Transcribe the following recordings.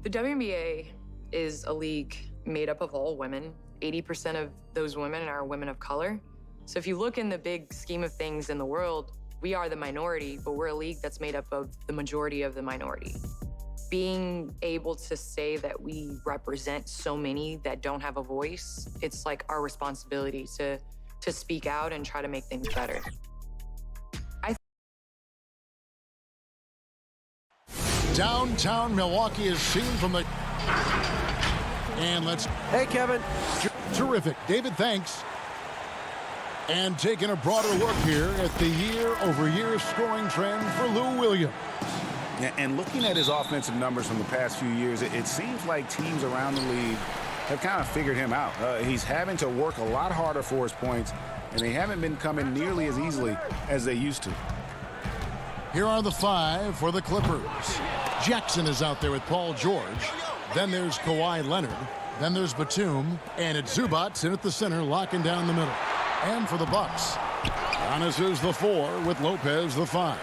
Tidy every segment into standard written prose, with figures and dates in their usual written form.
The WNBA is a league made up of all women. 80% of those women are women of color. So if you look in the big scheme of things in the world, we are the minority, but we're a league that's made up of the majority of the minority. Being able to say that we represent so many that don't have a voice, it's like our responsibility to speak out and try to make things better. Downtown Milwaukee is seen from the... And let's... Hey, Kevin. Terrific. David, thanks. And taking a broader look here at the year-over-year scoring trend for Lou Williams. And looking at his offensive numbers from the past few years, it seems like teams around the league have kind of figured him out. He's having to work a lot harder for his points, and they haven't been coming nearly as easily as they used to. Here are the 5 for the Clippers. Jackson is out there with Paul George. Then there's Kawhi Leonard. Then there's Batum. And it's Zubac in at the center, locking down the middle. And for the Bucks, Giannis is the 4 with Lopez the 5.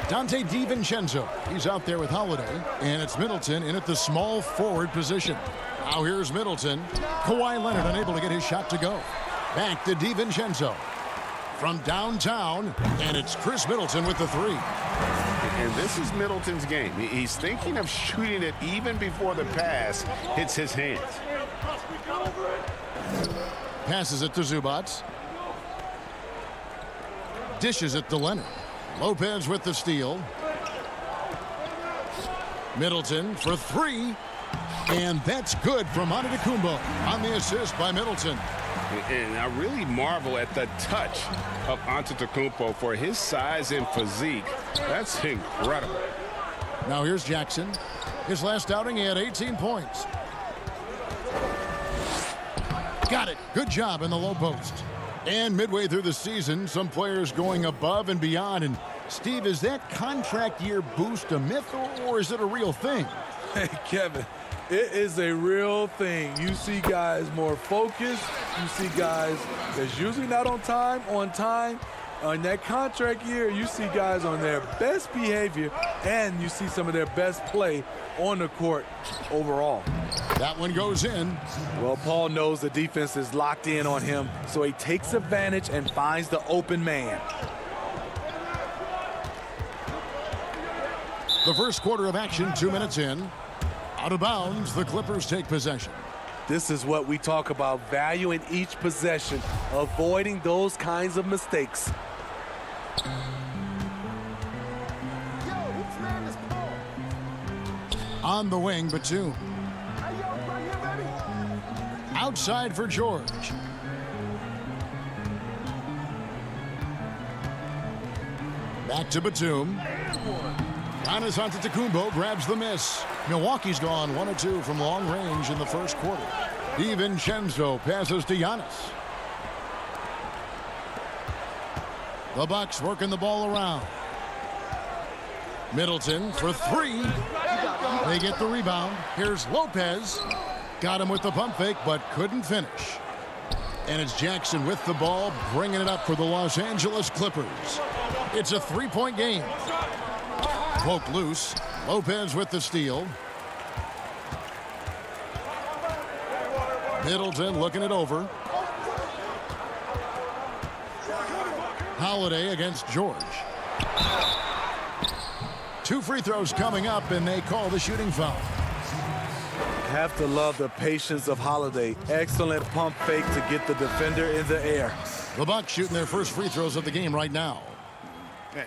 Dante DiVincenzo, he's out there with Holiday. And it's Middleton in at the small forward position. Now here's Middleton. Kawhi Leonard unable to get his shot to go. Back to DiVincenzo. From downtown, and it's Chris Middleton with the 3. And this is Middleton's game. He's thinking of shooting it even before the pass hits his hands. Passes it to Zubac. Dishes it to Leonard. Lopez with the steal. Middleton for 3. And that's good from Antetokounmpo on the assist by Middleton. And I really marvel at the touch of Antetokounmpo for his size and physique. That's incredible. Now here's Jackson. His last outing, he had 18 points. Got it. Good job in the low post. And midway through the season, some players going above and beyond. And Steve, is that contract year boost a myth or is it a real thing? Hey, Kevin. It is a real thing. You see guys more focused. You see guys that's usually not on time. On that contract year, you see guys on their best behavior, and you see some of their best play on the court overall. That one goes in. Well, Paul knows the defense is locked in on him, so he takes advantage and finds the open man. The first quarter of action, 2 minutes in. Out of bounds, the Clippers take possession. This is what we talk about, valuing each possession, avoiding those kinds of mistakes. On the wing, Batum. Outside for George. Back to Batum. Giannis Antetokounmpo grabs the miss. Milwaukee's gone 1 of 2 from long range in the first quarter. DiVincenzo passes to Giannis. The Bucks working the ball around. Middleton for 3. They get the rebound. Here's Lopez. Got him with the pump fake, but couldn't finish. And it's Jackson with the ball, bringing it up for the Los Angeles Clippers. It's a 3-point game. Poke loose. Lopez with the steal. Middleton looking it over. Holiday against George. 2 free throws coming up, and they call the shooting foul. Have to love the patience of Holiday. Excellent pump fake to get the defender in the air. The Bucks shooting their first free throws of the game right now.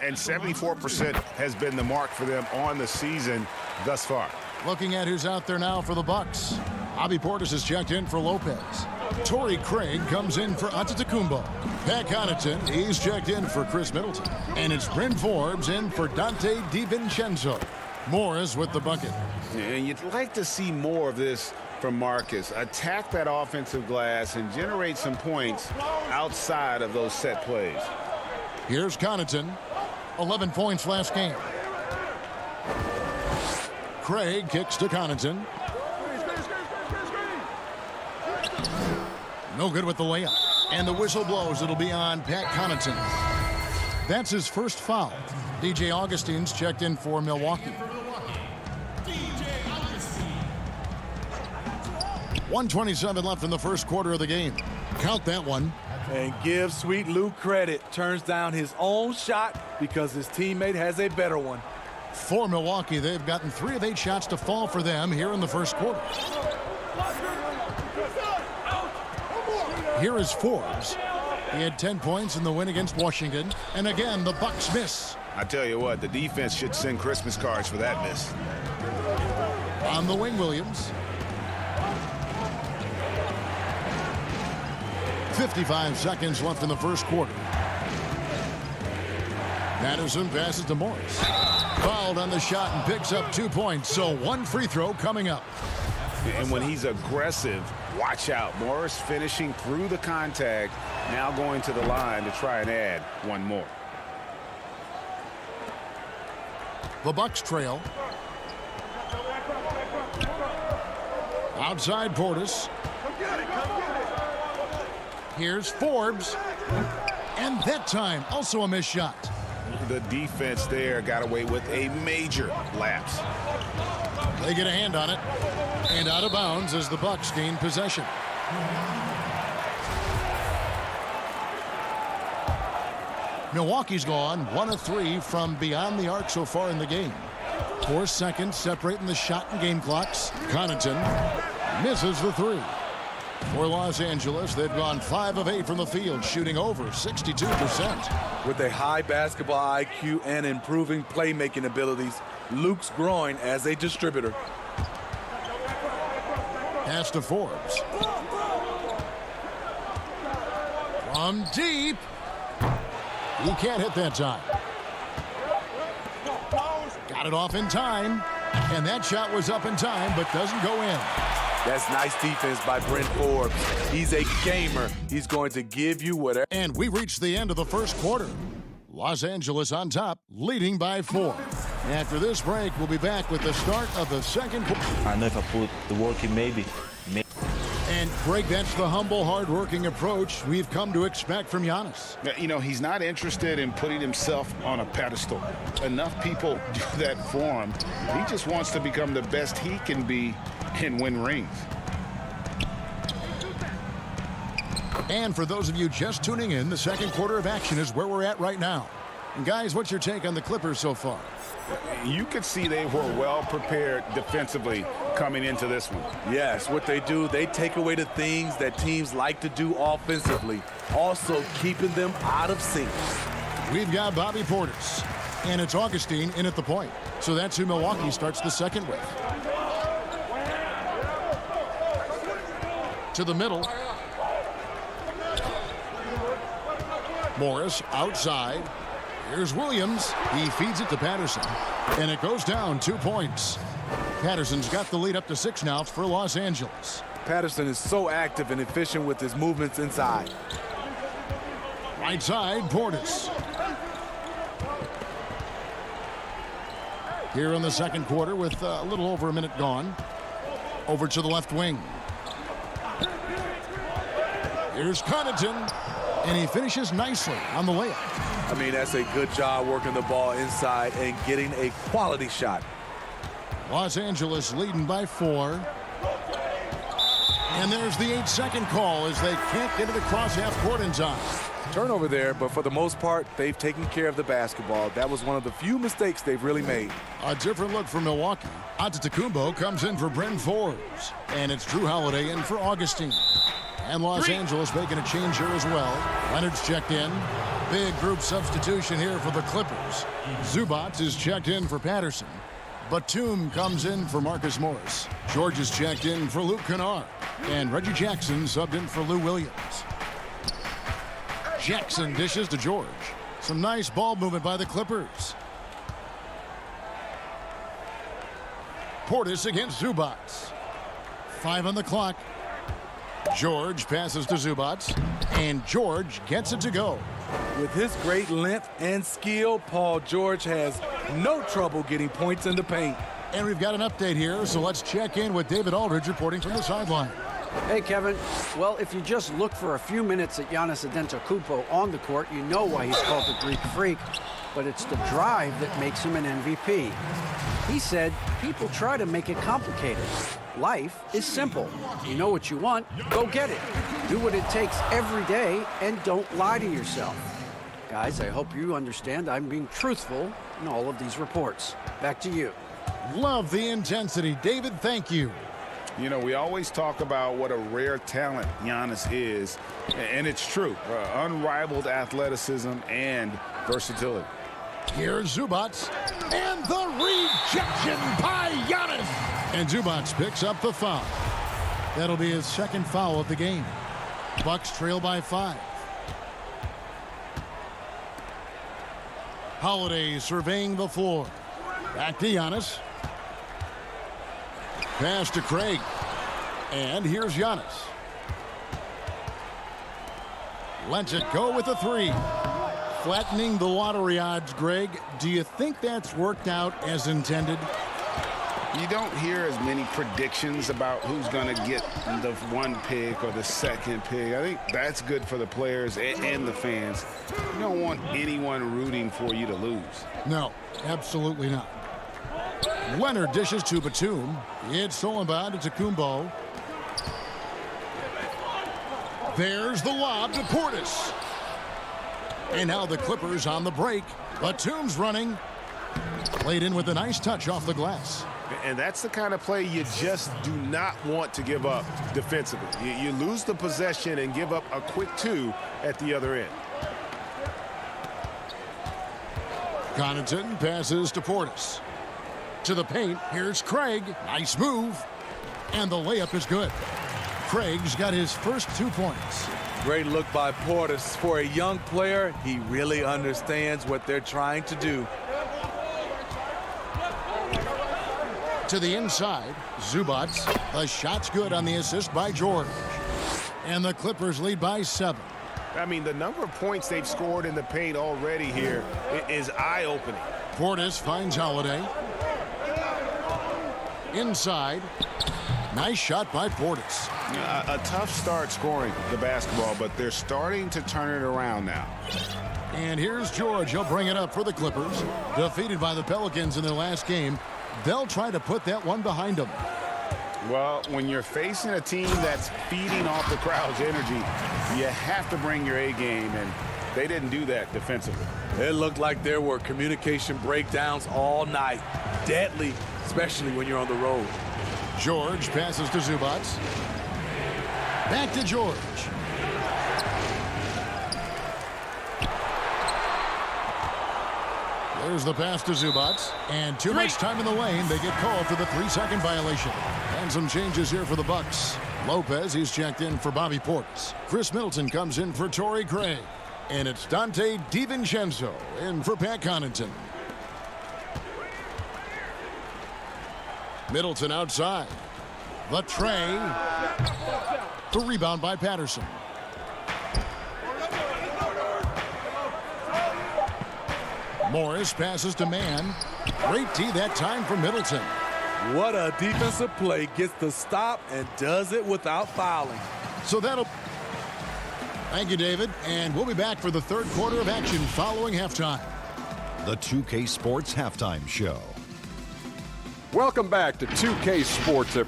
And 74% has been the mark for them on the season thus far. Looking at who's out there now for the Bucks. Bobby Portis has checked in for Lopez. Torrey Craig comes in for Antetokounmpo. Pat Connaughton, he's checked in for Chris Middleton. And it's Bryn Forbes in for Dante DiVincenzo. Morris with the bucket. And you'd like to see more of this from Marcus. Attack that offensive glass and generate some points outside of those set plays. Here's Connaughton. 11 points last game. Craig kicks to Connaughton. No good with the layup. And the whistle blows. It'll be on Pat Connaughton. That's his first foul. DJ Augustine's checked in for Milwaukee. 1:27 left in the first quarter of the game. Count that one. And give Sweet Lou credit. Turns down his own shot because his teammate has a better one. For Milwaukee, they've gotten 3 of 8 shots to fall for them here in the first quarter. Here is Forbes. He had 10 points in the win against Washington. And again, the Bucks miss. I tell you what, the defense should send Christmas cards for that miss. On the wing, Williams. 55 seconds left in the first quarter. Patterson passes to Morris. Fouled on the shot and picks up 2 points. So 1 free throw coming up. And when he's aggressive, watch out. Morris finishing through the contact, now going to the line to try and add 1 more. The Bucks trail. Outside Portis. Here's Forbes. And that time, also a missed shot. The defense there got away with a major lapse. They get a hand on it. And out of bounds as the Bucks gain possession. Milwaukee's gone 1 of 3 from beyond the arc so far in the game. 4 seconds separating the shot and game clocks. Connaughton misses the 3. For Los Angeles, they've gone 5 of 8 from the field, shooting over 62%. With a high basketball IQ and improving playmaking abilities, Luke's growing as a distributor. Pass to Forbes. From deep. He can't hit that time. Got it off in time. And that shot was up in time, but doesn't go in. That's nice defense by Brent Forbes. He's a gamer. He's going to give you whatever. And we've reached the end of the first quarter. Los Angeles on top, leading by 4. After this break, we'll be back with the start of the second quarter. I know if I put the work in, maybe. And, Greg, that's the humble, hard-working approach we've come to expect from Giannis. You know, he's not interested in putting himself on a pedestal. Enough people do that for him. He just wants to become the best he can be and win rings. And for those of you just tuning in, the second quarter of action is where we're at right now. And, guys, what's your take on the Clippers so far? You could see they were well prepared defensively coming into this one. Yes, what they do, they take away the things that teams like to do offensively, also keeping them out of sync. We've got Bobby Portis, and it's Augustine in at the point. So that's who Milwaukee starts the second with. To the middle. Morris outside. Here's Williams. He feeds it to Patterson. And it goes down 2 points. Patterson's got the lead up to 6 now for Los Angeles. Patterson is so active and efficient with his movements inside. Right side, Portis. Here in the second quarter with a little over a minute gone. Over to the left wing. Here's Connaughton. And he finishes nicely on the layup. I mean, that's a good job working the ball inside and getting a quality shot. Los Angeles leading by 4. And there's the 8-second call as they can't get it across half court in time. Turnover there, but for the most part, they've taken care of the basketball. That was one of the few mistakes they've really made. A different look for Milwaukee. Antetokounmpo comes in for Brent Forbes. And it's Drew Holiday in for Augustine. And Los Angeles making a change here as well. Leonard's checked in. Big group substitution here for the Clippers. Zubac is checked in for Patterson. Batum comes in for Marcus Morris. George is checked in for Luke Kennard. And Reggie Jackson subbed in for Lou Williams. Jackson dishes to George. Some nice ball movement by the Clippers. Portis against Zubac. 5 on the clock. George passes to Zubac, and George gets it to go. With his great length and skill, Paul George has no trouble getting points in the paint. And we've got an update here, so let's check in with David Aldridge reporting from the sideline. Hey, Kevin. Well, if you just look for a few minutes at Giannis Antetokounmpo on the court, you know why he's called the Greek Freak. But it's the drive that makes him an MVP. He said people try to make it complicated. Life is simple. You know what you want, go get it. Do what it takes every day and don't lie to yourself. Guys, I hope you understand I'm being truthful in all of these reports. Back to you. Love the intensity. David, thank you. You know, we always talk about what a rare talent Giannis is, and it's true. Unrivaled athleticism and versatility. Here's Zubac, and the rejection by Giannis. And Zubac picks up the foul. That'll be his second foul of the game. Bucks trail by 5. Holiday surveying the floor. Back to Giannis. Pass to Craig. And here's Giannis. Lets it go with a 3. Flattening the lottery odds, Greg. Do you think that's worked out as intended? You don't hear as many predictions about who's going to get the 1 pick or the 2nd pick. I think that's good for the players and the fans. You don't want anyone rooting for you to lose. No, absolutely not. Leonard dishes to Batum. It's Solomon to Kumbo. There's the lob to Portis. And now the Clippers on the break. Batum's running. Played in with a nice touch off the glass. And that's the kind of play you just do not want to give up defensively. You lose the possession and give up a quick 2 at the other end. Connaughton passes to Portis. To the paint. Here's Craig. Nice move. And the layup is good. Craig's got his first 2 points. Great look by Portis. For a young player, he really understands what they're trying to do. To the inside, Zubac. The shot's good on the assist by George. And the Clippers lead by 7. I mean, the number of points they've scored in the paint already here is eye-opening. Portis finds Holiday. Inside. Nice shot by Portis. A tough start scoring the basketball, but they're starting to turn it around now. And here's George. He'll bring it up for the Clippers. Defeated by the Pelicans in their last game. They'll try to put that one behind them. Well, when you're facing a team that's feeding off the crowd's energy, you have to bring your A game, and they didn't do that defensively. It looked like there were communication breakdowns all night. Deadly, especially when you're on the road. George passes to Zubac. Back to George. There's the pass to Zubac. And too much time in the lane. They get called for the 3-second violation. And some changes here for the Bucks. Lopez, he's checked in for Bobby Portis. Chris Middleton comes in for Torrey Craig. And it's Dante DiVincenzo in for Pat Connaughton. Middleton outside. The tray. The rebound by Patterson. Morris passes to Mann. Great D that time for Middleton. What a defensive play. Gets the stop and does it without fouling. So that'll... Thank you, David. And we'll be back for the 3rd quarter of action following halftime. The 2K Sports Halftime Show. Welcome back to 2K Sports. A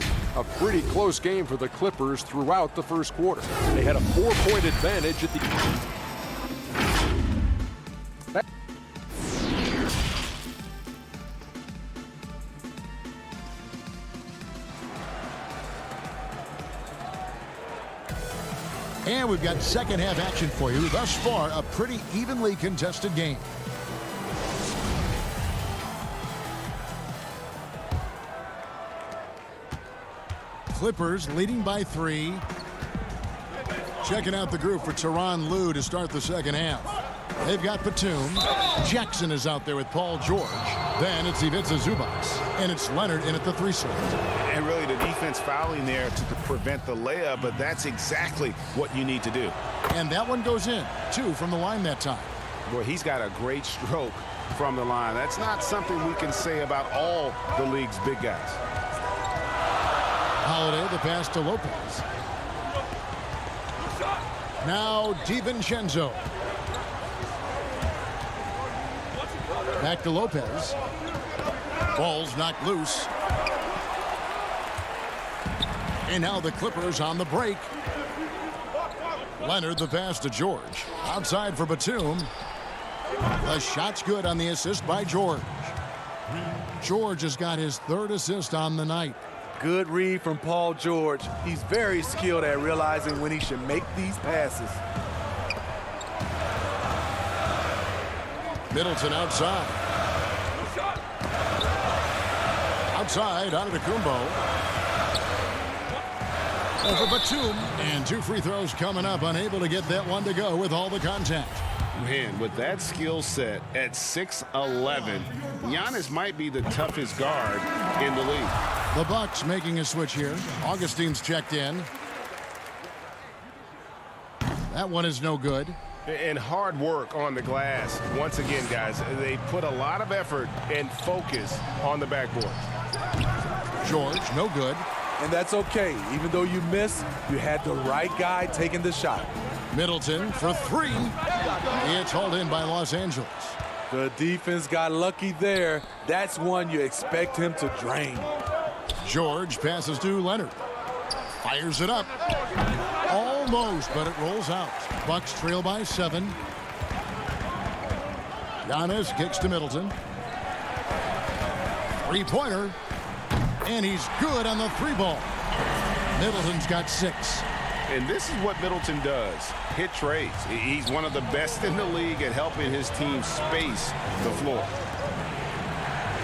pretty close game for the Clippers throughout the first quarter. They had a 4-point advantage at the... And we've got second half action for you. Thus far, a pretty evenly contested game. Clippers leading by 3. Checking out the group for Tyronn Lue to start the second half. They've got Batum. Jackson is out there with Paul George. Then it's Ivica Zubac. And it's Leonard in at the 3 slot. And really the defense fouling there to prevent the layup, but that's exactly what you need to do. And that one goes in. 2 from the line that time. Boy, he's got a great stroke from the line. That's not something we can say about all the league's big guys. Holiday, the pass to Lopez. Now DiVincenzo. Back to Lopez. Ball's knocked loose. And now the Clippers on the break. Leonard the pass to George. Outside for Batum. The shot's good on the assist by George. George has got his 3rd assist on the night. Good read from Paul George. He's very skilled at realizing when he should make these passes. Middleton outside. Outside, Antetokounmpo. Over Batum. And 2 free throws coming up. Unable to get that one to go with all the contact. Man, with that skill set at 6'11", Giannis might be the toughest guard in the league. The Bucks making a switch here. Augustine's checked in. That one is no good. And hard work on the glass. Once again, guys, they put a lot of effort and focus on the backboard. George, no good. And that's okay. Even though you miss, you had the right guy taking the shot. Middleton for 3. It's hauled in by Los Angeles. The defense got lucky there. That's one you expect him to drain. George passes to Leonard. Fires it up. Almost, but it rolls out. Bucks trail by 7. Giannis kicks to Middleton. 3-pointer. And he's good on the 3-ball. Middleton's got 6. And this is what Middleton does. Hit trades. He's one of the best in the league at helping his team space the floor.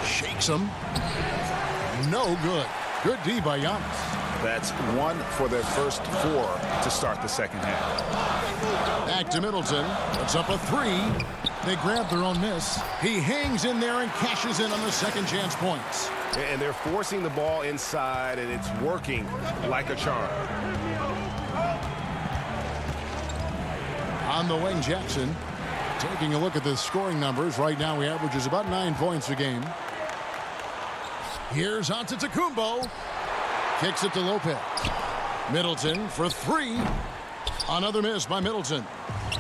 Shakes him. No good. Good D by Giannis. That's 1 for their first 4 to start the second half. Back to Middleton. Puts up a 3. They grab their own miss. He hangs in there and cashes in on the second chance points. And they're forcing the ball inside, and it's working like a charm. On the wing, Jackson. Taking a look at the scoring numbers. Right now, he averages about 9 points a game. Here's Antetokounmpo. Kicks it to Lopez. Middleton for 3. Another miss by Middleton.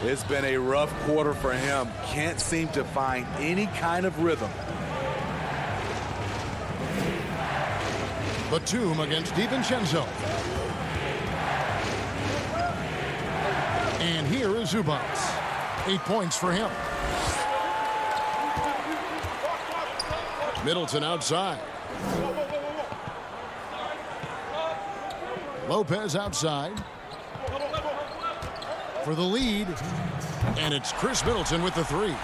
It's been a rough quarter for him. Can't seem to find any kind of rhythm. Batum against DiVincenzo. And here is Zubac. 8 points for him. Middleton outside. Lopez outside. For the lead. And it's Chris Middleton with the 3.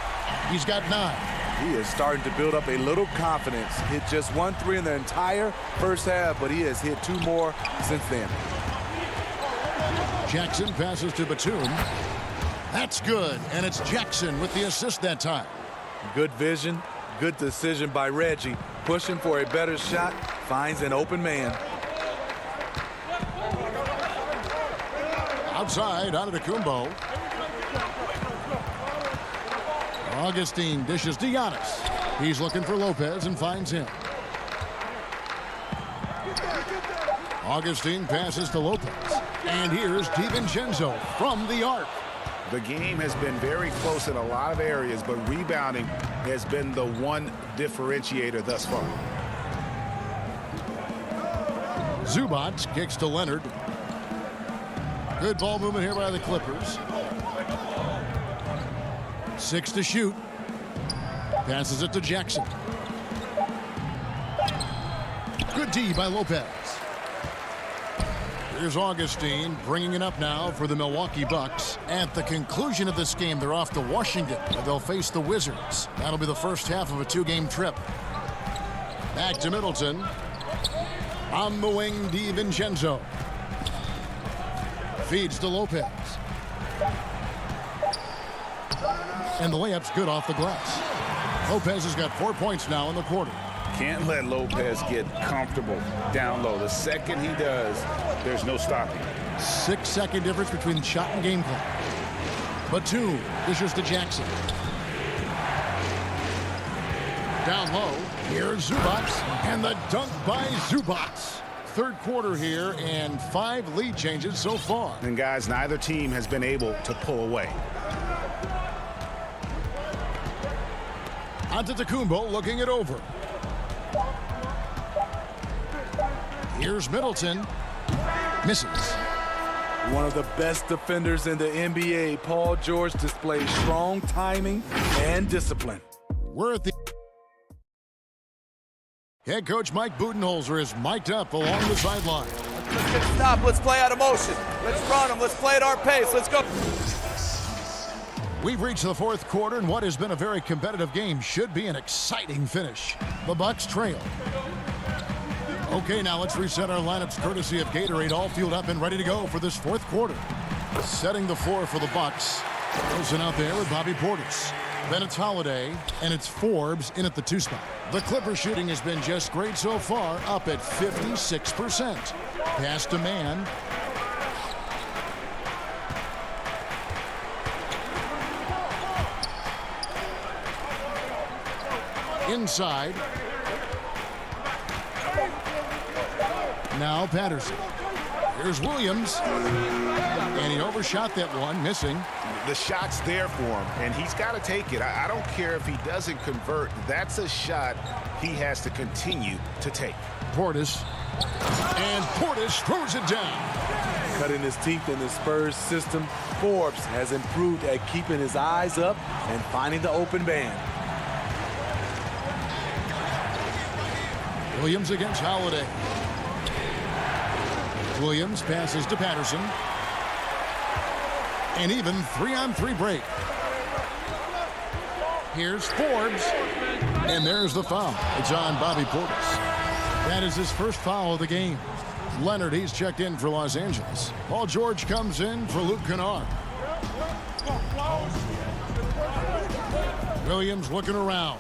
He's got 9. He is starting to build up a little confidence. Hit just 1 3 in the entire first half, but he has hit 2 more since then. Jackson passes to Batum. That's good, and it's Jackson with the assist that time. Good vision, good decision by Reggie. Pushing for a better shot, finds an open man. Outside, Antetokounmpo. Augustine dishes to Giannis. He's looking for Lopez and finds him. Augustine passes to Lopez. And here's DiVincenzo from the arc. The game has been very close in a lot of areas, but rebounding has been the one differentiator thus far. Zubac kicks to Leonard. Good ball movement here by the Clippers. 6 to shoot. Passes it to Jackson. Good D by Lopez. Here's Augustine bringing it up now for the Milwaukee Bucks. At the conclusion of this game, they're off to Washington, where they'll face the Wizards. That'll be the first half of a 2-game trip. Back to Middleton. On the wing, DiVincenzo. Feeds to Lopez. And the layup's good off the glass. Lopez has got 4 points now in the quarter. Can't let Lopez get comfortable down low. The second he does, there's no stopping. 6-second difference between shot and game clock. Batum dishes to Jackson. Down low, here's Zubac, and the dunk by Zubac. Third quarter here, and 5 lead changes so far. And guys, neither team has been able to pull away. Antetokounmpo looking it over. Here's Middleton. Misses. One of the best defenders in the NBA, Paul George displays strong timing and discipline. We're at the... Head coach Mike Budenholzer is mic'd up along the sideline. Let's get a stop. Let's play out of motion. Let's run them. Let's play at our pace. Let's go. We've reached the fourth quarter, and what has been a very competitive game should be an exciting finish. The Bucks trail. Okay, now let's reset our lineups courtesy of Gatorade, all fueled up and ready to go for this fourth quarter. Setting the floor for the Bucks. Wilson out there with Bobby Portis. Then it's Holiday, and it's Forbes in at the 2 spot. The Clipper shooting has been just great so far, up at 56%. Pass to man. Inside. Now Patterson. Here's Williams. And he overshot that one, missing. The shot's there for him, and he's got to take it. I don't care if he doesn't convert. That's a shot he has to continue to take. Portis. And Portis throws it down. Cutting his teeth in the Spurs system, Forbes has improved at keeping his eyes up and finding the open man. Williams against Holiday. Williams passes to Patterson. And even 3-on-3 break. Here's Forbes. And there's the foul. It's on Bobby Portis. That is his first foul of the game. Leonard, he's checked in for Los Angeles. Paul George comes in for Luke Kennard. Williams looking around.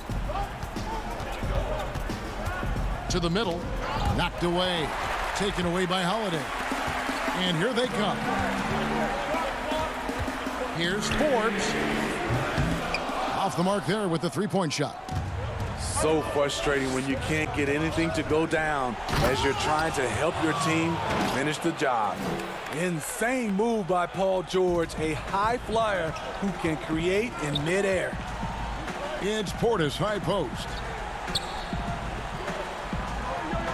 To the middle. Knocked away. Taken away by Holiday. And here they come. Here's Forbes. Off the mark there with the three-point shot. So frustrating when you can't get anything to go down as you're trying to help your team finish the job. Insane move by Paul George, a high flyer who can create in midair. It's Portis, high post.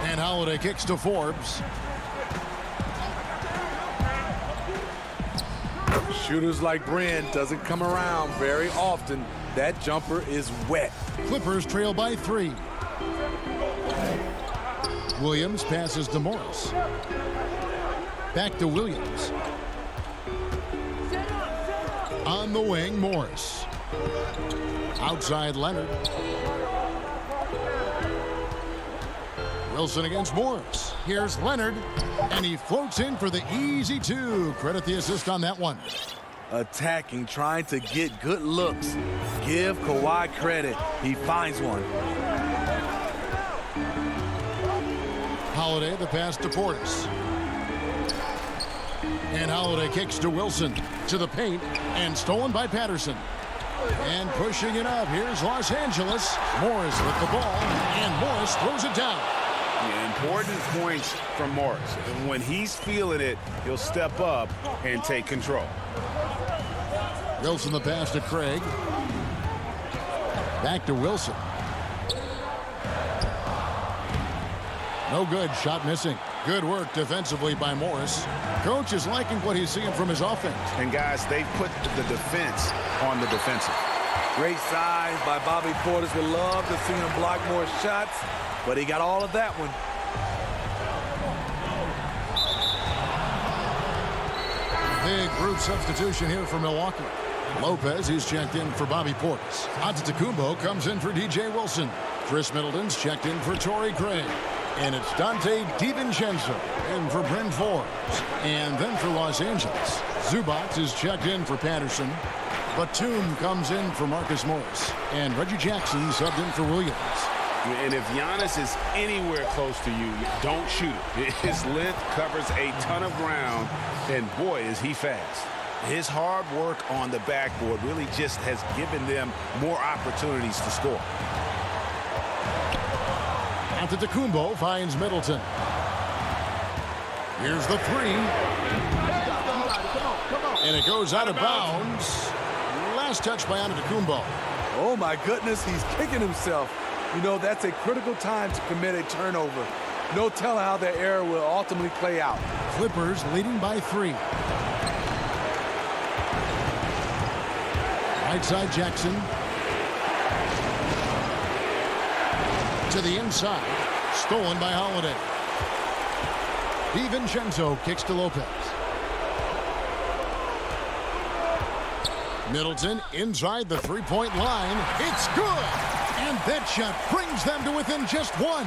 And Holiday kicks to Forbes. Shooters like Bryn doesn't come around very often. That jumper is wet. Clippers trail by 3. Williams passes to Morris. Back to Williams. On the wing, Morris. Outside Leonard. Wilson against Morris. Here's Leonard. And he floats in for the easy 2. Credit the assist on that one. Attacking, trying to get good looks. Give Kawhi credit. He finds one. Holiday, the pass to Portis. And Holiday kicks to Wilson. To the paint. And stolen by Patterson. And pushing it up. Here's Los Angeles. Morris with the ball. And Morris throws it down. Important points from Morris. When he's feeling it, he'll step up and take control. Wilson the pass to Craig. Back to Wilson. No good. Shot missing. Good work defensively by Morris. Coach is liking what he's seeing from his offense. And guys, they put the defense on the defensive. Great size by Bobby Portis. Would love to see him block more shots, but he got all of that one. Big group substitution here for Milwaukee. Lopez, he's checked in for Bobby Portis. Antetokounmpo comes in for DJ Wilson. Chris Middleton's checked in for Torrey Craig. And it's Dante DiVincenzo in for Bryn Forbes. And then for Los Angeles, Zubac is checked in for Patterson. Batum comes in for Marcus Morris. And Reggie Jackson subbed in for Williams. And if Giannis is anywhere close to you, don't shoot it. His length covers a ton of ground, and boy, is he fast. His hard work on the backboard really just has given them more opportunities to score. Antetokounmpo finds Middleton. Here's the 3. And it goes out of bounds. Last touch by Antetokounmpo. Oh my goodness, he's kicking himself. You know, that's a critical time to commit a turnover. No telling how that error will ultimately play out. Clippers leading by 3. Right side Jackson. To the inside. Stolen by Holiday. DiVincenzo kicks to Lopez. Middleton inside the three-point line. It's good! And that shot brings them to within just 1.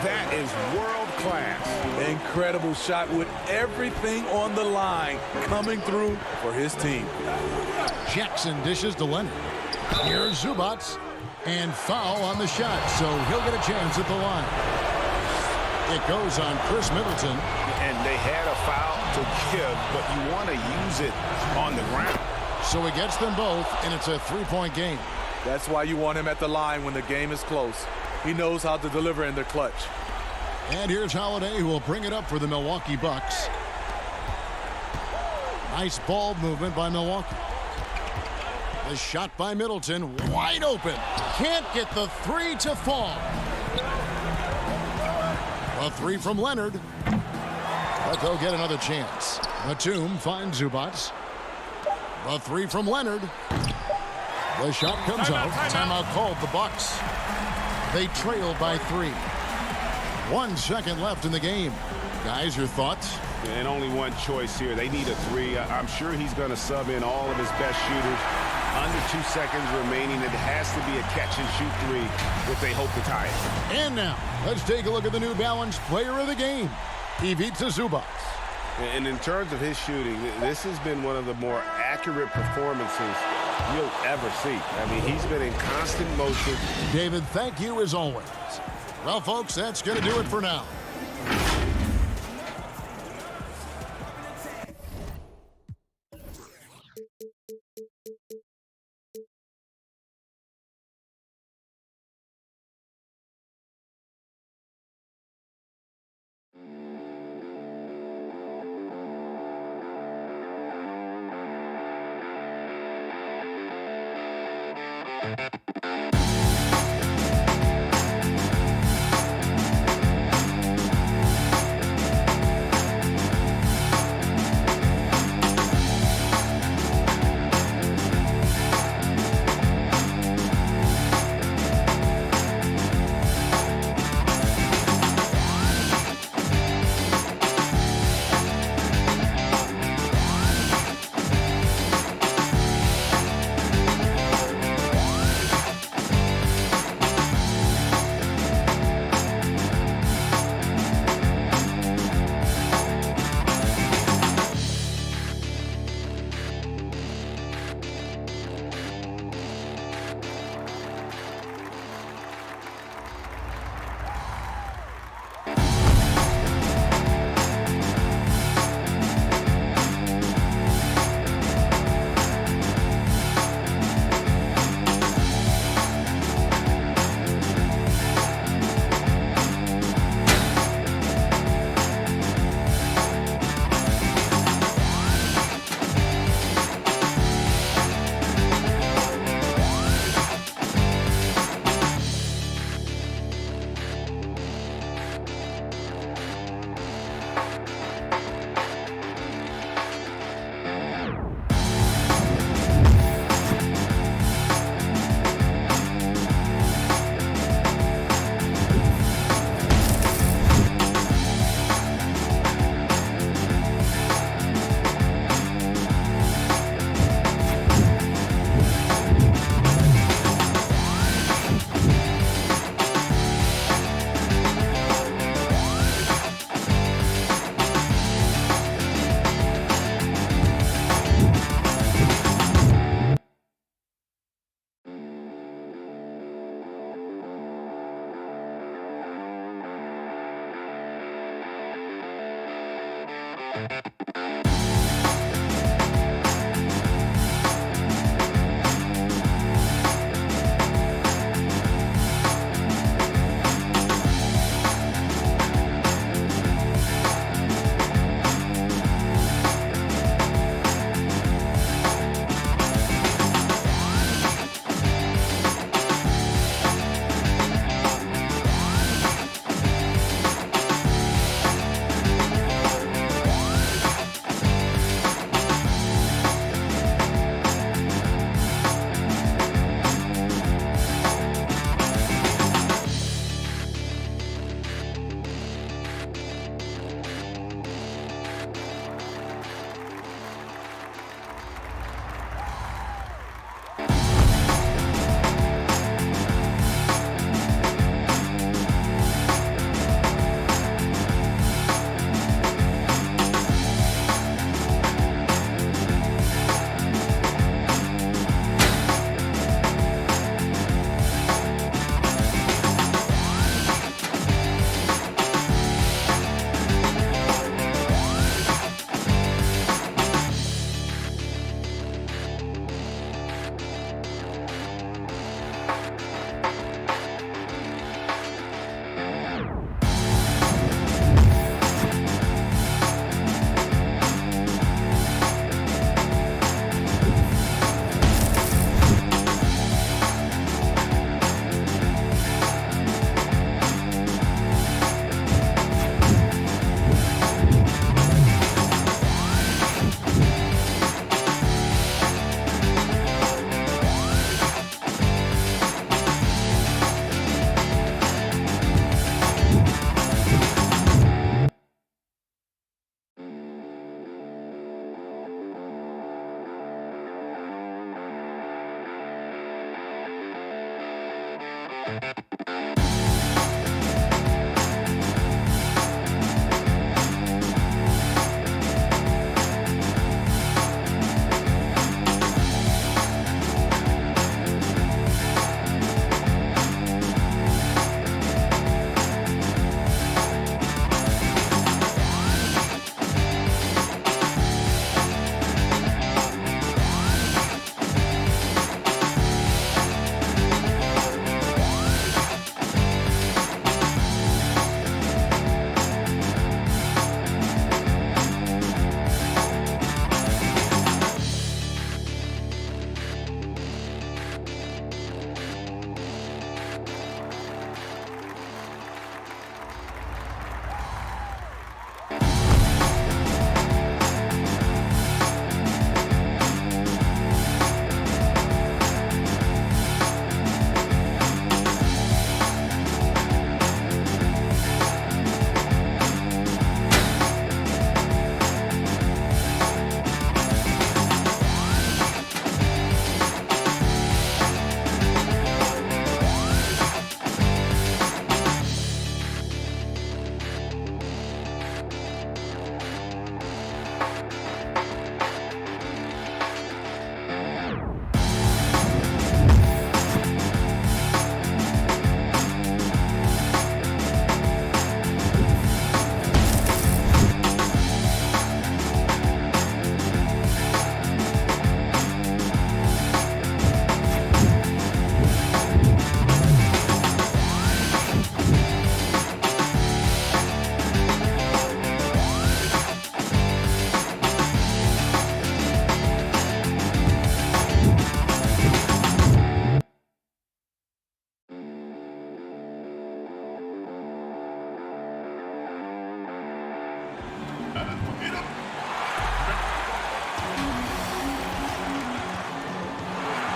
That is world class. Incredible shot with everything on the line coming through for his team. Jackson dishes to Leonard. Here's Zubac. And foul on the shot, so he'll get a chance at the line. It goes on Chris Middleton. And they had a foul to give, but you want to use it on the ground. So he gets them both, and it's a 3-point game. That's why you want him at the line when the game is close. He knows how to deliver in the clutch. And here's Holiday, who will bring it up for the Milwaukee Bucks. Nice ball movement by Milwaukee. The shot by Middleton, wide open. Can't get the 3 to fall. A 3 from Leonard. But they'll get another chance. Batum finds Zubac. A 3 from Leonard. The shot comes out. Timeout called the Bucks. They trail by 3. 1 second left in the game. Guys, your thoughts? And only one choice here. They need a 3. I'm sure he's going to sub in all of his best shooters. Under 2 seconds remaining. It has to be a catch-and-shoot 3 if they hope to tie it. And now, let's take a look at the New Balance player of the game, Ivica Zubac. And in terms of his shooting, this has been one of the more accurate performances you'll ever see. I mean, he's been in constant motion. David, thank you as always. Well, folks, that's going to do it for now.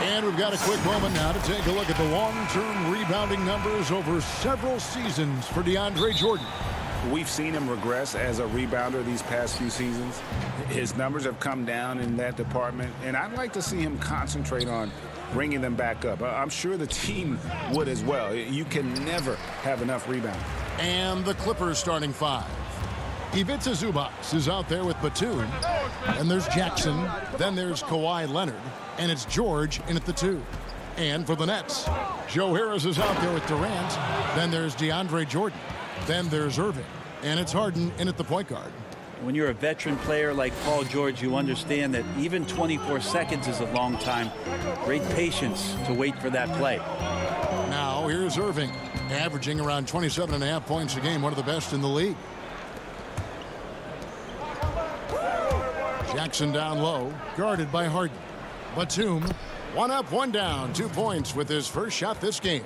And we've got a quick moment now to take a look at the long-term rebounding numbers over several seasons for DeAndre Jordan. We've seen him regress as a rebounder these past few seasons. His numbers have come down in that department, and I'd like to see him concentrate on bringing them back up. I'm sure the team would as well. You can never have enough rebounding. And the Clippers starting five. Ivica Zubac is out there with Batum. And there's Jackson. Then there's Kawhi Leonard. And it's George in at the 2. And for the Nets, Joe Harris is out there with Durant. Then there's DeAndre Jordan. Then there's Irving. And it's Harden in at the point guard. When you're a veteran player like Paul George, you understand that even 24 seconds is a long time. Great patience to wait for that play. Now here's Irving, averaging around 27.5 points a game, one of the best in the league. Jackson down low, guarded by Harden. Batum, 1 up, 1 down, 2 points with his first shot this game.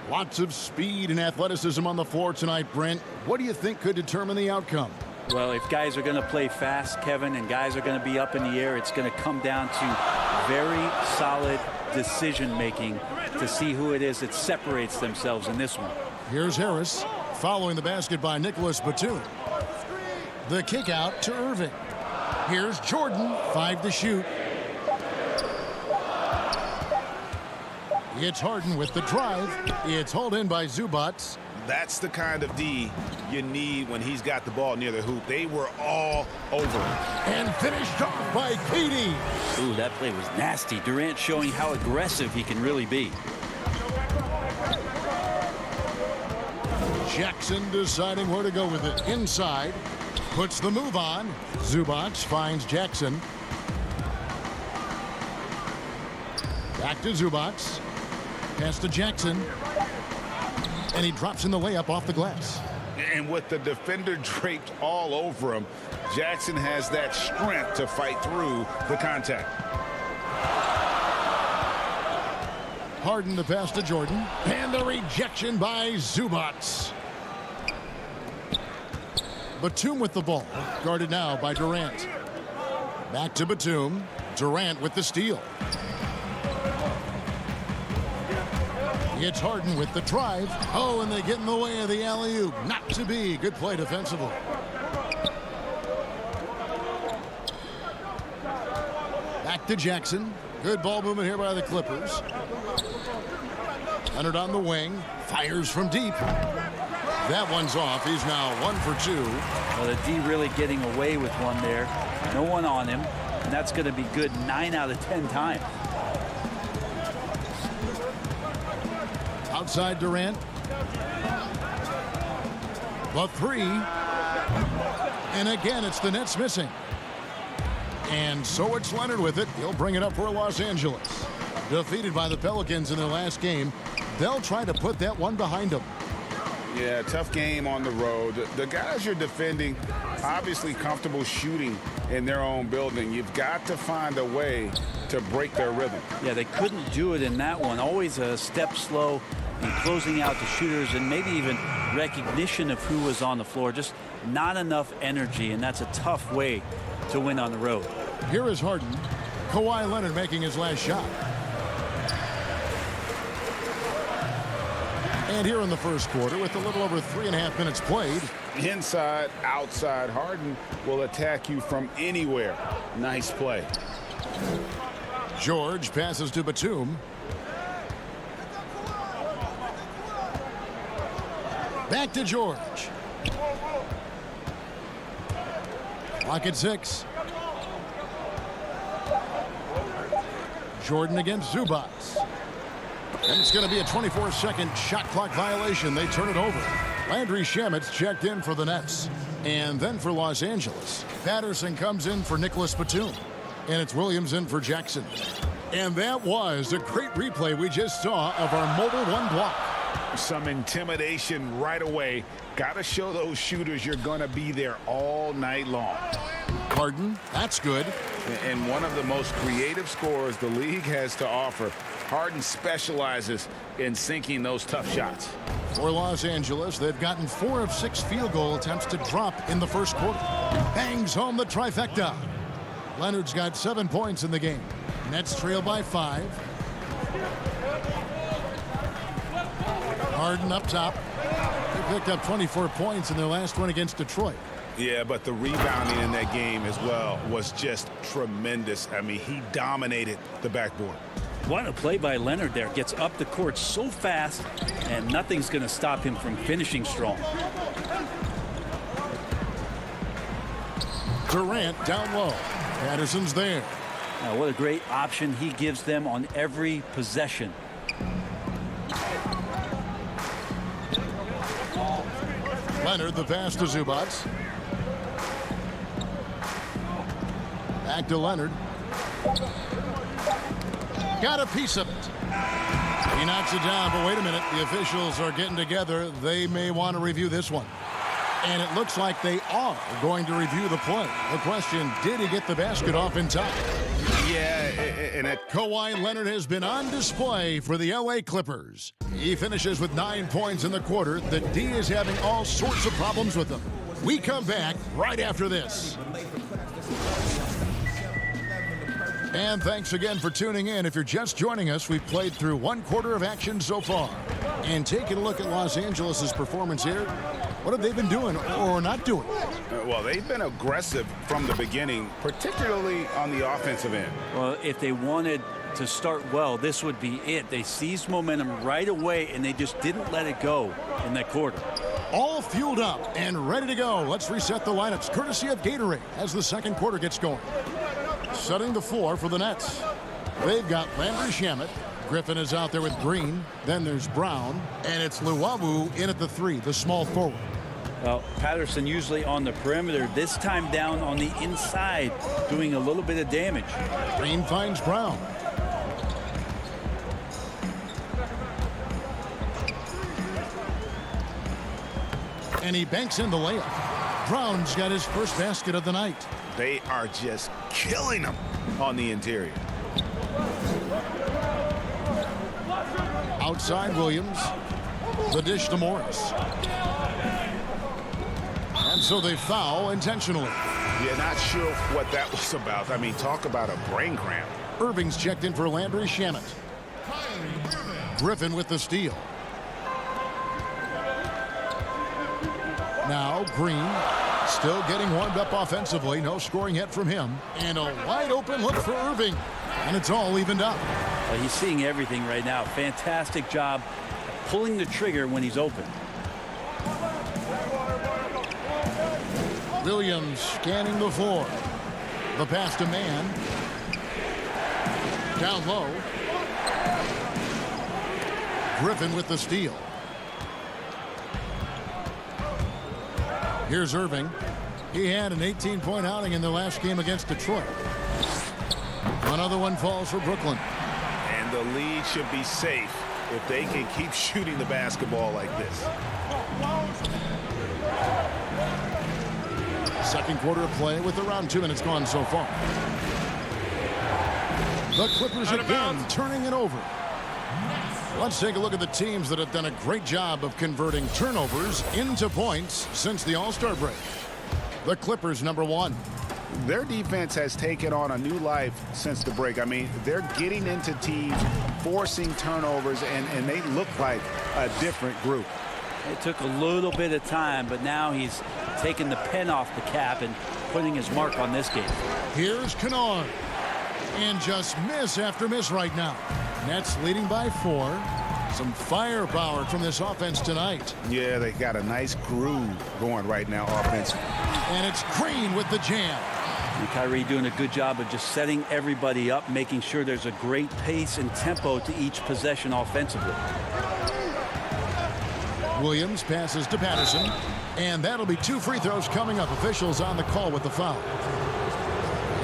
Lots of speed and athleticism on the floor tonight, Brent. What do you think could determine the outcome? Well, if guys are going to play fast, Kevin, and guys are going to be up in the air, it's going to come down to very solid decision-making to see who it is that separates themselves in this one. Here's Harris, following the basket by Nicholas Batum. The kick out to Irving. Here's Jordan, 5 to shoot. It's Harden with the drive. It's hauled in by Zubac. That's the kind of D you need when he's got the ball near the hoop. They were all over him. And finished off by Katie. Ooh, that play was nasty. Durant showing how aggressive he can really be. Jackson deciding where to go with it. Inside. Puts the move on. Zubac finds Jackson. Back to Zubac. Pass to Jackson. And he drops in the layup off the glass. And with the defender draped all over him, Jackson has that strength to fight through the contact. Harden the pass to Jordan. And the rejection by Zubac. Batum with the ball. Guarded now by Durant. Back to Batum. Durant with the steal. It's Harden with the drive. Oh, and they get in the way of the alley-oop. Not to be. Good play defensively. Back to Jackson. Good ball movement here by the Clippers. Leonard on the wing. Fires from deep. That one's off. He's now 1 for 2. Well, the D really getting away with one there. No one on him. And that's going to be good 9 out of 10 times. Outside Durant. The 3. And again, it's the Nets missing. And so it's Leonard with it. He'll bring it up for Los Angeles. Defeated by the Pelicans in their last game. They'll try to put that one behind them. Yeah, tough game on the road. The guys you're defending, obviously comfortable shooting in their own building. You've got to find a way to break their rhythm. Yeah, they couldn't do it in that one. Always a step slow in closing out the shooters and maybe even recognition of who was on the floor. Just not enough energy, and that's a tough way to win on the road. Here is Harden. Kawhi Leonard making his last shot. And here in the first quarter, with a little over 3.5 minutes played. Inside, outside, Harden will attack you from anywhere. Nice play. George passes to Batum. Back to George. Clock at 6. Jordan against Zubac. And it's going to be a 24-second shot clock violation. They turn it over. Landry Shamet's checked in for the Nets. And then for Los Angeles, Patterson comes in for Nicholas Batum. And it's Williams in for Jackson. And that was a great replay we just saw of our mobile one block. Some intimidation right away. Got to show those shooters you're going to be there all night long. Harden, that's good. And one of the most creative scorers the league has to offer. Harden specializes in sinking those tough shots. For Los Angeles, they've gotten 4 of 6 field goal attempts to drop in the first quarter. Bangs home the trifecta. Leonard's got 7 points in the game. Nets trail by 5. Harden up top. They picked up 24 points in their last one against Detroit. Yeah, but the rebounding in that game as well was just tremendous. I mean, he dominated the backboard. What a play by Leonard there. Gets up the court so fast, and nothing's going to stop him from finishing strong. Durant down low. Patterson's there. Now, what a great option he gives them on every possession. Leonard, the pass to Zubac. Back to Leonard. Got a piece of it. He knocks it down, but wait a minute. The officials are getting together. They may want to review this one. And it looks like they are going to review the play. The question, did he get the basket off in time? Yeah, and Kawhi Leonard has been on display for the LA Clippers. He finishes with 9 points in the quarter. The D is having all sorts of problems with them. We come back right after this. And thanks again for tuning in. If you're just joining us, we've played through 1 quarter of action so far. And taking a look at Los Angeles' performance here, what have they been doing or not doing? Well, they've been aggressive from the beginning, particularly on the offensive end. Well, if they wanted to start well, this would be it. They seized momentum right away, and they just didn't let it go in that quarter. All fueled up and ready to go. Let's reset the lineups, courtesy of Gatorade, as the second quarter gets going. Setting the floor for the Nets. They've got Landry Shamet. Griffin is out there with Green. Then there's Brown. And it's Luwawu in at the 3, the small forward. Well, Patterson usually on the perimeter. This time down on the inside, doing a little bit of damage. Green finds Brown. And he banks in the layup. Brown's got his first basket of the night. They are just killing them on the interior. Outside Williams. The dish to Morris. And so they foul intentionally. Yeah, not sure what that was about. I mean, talk about a brain cramp. Irving's checked in for Landry Shamet. Griffin with the steal. Now Green still getting warmed up offensively. No scoring yet from him. And a wide open look for Irving. And it's all evened up. He's seeing everything right now. Fantastic job pulling the trigger when he's open. Williams scanning the floor. The pass to man. Down low. Griffin with the steal. Here's Irving. He had an 18-point outing in their last game against Detroit. Another one falls for Brooklyn. And the lead should be safe if they can keep shooting the basketball like this. Second quarter of play with around 2 minutes gone so far. The Clippers again turning it over. Let's take a look at the teams that have done a great job of converting turnovers into points since the All-Star break. The Clippers, number 1. Their defense has taken on a new life since the break. I mean, they're getting into teams, forcing turnovers, and they look like a different group. It took a little bit of time, but now he's taking the pen off the cap and putting his mark on this game. Here's Kennard. And just miss after miss right now. Nets leading by 4. Some firepower from this offense tonight. Yeah, they got a nice groove going right now offensively. And it's Green with the jam. And Kyrie doing a good job of just setting everybody up, making sure there's a great pace and tempo to each possession offensively. Williams passes to Patterson. And that'll be 2 free throws coming up. Officials on the call with the foul.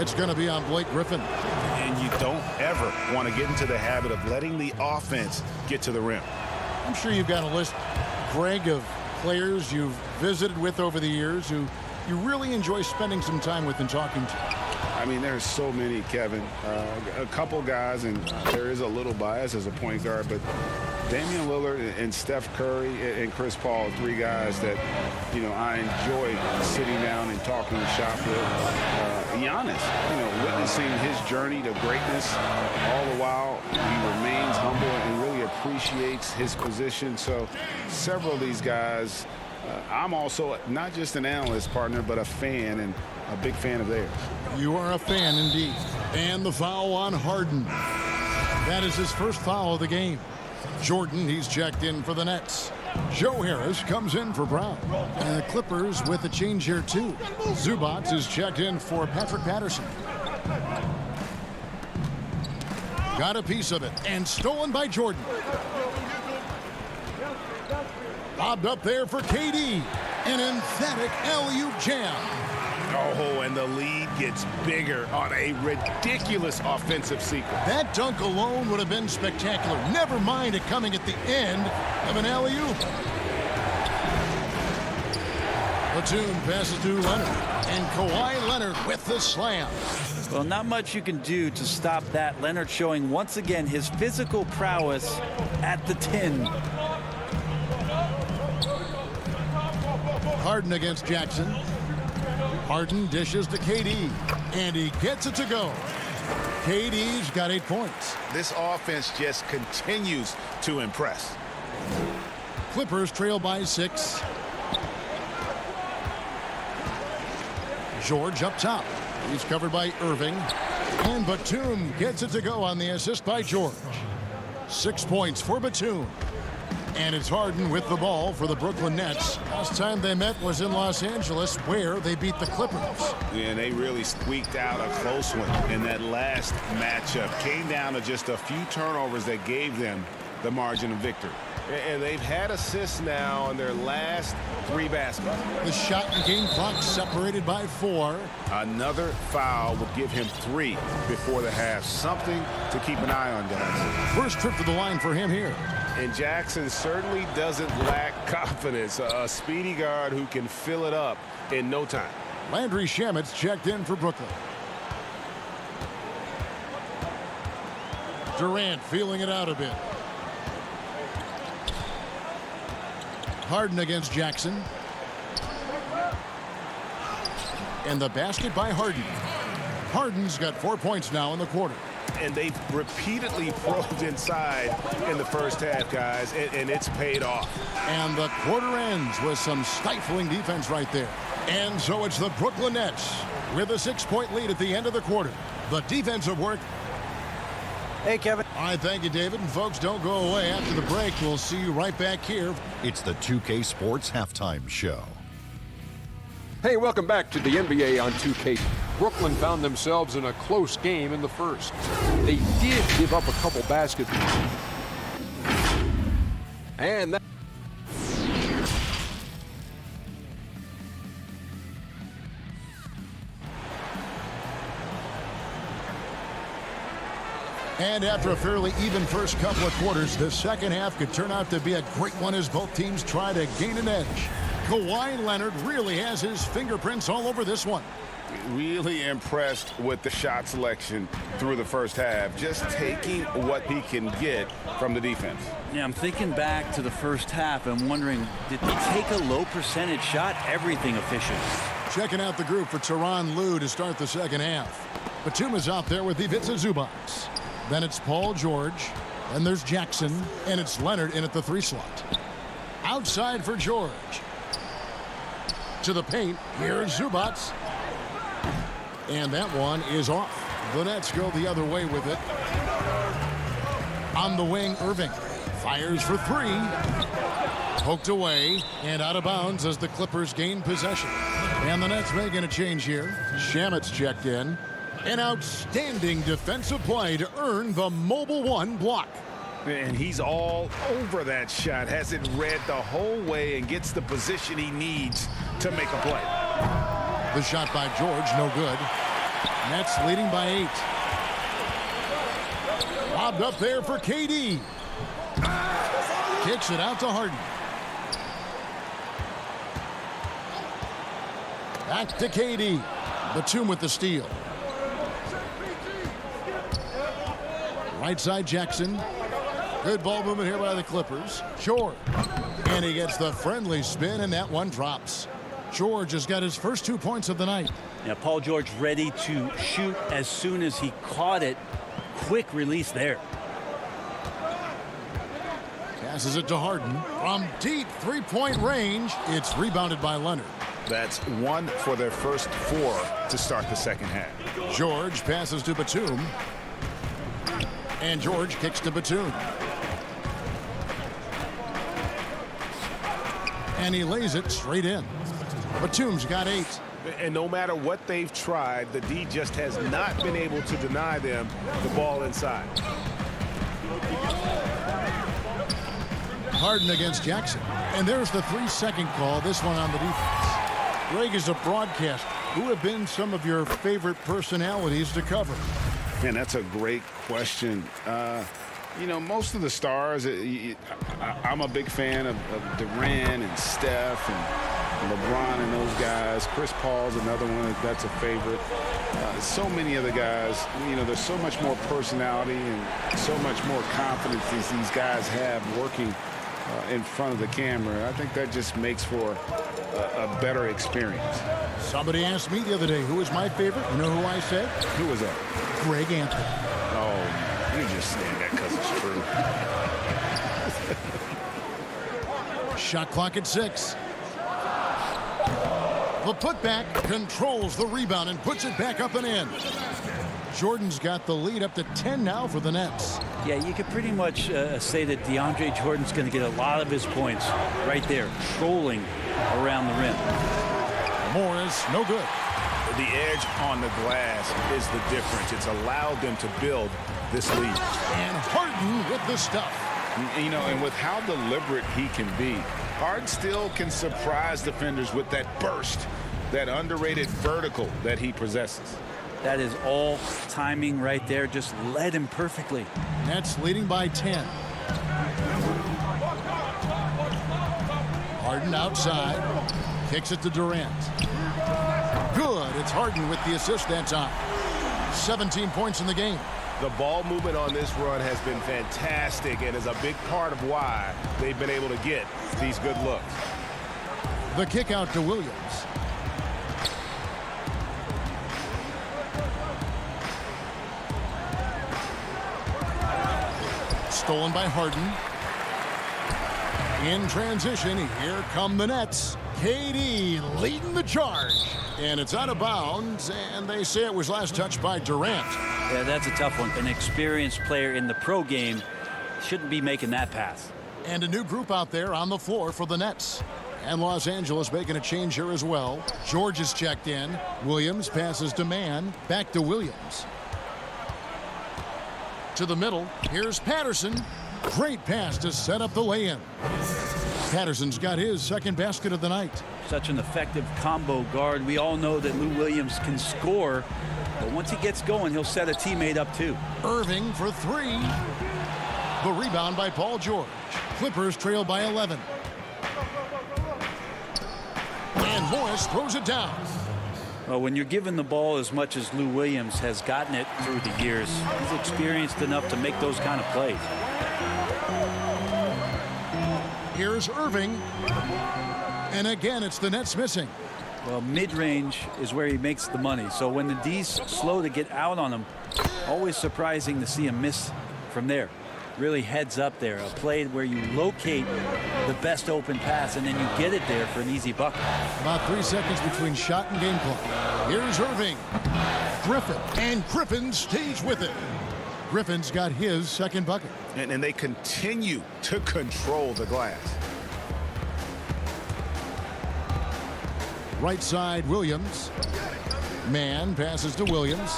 It's going to be on Blake Griffin. And you don't ever want to get into the habit of letting the offense get to the rim. I'm sure you've got a list, Greg, of players you've visited with over the years who you really enjoy spending some time with and talking to. I mean, there's so many, Kevin. A couple guys, and there is a little bias as a point guard, but Damian Lillard and Steph Curry and Chris Paul, 3 guys that, you know, I enjoy sitting down and talking shop with. Giannis, you know, witnessing his journey to greatness, all the while he remains humble and really appreciates his position. So several of these guys, I'm also not just an analyst, partner, but a fan, and a big fan of theirs. You are a fan indeed. And the foul on Harden. That is his first foul of the game. Jordan, he's checked in for the Nets. Joe Harris comes in for Brown. And the Clippers with a change here too. Zubac is checked in for Patrick Patterson. Got a piece of it and stolen by Jordan. Bobbed up there for KD. An emphatic alley-oop jam. Oh, and the lead gets bigger on a ridiculous offensive sequence. That dunk alone would have been spectacular. Never mind it coming at the end of an alley-oop. Batum passes to Leonard. And Kawhi Leonard with the slam. Well, not much you can do to stop that. Leonard showing once again his physical prowess at the 10. Harden against Jackson. Harden dishes to KD, and he gets it to go. KD's got 8 points. This offense just continues to impress. Clippers trail by 6. George up top. He's covered by Irving. And Batum gets it to go on the assist by George. 6 points for Batum. And it's Harden with the ball for the Brooklyn Nets. Last time they met was in Los Angeles, where they beat the Clippers. Yeah, they really squeaked out a close one in that last matchup. Came down to just a few turnovers that gave them the margin of victory. And they've had assists now on their last 3 baskets. The shot and game clock separated by 4. Another foul would give him 3 before the half. Something to keep an eye on, guys. First trip to the line for him here. And Jackson certainly doesn't lack confidence. A speedy guard who can fill it up in no time. Landry Shamet's checked in for Brooklyn. Durant feeling it out a bit. Harden against Jackson. And the basket by Harden. Harden's got 4 points now in the quarter. And they've repeatedly probed inside in the first half, guys, and it's paid off. And the quarter ends with some stifling defense right there. And so it's the Brooklyn Nets with a 6-point lead at the end of the quarter. The defensive work Hey, Kevin. All right, thank you, David. And folks, don't go away. After the break, we'll see you right back here. It's the 2K Sports Halftime Show. Hey, welcome back to the NBA on 2K. Brooklyn found themselves in a close game in the first. They did give up a couple baskets. And that... And after a fairly even first couple of quarters, the second half could turn out to be a great one as both teams try to gain an edge. Kawhi Leonard really has his fingerprints all over this one. Really impressed with the shot selection through the first half, just taking what he can get from the defense. Yeah, I'm thinking back to the first half and wondering, did he take a low percentage shot? Everything efficient. Checking out the group for Tyronn Lue to start the second half. Batum is out there with Ivica Zubac. Then it's Paul George. Then there's Jackson. And it's Leonard in at the 3 slot. Outside for George. To the paint. Here's Zubac. And that one is off. The Nets go the other way with it. On the wing, Irving. Fires for 3. Poked away and out of bounds as the Clippers gain possession. And the Nets making a change here. Shamet's checked in. An outstanding defensive play to earn the mobile 1 block. And he's all over that shot. Has it read the whole way and gets the position he needs to make a play. The shot by George, no good. Nets leading by 8. Lobbed up there for KD. Kicks it out to Harden. Back to KD. Batum with the steal. Right side Jackson. Good ball movement here by the Clippers. George. And he gets the friendly spin, and that one drops. George has got his first 2 points of the night. Now, Paul George ready to shoot as soon as he caught it. Quick release there. Passes it to Harden. From deep three-point range, it's rebounded by Leonard. That's 1 for their first 4 to start the second half. George passes to Batum. And George kicks to Batum. And he lays it straight in. Batum's got 8. And no matter what they've tried, the D just has not been able to deny them the ball inside. Harden against Jackson. And there's the 3-second call, this one on the defense. Greg, is a broadcast. Who have been some of your favorite personalities to cover? Man, that's a great question. You know, most of the stars, I'm a big fan of Durant and Steph and LeBron and those guys. Chris Paul's another one that's a favorite. So many other guys, you know, there's so much more personality and so much more confidence these guys have working in front of the camera. I think that just makes for a better experience. Somebody asked me the other day, who was my favorite? You know who I said? Who was that? Greg Anthony. Oh, you're just saying that because it's true. Shot clock at 6. The putback controls the rebound and puts it back up and in. Jordan's got the lead up to 10 now for the Nets. Yeah, you could pretty much say that DeAndre Jordan's going to get a lot of his points right there, trolling around the rim. Morris, no good. The edge on the glass is the difference. It's allowed them to build this lead. And Harden with the stuff. You know, and with how deliberate he can be, Harden still can surprise defenders with that burst, that underrated vertical that he possesses. That is all timing right there. Just led him perfectly. Nets leading by 10. Harden outside. Kicks it to Durant. Good. It's Harden with the assist that time. 17 points in the game. The ball movement on this run has been fantastic and is a big part of why they've been able to get these good looks. The kick out to Williams. Stolen by Harden. In transition, here come the Nets. KD leading the charge. And it's out of bounds, and they say it was last touched by Durant. Yeah, that's a tough one. An experienced player in the pro game shouldn't be making that pass. And a new group out there on the floor for the Nets. And Los Angeles making a change here as well. George is checked in. Williams passes to Mann. Back to Williams. To the middle. Here's Patterson. Great pass to set up the lay-in. Patterson's got his second basket of the night. Such an effective combo guard. We all know that Lou Williams can score, but once he gets going, he'll set a teammate up too. Irving for three. The rebound by Paul George. Clippers trail by 11. And Morris throws it down. Well, when you're given the ball as much as Lou Williams has gotten it through the years, he's experienced enough to make those kind of plays. Here's Irving. And again, it's the Nets missing. Well, mid-range is where he makes the money. So when the D's slow to get out on him, always surprising to see him miss from there. Really heads up there. A play where you locate the best open pass and then you get it there for an easy bucket. About 3 seconds between shot and game clock. Here's Irving. Griffin. And Griffin stays with it. Griffin's got his second bucket. And they continue to control the glass. Right side, Williams. Mann passes to Williams.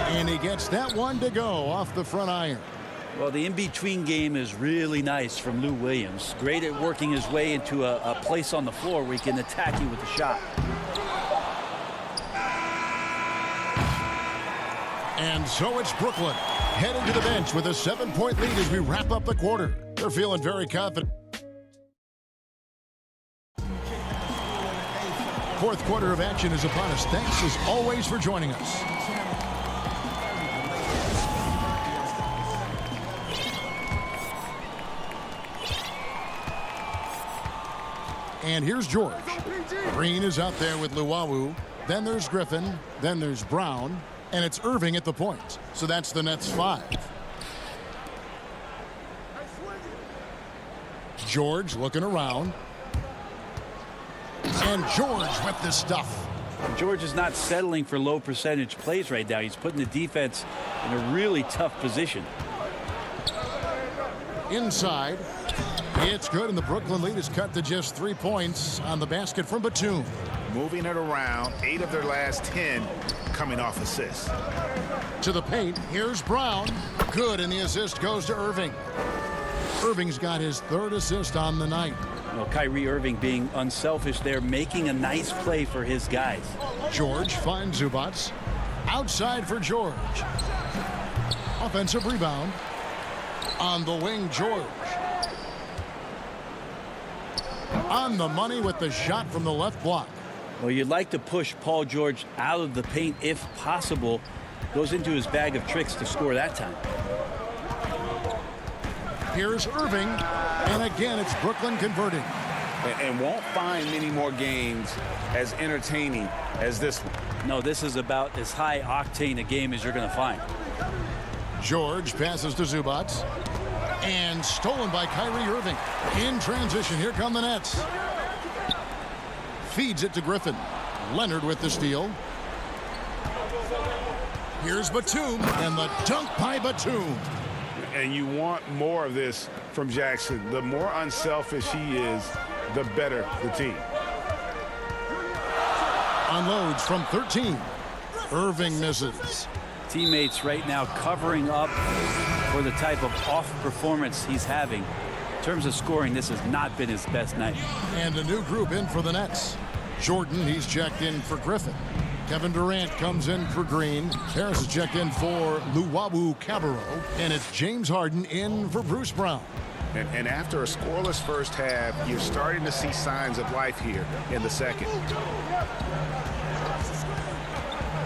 And he gets that one to go off the front iron. Well, the in-between game is really nice from Lou Williams. Great at working his way into a place on the floor where he can attack you with a shot. And so it's Brooklyn heading to the bench with a 7-point lead as we wrap up the quarter. They're feeling very confident. Fourth quarter of action is upon us. Thanks as always for joining us. And here's George. Green is out there with Luwawu. Then there's Griffin. Then there's Brown. And it's Irving at the point. So that's the Nets 5. George looking around. And George with the stuff. George is not settling for low percentage plays right now. He's putting the defense in a really tough position. Inside. It's good, and the Brooklyn lead is cut to just 3 points on the basket from Batum. Moving it around, 8 of their last 10 coming off assists. To the paint, here's Brown. Good, and the assist goes to Irving. Irving's got his third assist on the night. Well, Kyrie Irving being unselfish there, making a nice play for his guys. George finds Zubac. Outside for George. Offensive rebound. On the wing, George. On the money with the shot from the left block. Well, you'd like to push Paul George out of the paint if possible. Goes into his bag of tricks to score that time. Here's Irving. And again, it's Brooklyn converting. And won't find many more games as entertaining as this one. No, this is about as high octane a game as you're going to find. George passes to Zubac. And stolen by Kyrie Irving. In transition, here come the Nets. Feeds it to Griffin. Leonard with the steal. Here's Batum, and the dunk by Batum. And you want more of this from Jackson. The more unselfish he is, the better the team. Unloads from 13. Irving misses. Teammates right now covering up for the type of off performance he's having. In terms of scoring, this has not been his best night. And a new group in for the Nets. Jordan, he's checked in for Griffin. Kevin Durant comes in for Green. Harris is checked in for Luwawu-Cabarrot. And it's James Harden in for Bruce Brown. And after a scoreless first half, you're starting to see signs of life here in the second.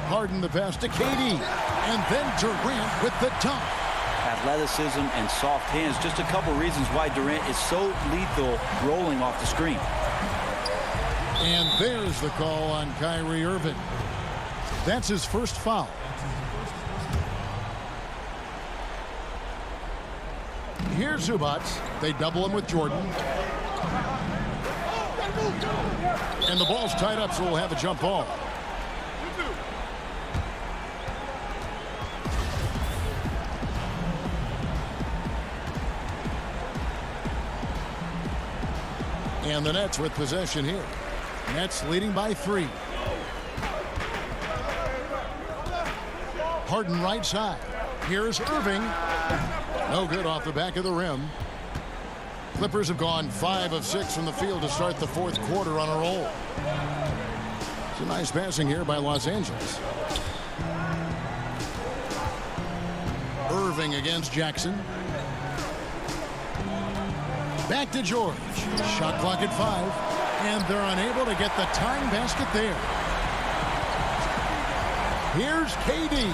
Harden the pass to KD. And then Durant with the dunk. Athleticism and soft hands. Just a couple reasons why Durant is so lethal rolling off the screen. And there's the call on Kyrie Irving. That's his first foul. Here's Zubac. They double him with Jordan. And the ball's tied up, so we'll have a jump ball. And the Nets with possession here. Nets leading by 3. Harden right side. Here's Irving. No good off the back of the rim. Clippers have gone 5 of 6 from the field to start the fourth quarter on a roll. It's a nice passing here by Los Angeles. Irving against Jackson. Back to George. Shot clock at 5. And they're unable to get the tying basket there. Here's KD.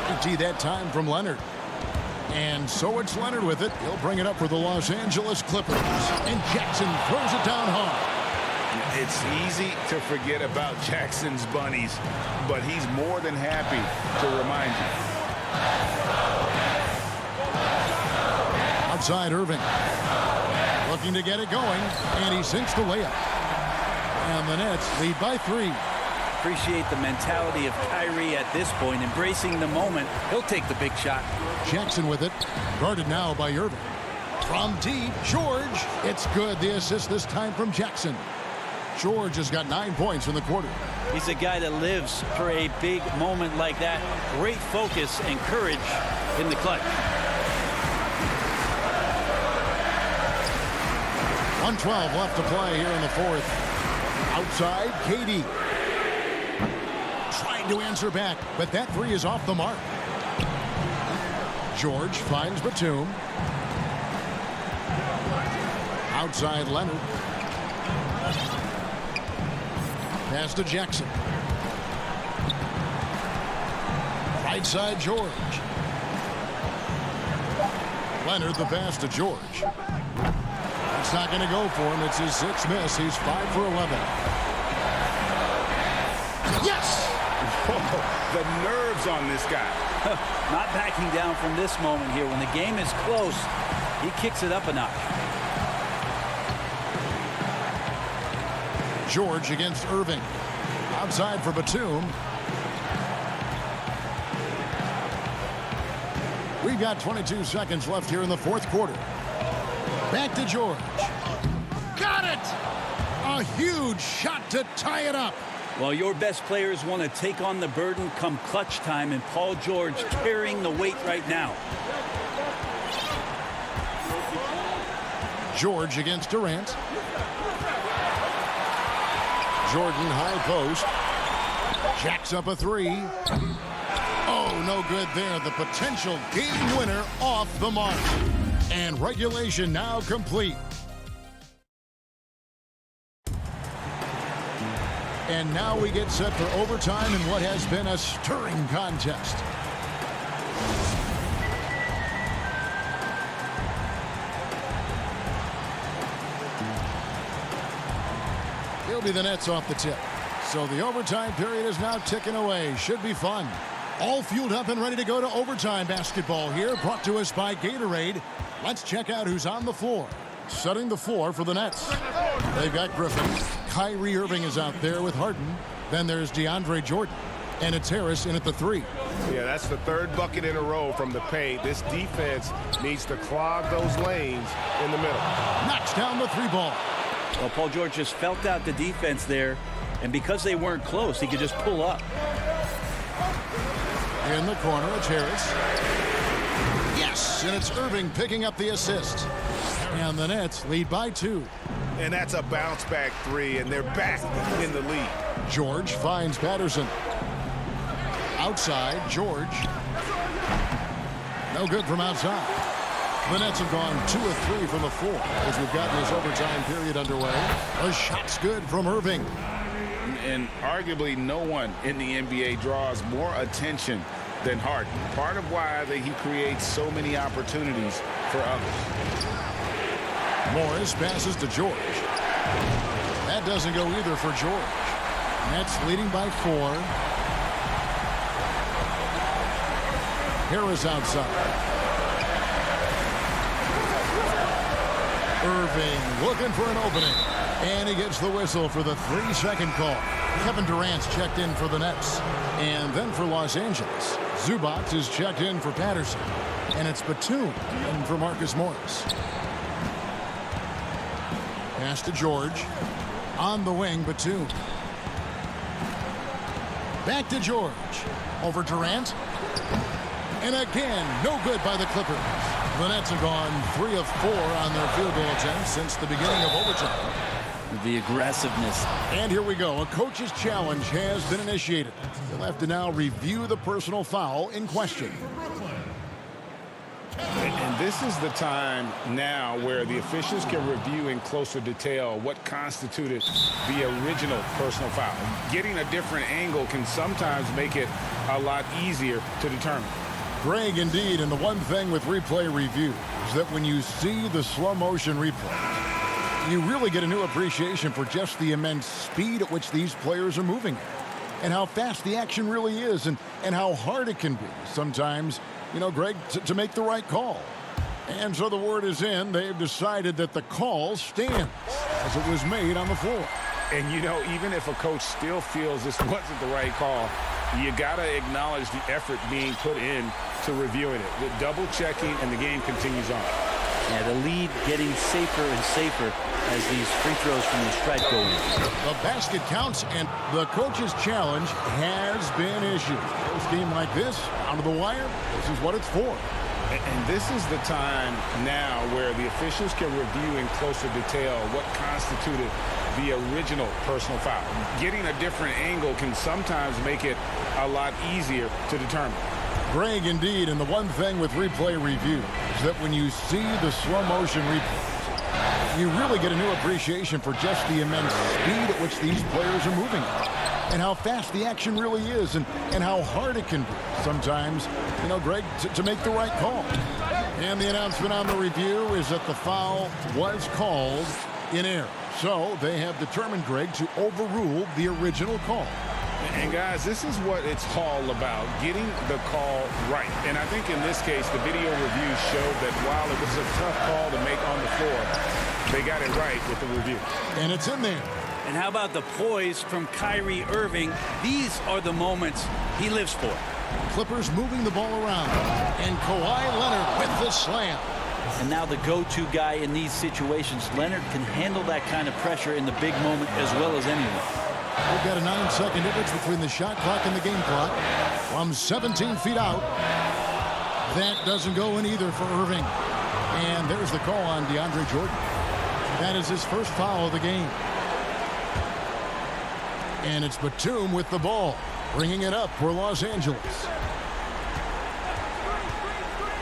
Empty that time from Leonard. And so it's Leonard with it. He'll bring it up for the Los Angeles Clippers. And Jackson throws it down hard. It's easy to forget about Jackson's bunnies, but he's more than happy to remind you. Outside Irving. Looking to get it going. And he sinks the layup. And the Nets lead by 3. Appreciate the mentality of Kyrie at this point, embracing the moment. He'll take the big shot. Jackson with it, guarded now by Irving. From deep, George. It's good. The assist this time from Jackson. George has got 9 points in the quarter. He's a guy that lives for a big moment like that. Great focus and courage in the clutch. 1:12 left to play here in the fourth. Outside, KD. Trying to answer back, but that 3 is off the mark. George finds Batum. Outside Leonard. Pass to Jackson. Right side George. Leonard the pass to George. It's not going to go for him. It's his 6th miss. He's 5 for 11. Yes! The nerves on this guy. Not backing down from this moment here. When the game is close, he kicks it up a notch. George against Irving. Outside for Batum. We've got 22 seconds left here in the fourth quarter. Back to George. Got it! A huge shot to tie it up. Well, your best players want to take on the burden come clutch time, and Paul George carrying the weight right now. George against Durant. Jordan high post. Jacks up a 3. Oh, no good there. The potential game winner off the mark. And regulation now complete. And now we get set for overtime in what has been a stirring contest. It'll be the Nets off the tip. So the overtime period is now ticking away. Should be fun. All fueled up and ready to go to overtime basketball here, brought to us by Gatorade. Let's check out who's on the floor. Setting the floor for the Nets. They've got Griffin. Kyrie Irving is out there with Harden. Then there's DeAndre Jordan. And it's Harris in at the 3. Yeah, that's the 3rd bucket in a row from the paint. This defense needs to clog those lanes in the middle. Knocks down the 3 ball. Well, Paul George just felt out the defense there, and because they weren't close, he could just pull up. In the corner, it's Harris. Yes, and it's Irving picking up the assist. And the Nets lead by 2. And that's a bounce back 3, and they're back in the lead. George finds Patterson. Outside, George. No good from outside. The Nets have gone 2 of 3 from the floor as we've gotten this overtime period underway. A shot's good from Irving. And arguably no one in the NBA draws more attention than Harden. Part of why he creates so many opportunities for others. Morris passes to George. That doesn't go either for George. Nets leading by 4. Harris outside. Irving looking for an opening. And he gets the whistle for the 3-second call. Kevin Durant's checked in for the Nets. And then for Los Angeles, Zubac is checked in for Patterson. And it's Batum in for Marcus Morris. Pass to George. On the wing, Batum. Back to George. Over Durant. And again, no good by the Clippers. The Nets have gone 3 of 4 on their field goal attempts since the beginning of overtime. The aggressiveness. And here we go. A coach's challenge has been initiated. They'll have to now review the personal foul in question. And this is the time now where the officials can review in closer detail what constituted the original personal foul. Getting a different angle can sometimes make it a lot easier to determine. Greg, indeed, and the one thing with replay review is that when you see the slow motion replay, you really get a new appreciation for just the immense speed at which these players are moving and how fast the action really is and how hard it can be sometimes, you know, Greg, to make the right call. And so the word is in. They've decided that the call stands as it was made on the floor. And, you know, even if a coach still feels this wasn't the right call, you got to acknowledge the effort being put in to reviewing it. The double checking, and the game continues on. Yeah, the lead getting safer and safer as these free throws from the stripe go in. The basket counts, and the coach's challenge has been issued. A game like this, down to the wire, this is what it's for. And this is the time now where the officials can review in closer detail what constituted the original personal foul. Getting a different angle can sometimes make it a lot easier to determine. Greg, indeed, and the one thing with replay review is that when you see the slow motion replays, you really get a new appreciation for just the immense speed at which these players are moving and how fast the action really is and how hard it can be sometimes, you know, Greg, to make the right call. And the announcement on the review is that the foul was called in error. So they have determined, Greg, to overrule the original call. And, guys, this is what it's all about, getting the call right. And I think in this case, the video review showed that while it was a tough call to make on the floor, they got it right with the review. And it's in there. And how about the poise from Kyrie Irving? These are the moments he lives for. Clippers moving the ball around. And Kawhi Leonard with the slam. And now the go-to guy in these situations. Leonard can handle that kind of pressure in the big moment as well as anyone. We've got a 9-second difference between the shot clock and the game clock. From 17 feet out. That doesn't go in either for Irving. And there's the call on DeAndre Jordan. That is his first foul of the game. And it's Batum with the ball, bringing it up for Los Angeles.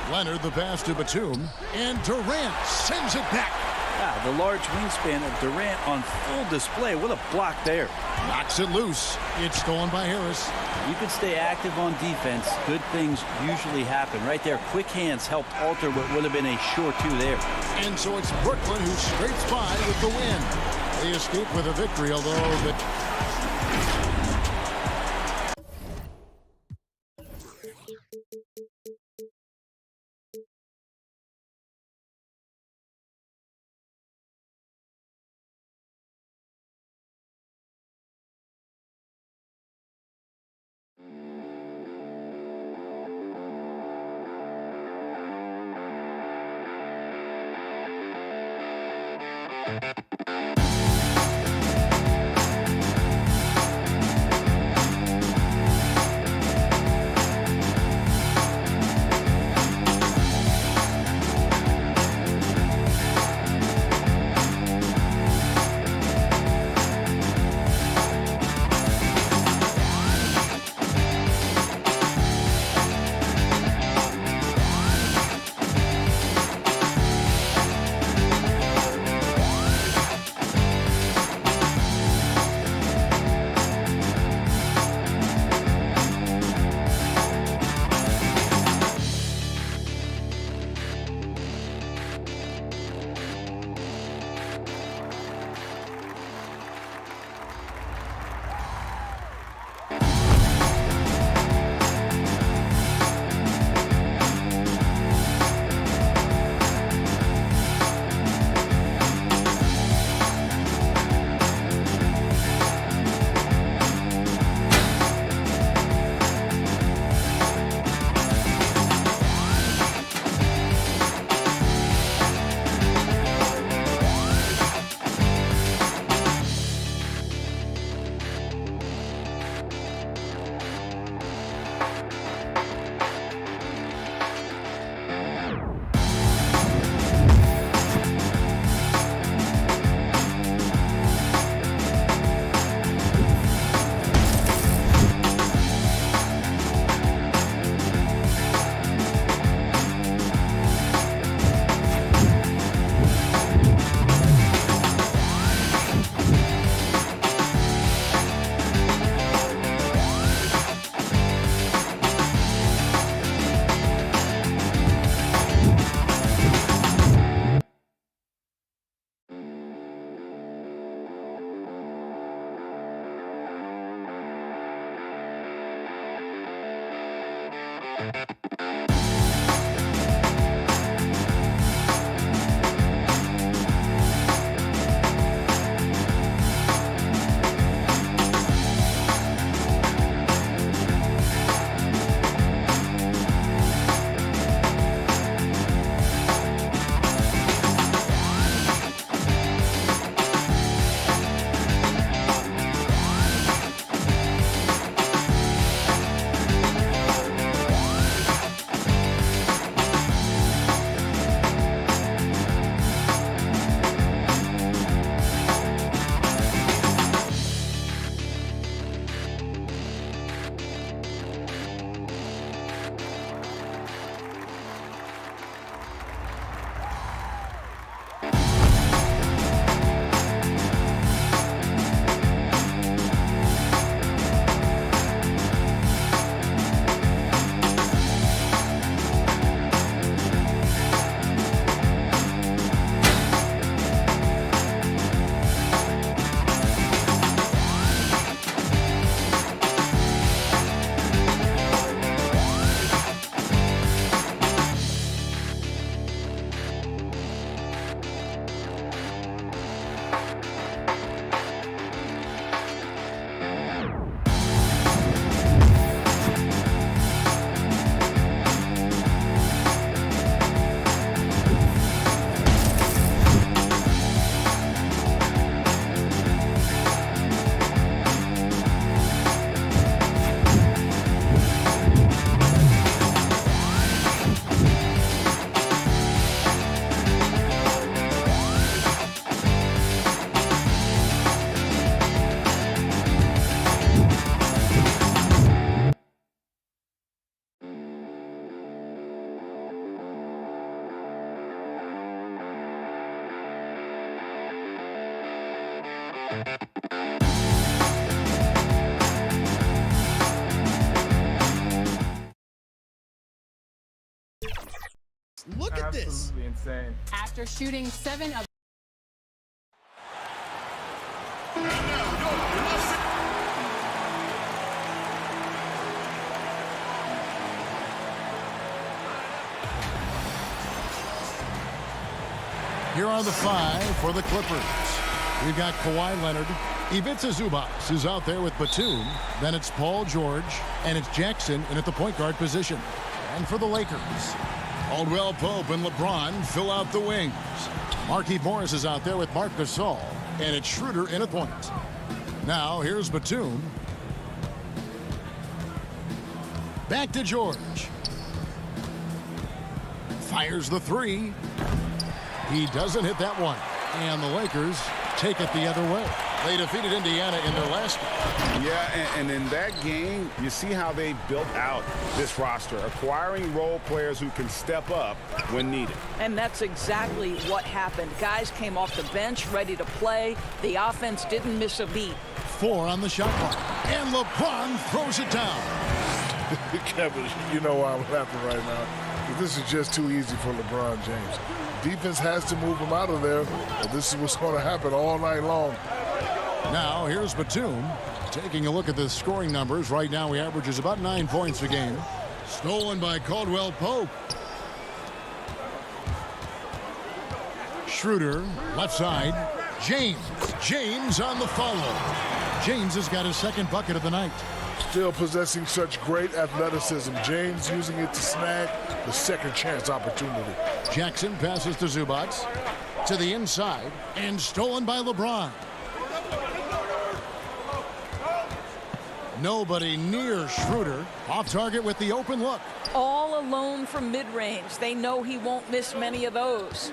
Leonard, the pass to Batum, and Durant sends it back. Wow, the large wingspan of Durant on full display. What a block there. Knocks it loose. It's stolen by Harris. You can stay active on defense. Good things usually happen. Right there, quick hands helped alter what would have been a sure two there. And so it's Brooklyn who scrapes by with the win. They escape with a victory, although the Look at this. Absolutely insane. After shooting 7 of Here are the 5 for the Clippers. We've got Kawhi Leonard. Ivica Zubac is out there with Batum. Then it's Paul George. And it's Jackson in at the point guard position. And for the Lakers, Caldwell Pope and LeBron fill out the wings. Markieff Morris is out there with Marc Gasol. And it's Schroeder in at point. Now here's Batum. Back to George. Fires the 3. He doesn't hit that one. And the Lakers take it the other way. They defeated Indiana in their last game. Yeah, and in that game, you see how they built out this roster, acquiring role players who can step up when needed. And that's exactly what happened. Guys came off the bench ready to play. The offense didn't miss a beat. 4 on the shot clock. And LeBron throws it down. Kevin, you know why I'm laughing right now. This is just too easy for LeBron James. Defense has to move him out of there, but this is what's going to happen all night long. Now here's Batum taking a look at the scoring numbers. Right now he averages about 9 points a game. Stolen by Caldwell Pope. Schroeder, left side. James on the follow. James has got his second bucket of the night. Still possessing such great athleticism. James using it to snag the second chance opportunity. Jackson passes to Zubac. To the inside. And stolen by LeBron. Nobody near Schroeder. Off target with the open look. All alone from mid-range. They know he won't miss many of those.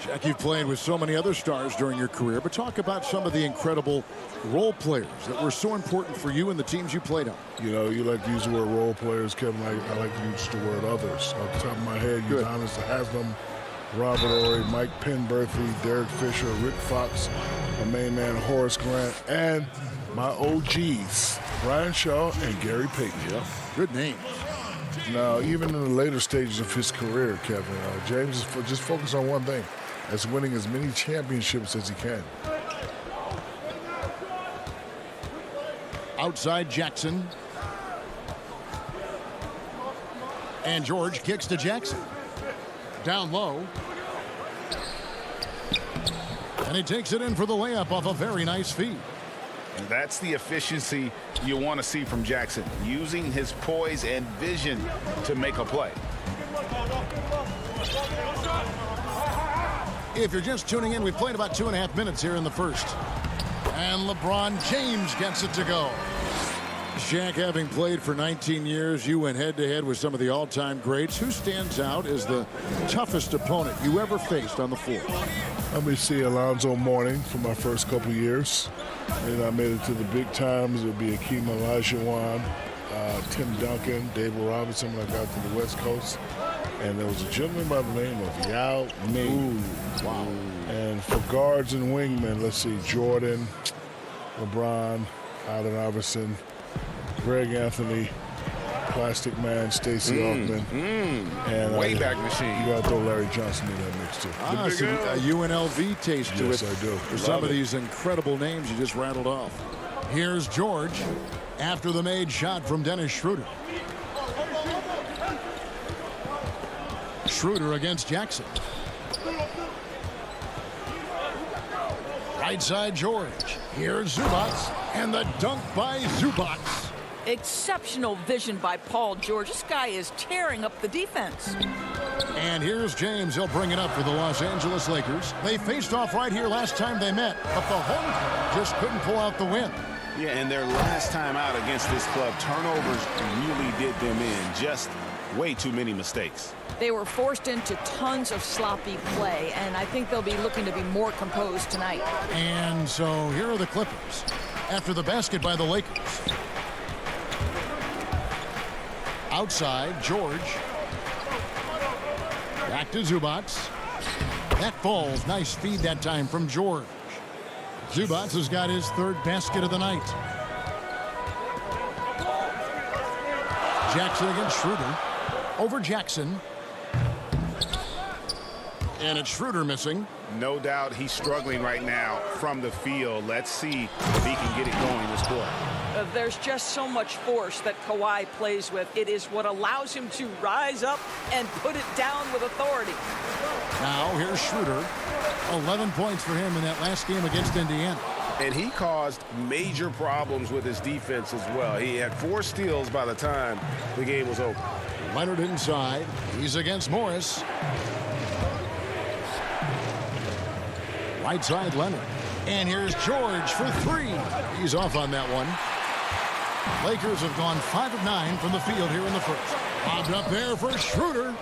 Jack, you've played with so many other stars during your career, but talk about some of the incredible role players that were so important for you and the teams you played on. You know, you like to use the word role players, Kevin. I like to use the word others. Off the top of my head, Giannis Haslam, Robert Ory, Mike Penberthy, Derek Fisher, Rick Fox, my main man Horace Grant, and my OGs, Brian Shaw and Gary Payton. Yep. Good names. Now, even in the later stages of his career, Kevin, James is just focused on one thing. That's winning as many championships as he can. Outside Jackson. And George kicks to Jackson. Down low. And he takes it in for the layup off a very nice feed. And that's the efficiency you want to see from Jackson, using his poise and vision to make a play. If you're just tuning in, we've played about 2.5 minutes here in the first. And LeBron James gets it to go. Shaq, having played for 19 years, you went head-to-head with some of the all-time greats. Who stands out as the toughest opponent you ever faced on the floor? Let me see Alonzo Mourning for my first couple years. And I made it to the big times. It would be Akeem Olajuwon, Tim Duncan, David Robinson when I got to the West Coast. And there was a gentleman by the name of Yao Ming. Wow. And for guards and wingmen, let's see, Jordan, LeBron, Allen Iverson, Greg Anthony, Plastic Man, Stacey Altman. And way back machine. You got to throw Larry Johnson in that mix, too. Some UNLV taste to it. Yes, I do. For some of these incredible names you just rattled off. Here's George after the made shot from Dennis Schroeder. Schroeder against Jackson. Right side George. Here's Zubac. And the dunk by Zubac. Exceptional vision by Paul George. This guy is tearing up the defense. And here's James. He'll bring it up for the Los Angeles Lakers. They faced off right here last time they met, but the home team just couldn't pull out the win. Yeah, and their last time out against this club, turnovers really did them in. Just way too many mistakes. They were forced into tons of sloppy play, and I think they'll be looking to be more composed tonight. And so here are the Clippers after the basket by the Lakers. Outside, George. Back to Zubac. That falls. Nice feed that time from George. Zubac has got his third basket of the night. Jackson against Schroeder. Over Jackson. And it's Schroeder missing. No doubt he's struggling right now from the field. Let's see if he can get it going this quarter. There's just so much force that Kawhi plays with. It is what allows him to rise up and put it down with authority. Now here's Schroeder. 11 points for him in that last game against Indiana. And he caused major problems with his defense as well. He had 4 steals by the time the game was over. Leonard inside. He's against Morris. Right side Leonard. And here's George for 3. He's off on that one. Lakers have gone 5 of 9 from the field here in the first. Bobbed up there for Schroeder.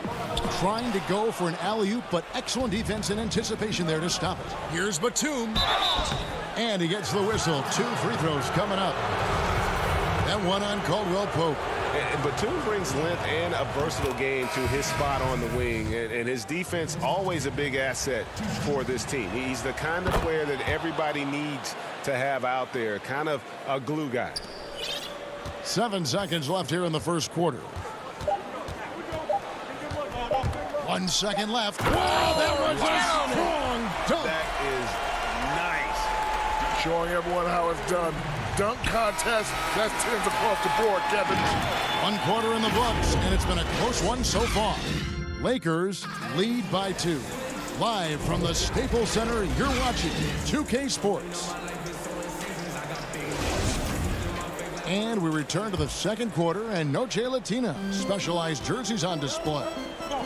Trying to go for an alley-oop, but excellent defense and anticipation there to stop it. Here's Batum. And he gets the whistle. 2 free throws coming up. That one on Caldwell Pope. And Batum brings length and a versatile game to his spot on the wing. And his defense, always a big asset for this team. He's the kind of player that everybody needs to have out there. Kind of a glue guy. 7 seconds left here in the first quarter. 1 second left. Wow, that was a strong dunk. That is nice. Showing everyone how it's done. Dunk contest. That's 10s across the board, Kevin. 1 quarter in the books, and it's been a close one so far. Lakers lead by 2. Live from the Staples Center, you're watching 2K Sports. And we return to the second quarter, and Noche Latina. Specialized jerseys on display.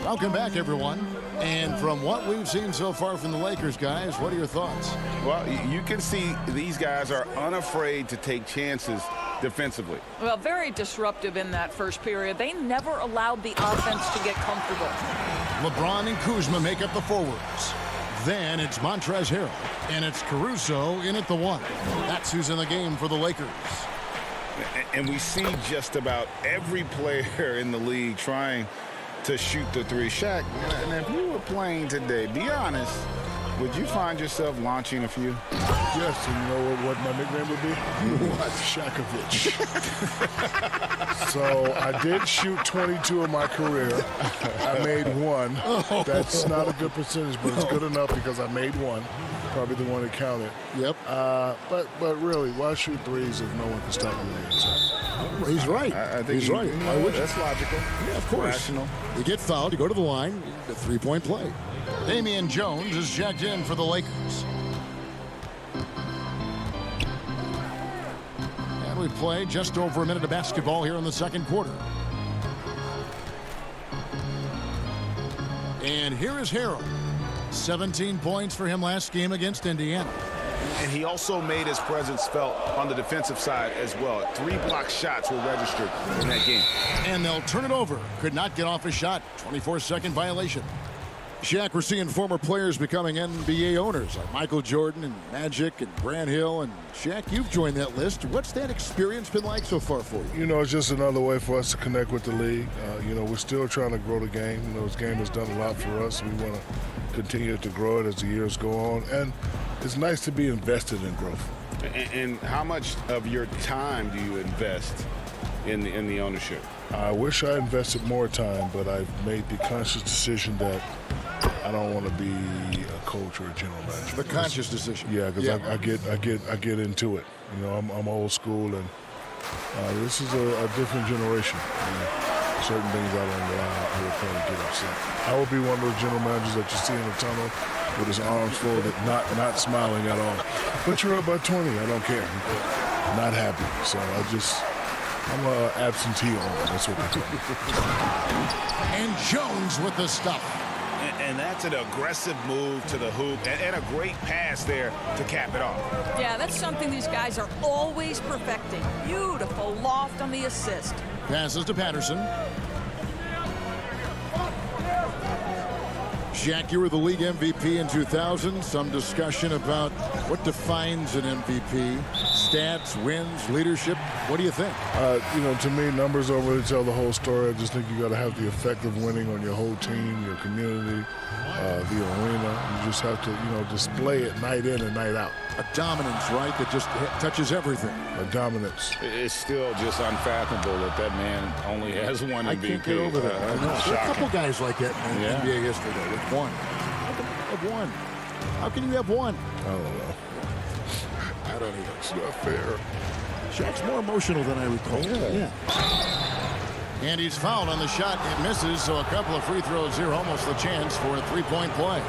Welcome back, everyone. And from what we've seen so far from the Lakers, guys, what are your thoughts? Well, you can see these guys are unafraid to take chances defensively. Well, very disruptive in that first period. They never allowed the offense to get comfortable. LeBron and Kuzma make up the forwards. Then it's Montrezl Harrell, and it's Caruso in at the 1. That's who's in the game for the Lakers. And we see just about every player in the league trying to shoot the 3. Shaq, and if you were playing today, be honest, would you find yourself launching a few? Yes, and you know what my nickname would be? What? Shakovich. So I did shoot 22 in my career. I made 1. That's not a good percentage, but it's good enough because I made 1. Probably the one that counted. Yep. But really, why shoot 3s if no one can stop me on the inside? He's right. I think he's right. That's logical. Yeah, of course. Rational. You get fouled, you go to the line, a 3-point play. Damian Jones is checked in for the Lakers. And we play just over a minute of basketball here in the second quarter. And here is Harrell. 17 points for him last game against Indiana. And he also made his presence felt on the defensive side as well. 3 block shots were registered in that game. And they'll turn it over. Could not get off a shot. 24-second violation. Shaq, we're seeing former players becoming NBA owners like Michael Jordan and Magic and Grant Hill. And Shaq, you've joined that list. What's that experience been like so far for you? You know, it's just another way for us to connect with the league. You know, we're still trying to grow the game. You know, this game has done a lot for us. We want to continue to grow it as the years go on. And it's nice to be invested in growth. And how much of your time do you invest in the ownership? I wish I invested more time, but I've made the conscious decision that I don't want to be a coach or a general manager. The conscious decision. Yeah, because I get into it. You know, I'm old school, and this is a different generation. You know, certain things I don't allow. I will probably get upset. I will be one of those general managers that you see in the tunnel with his arms folded, not smiling at all. But you're up by 20. I don't care. Not happy. So I'm an absentee owner. That's what they do. And Jones with the stuff. And that's an aggressive move to the hoop and a great pass there to cap it off. Yeah, that's something these guys are always perfecting. Beautiful loft on the assist. Passes to Patterson. Shaq, you were the league MVP in 2000. Some discussion about what defines an MVP. Stats, wins, leadership. What do you think? You know, to me, numbers don't really tell the whole story. I just think you got to have the effect of winning on your whole team, your community, the arena. You just have to, you know, display it night in and night out. a dominance, right, that just touches everything. A dominance. It's still just unfathomable that man only has one MVP. I can't get over that. I know. There are a couple guys like that in NBA history, though, with one. How can you have one? I don't know. I don't either. It's not fair. Shaq's more emotional than I recall. Yeah. And he's fouled on the shot. It misses, so a couple of free throws here. Almost the chance for a three-point play.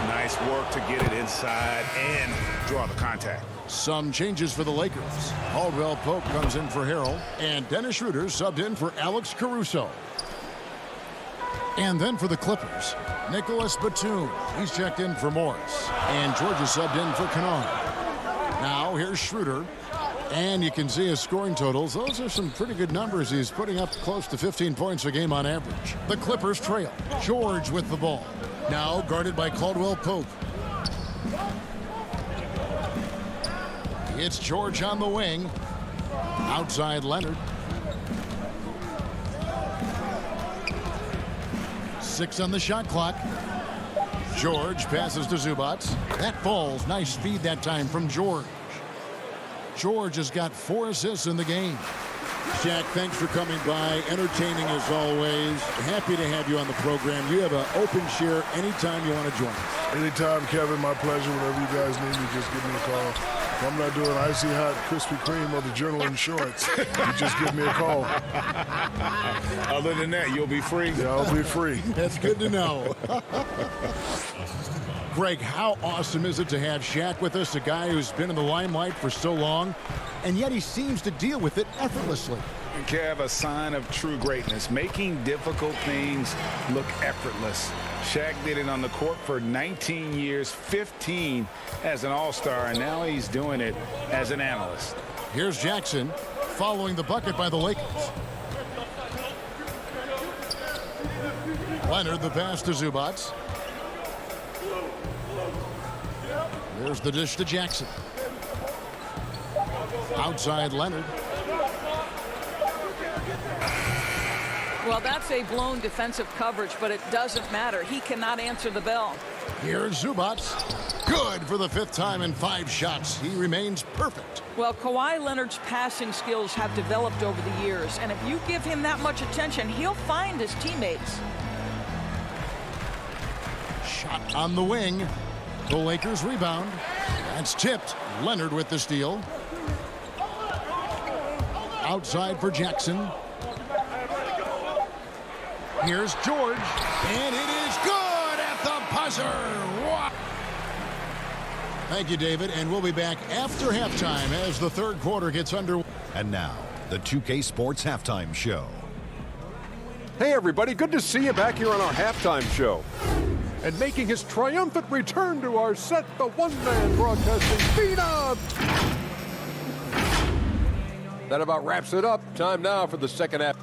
Nice work to get it inside and draw the contact. Some changes for the Lakers. Caldwell Pope comes in for Harrell. And Dennis Schroeder subbed in for Alex Caruso. And then for the Clippers, Nicholas Batum. He's checked in for Morris. And Georgia subbed in for Kennard. Now here's Schroeder. And you can see his scoring totals. Those are some pretty good numbers. He's putting up close to 15 points a game on average. The Clippers trail. George with the ball. Now guarded by Caldwell Pope. It's George on the wing. Outside Leonard. 6 on the shot clock. George passes to Zubac. That falls. Nice speed that time from George. George has got 4 assists in the game. Shaq, thanks for coming by. Entertaining as always. Happy to have you on the program. You have an open share anytime you want to join us. Anytime, Kevin. My pleasure. Whenever you guys need me, just give me a call. If I'm not doing icy hot Krispy Kreme or the Journal Insurance, you just give me a call. Other than that, you'll be free. Yeah, I'll be free. That's good to know. Greg, how awesome is it to have Shaq with us, a guy who's been in the limelight for so long, and yet he seems to deal with it effortlessly. Kev, a sign of true greatness, making difficult things look effortless. Shaq did it on the court for 19 years, 15 as an all-star, and now he's doing it as an analyst. Here's Jackson following the bucket by the Lakers. Leonard, the pass to Zubac. There's the dish to Jackson. Outside Leonard. Well, that's a blown defensive coverage, but it doesn't matter. He cannot answer the bell. Here's Zubac. Good for the 5th time in 5 shots. He remains perfect. Well, Kawhi Leonard's passing skills have developed over the years, and if you give him that much attention, he'll find his teammates. Shot on the wing. The Lakers rebound. That's tipped. Leonard with the steal. Outside for Jackson. Here's George. And it is good at the buzzer. Wow. Thank you, David. And we'll be back after halftime as the 3rd quarter gets underway. And now, the 2K Sports Halftime Show. Hey, everybody. Good to see you back here on our halftime show. And making his triumphant return to our set, the one-man broadcasting phenom. That about wraps it up. Time now for the second half.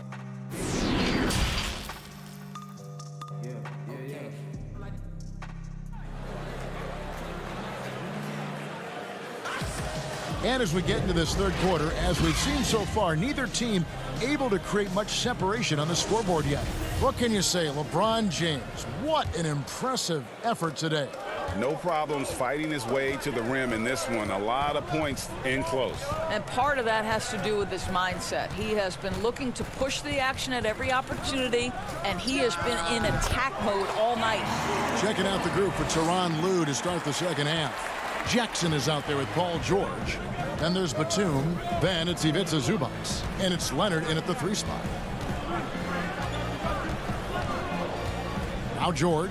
And as we get into this 3rd quarter, as we've seen so far, neither team able to create much separation on the scoreboard yet. What can you say? LeBron James, what an impressive effort today. No problems fighting his way to the rim in this one. A lot of points in close. And part of that has to do with his mindset. He has been looking to push the action at every opportunity, and he has been in attack mode all night. Checking out the group for Tyronn Lue to start the 2nd half. Jackson is out there with Paul George. Then there's Batum. Then it's Ivica Zubac. And it's Leonard in at the 3 spot. Now George.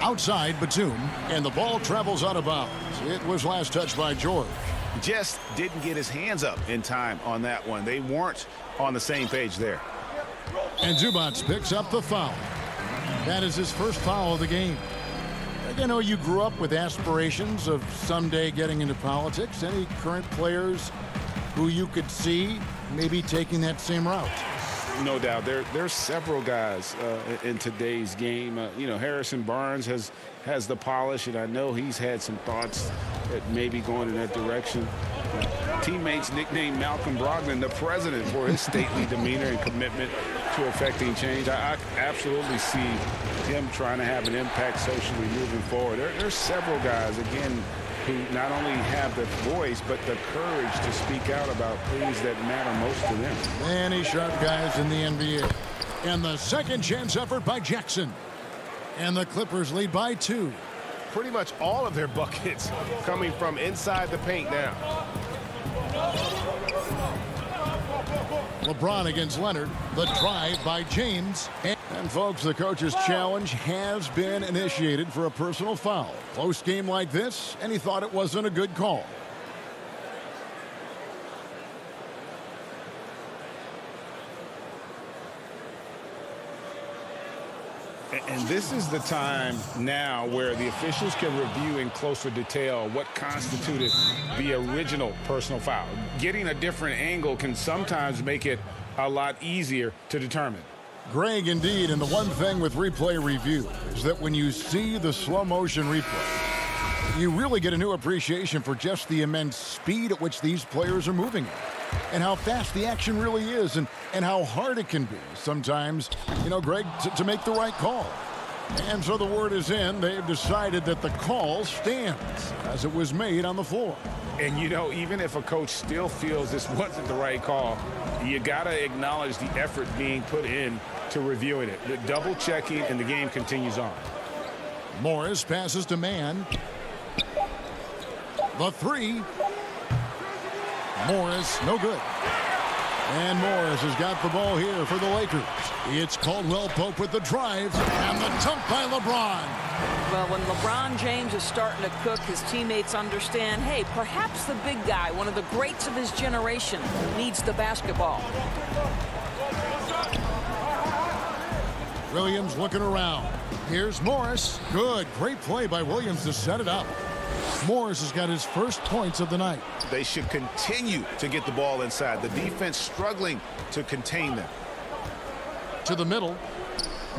Outside Batum. And the ball travels out of bounds. It was last touched by George. Just didn't get his hands up in time on that one. They weren't on the same page there. And Zubac picks up the foul. That is his first foul of the game. You know, you grew up with aspirations of someday getting into politics. Any current players who you could see maybe taking that same route? No doubt. There's several guys in today's game. You know, Harrison Barnes has the polish, and I know he's had some thoughts at maybe going in that direction. Teammates nicknamed Malcolm Brogdon the president for his stately demeanor and commitment to affecting change. I absolutely see him trying to have an impact socially moving forward. There's several guys, again, who not only have the voice, but the courage to speak out about things that matter most to them. Many sharp guys in the NBA. And the second chance effort by Jackson. And the Clippers lead by 2. Pretty much all of their buckets coming from inside the paint now. LeBron against Leonard. The drive by James. And folks, the coach's challenge has been initiated for a personal foul. Close game like this, and he thought it wasn't a good call. And this is the time now where the officials can review in closer detail what constituted the original personal foul. Getting a different angle can sometimes make it a lot easier to determine. Greg, indeed, and the one thing with replay review is that when you see the slow motion replay, you really get a new appreciation for just the immense speed at which these players are moving and how fast the action really is and how hard it can be sometimes, you know, Greg, to make the right call. And so the word is in. They've decided that the call stands as it was made on the floor. And, you know, even if a coach still feels this wasn't the right call, you got to acknowledge the effort being put in to reviewing it. The double checking, and the game continues on. Morris passes to Mann. The 3. Morris, no good. And Morris has got the ball here for the Lakers. It's Caldwell Pope with the drive and the dunk by LeBron. Well, when LeBron James is starting to cook, his teammates understand, hey, perhaps the big guy, one of the greats of his generation, needs the basketball. Williams looking around. Here's Morris. Good. Great play by Williams to set it up. Morris has got his first points of the night. They should continue to get the ball inside. The defense struggling to contain them. To the middle.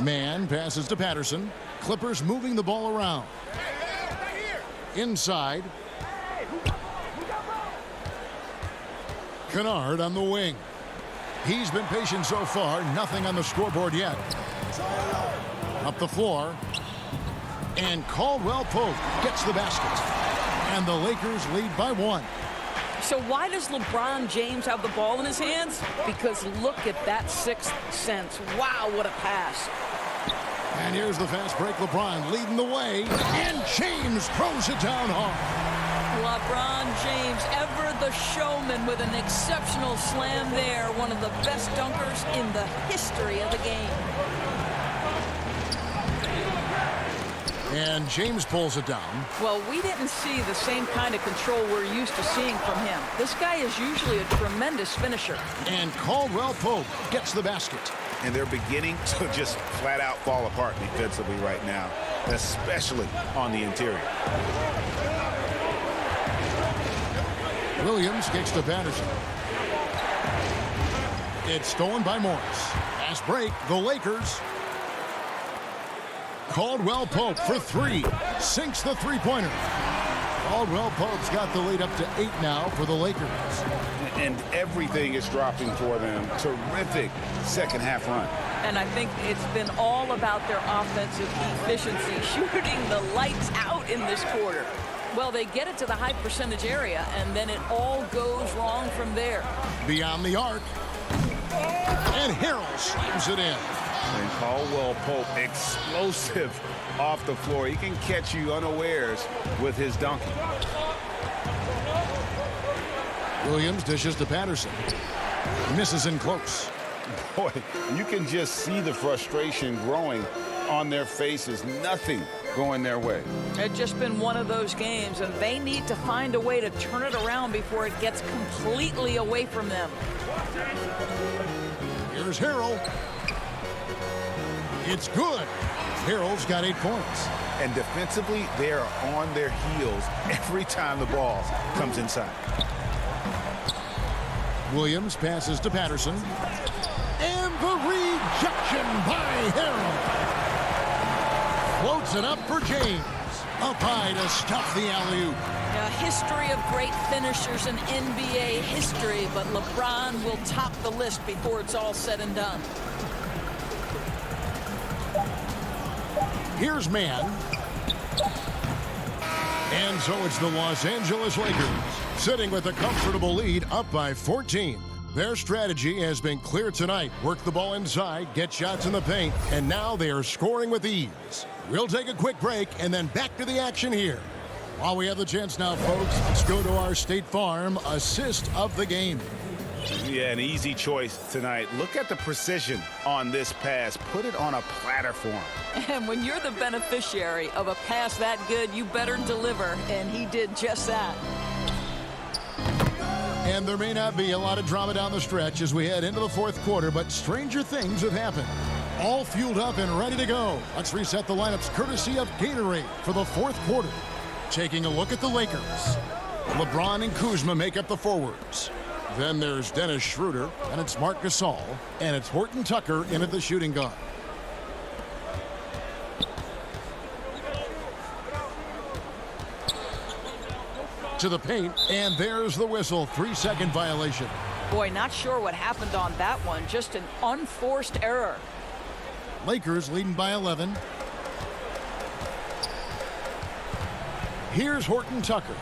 Mann passes to Patterson. Clippers moving the ball around. Inside. Kennard on the wing. He's been patient so far. Nothing on the scoreboard yet. Up the floor. And Caldwell Pope gets the basket. And the Lakers lead by 1. So why does LeBron James have the ball in his hands? Because look at that sixth sense. Wow, what a pass. And here's the fast break. LeBron leading the way. And James throws it down hard. LeBron James, ever the showman, with an exceptional slam there. One of the best dunkers in the history of the game. And James pulls it down. Well, we didn't see the same kind of control we're used to seeing from him. This guy is usually a tremendous finisher. And Caldwell Pope gets the basket. And they're beginning to just flat out fall apart defensively right now, especially on the interior. Williams kicks to Patterson. It's stolen by Morris. Fast break, the Lakers. Caldwell Pope for 3. Sinks the three-pointer. Caldwell Pope's got the lead up to 8 now for the Lakers. And everything is dropping for them. Terrific second half run. And I think it's been all about their offensive efficiency, shooting the lights out in this quarter. Well, they get it to the high percentage area, and then it all goes wrong from there. Beyond the arc. And Harrell slams it in. And Caldwell Pope, explosive off the floor. He can catch you unawares with his dunking. Williams dishes to Patterson. Misses in close. Boy, you can just see the frustration growing on their faces. Nothing going their way. It's just been one of those games, and they need to find a way to turn it around before it gets completely away from them. Here's Harrell. It's good. Harrell's got 8 points. And defensively, they are on their heels every time the ball comes inside. Williams passes to Patterson. And the rejection by Harrell. Floats it up for James. Up high to stop the alley-oop. A history of great finishers in NBA history, but LeBron will top the list before it's all said and done. Here's man. And so it's the Los Angeles Lakers sitting with a comfortable lead, up by 14. Their strategy has been clear tonight. Work the ball inside, get shots in the paint, and now they are scoring with ease. We'll take a quick break and then back to the action here. While we have the chance now, folks, let's go to our State Farm assist of the game. Yeah, an easy choice tonight. Look at the precision on this pass. Put it on a platter for him. And when you're the beneficiary of a pass that good, you better deliver, and he did just that. And there may not be a lot of drama down the stretch as we head into the fourth quarter, but stranger things have happened. All fueled up and ready to go. Let's reset the lineups courtesy of Gatorade for the fourth quarter. Taking a look at the Lakers. LeBron and Kuzma make up the forwards. Then there's Dennis Schroeder, and it's Marc Gasol, and it's Horton Tucker in at the shooting guard. To the paint, and there's the whistle. 3-second violation. Boy, not sure what happened on that one. Just an unforced error. Lakers leading by 11. Here's Horton Tucker.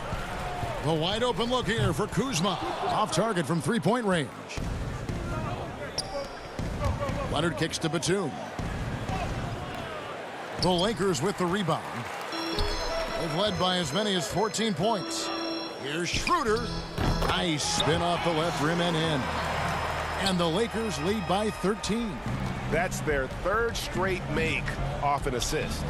The wide open look here for Kuzma. Off target from three-point range. Leonard kicks to Batum. The Lakers with the rebound. They've led by as many as 14 points. Here's Schroeder. Nice spin off the left rim and in. And the Lakers lead by 13. That's their third straight make off an assist.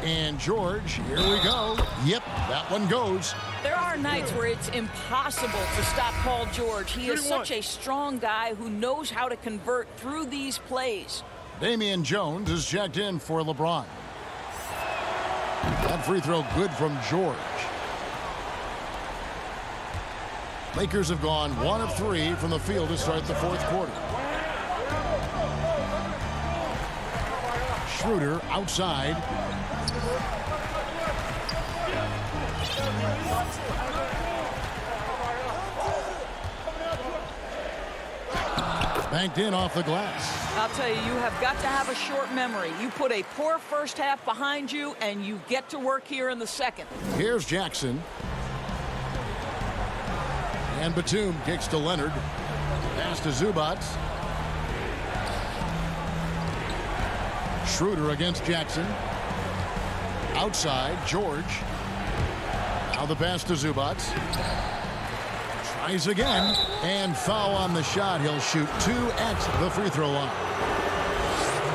And George, here we go. Yep, that one goes. There are nights where it's impossible to stop Paul George. He is such a strong guy who knows how to convert through these plays. Damian Jones is checked in for LeBron. That free throw good from George. Lakers have gone 1 of 3 from the field to start the fourth quarter. Schroeder outside. Banked in off the glass. I'll tell you, you have got to have a short memory. You put a poor first half behind you, and you get to work here in the second. Here's Jackson. And Batum kicks to Leonard. Pass to Zubac. Schroeder against Jackson. Outside, George. Now the pass to Zubac. Tries again. And foul on the shot. He'll shoot 2 at the free throw line.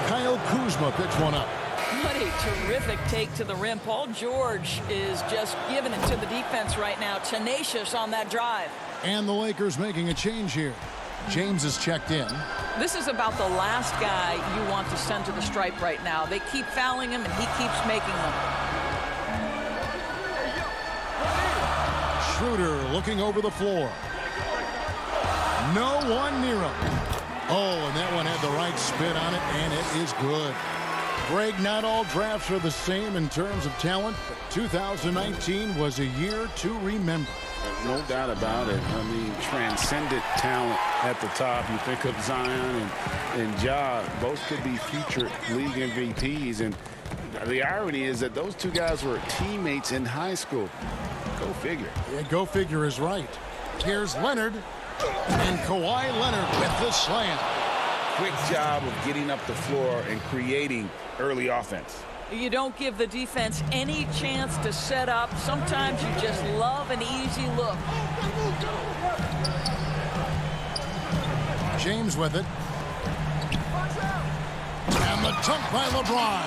Kyle Kuzma picks one up. What a terrific take to the rim. Paul George is just giving it to the defense right now. Tenacious on that drive. And the Lakers making a change here. James is checked in. This is about the last guy you want to send to the stripe right now. They keep fouling him, and he keeps making them. Schroeder looking over the floor. No one near him. Oh, and that one had the right spin on it, and it is good. Greg, not all drafts are the same in terms of talent, but 2019 was a year to remember. No doubt about it. I mean, transcendent talent at the top. You think of Zion and Ja, both could be future league MVPs. And the irony is that those two guys were teammates in high school. Go figure. Yeah, go figure is right. Here's Leonard. And Kawhi Leonard with the slam. Quick job of getting up the floor and creating early offense. You don't give the defense any chance to set up. Sometimes you just love an easy look. James with it. And the dunk by LeBron.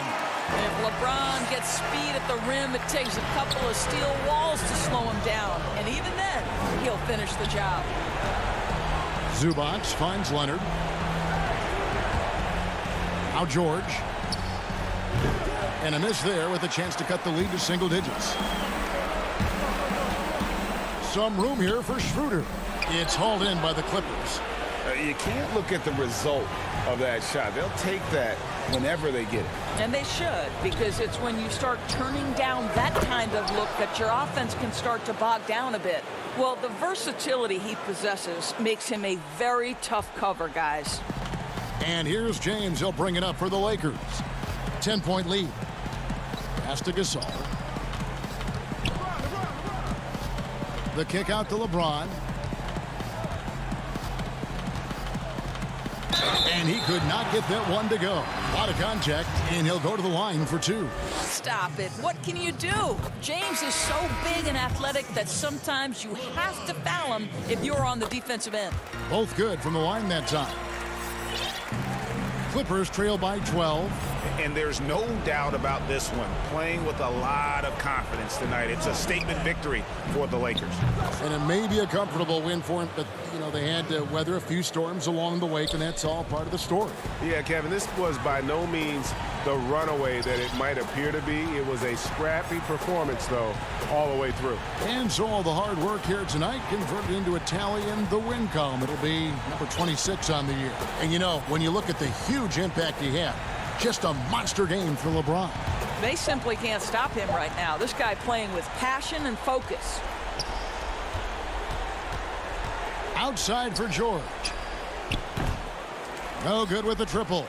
If LeBron gets speed at the rim, it takes a couple of steel walls to slow him down. And even then, he'll finish the job. Zubac finds Leonard. Now George. And a miss there with a chance to cut the lead to single digits. Some room here for Schroeder. It's hauled in by the Clippers. You can't look at the result of that shot. They'll take that whenever they get it. And they should, because it's when you start turning down that kind of look that your offense can start to bog down a bit. Well, the versatility he possesses makes him a very tough cover, guys. And here's James. He'll bring it up for the Lakers. 10-point lead. Pass to Gasol. The kick out to LeBron. And he could not get that one to go. A lot of contact, and he'll go to the line for two. Stop it. What can you do? James is so big and athletic that sometimes you have to foul him if you're on the defensive end. Both good from the line that time. Clippers trail by 12. And there's no doubt about this one. Playing with a lot of confidence tonight. It's a statement victory for the Lakers. And it may be a comfortable win for them, but, you know, they had to weather a few storms along the way, and that's all part of the story. Yeah, Kevin, this was by no means the runaway that it might appear to be. It was a scrappy performance, though, all the way through. And so all the hard work here tonight converted into a tally in the win column. It'll be number 26 on the year. And, you know, when you look at the huge impact he had, just a monster game for LeBron. They simply can't stop him right now. This guy playing with passion and focus. Outside for George. No good with the triple.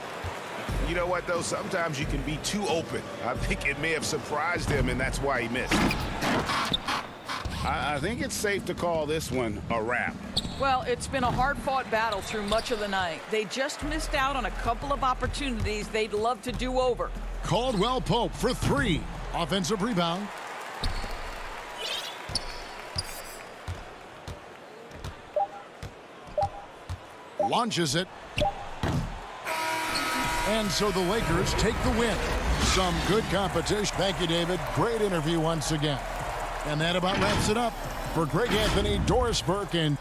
You know what, though? Sometimes you can be too open. I think it may have surprised him, and that's why he missed. I think it's safe to call this one a wrap. Well, it's been a hard-fought battle through much of the night. They just missed out on a couple of opportunities they'd love to do over. Caldwell Pope for three. Offensive rebound. Launches it. And so the Lakers take the win. Some good competition. Thank you, David. Great interview once again. And that about wraps it up. For Greg Anthony, Doris Burke, and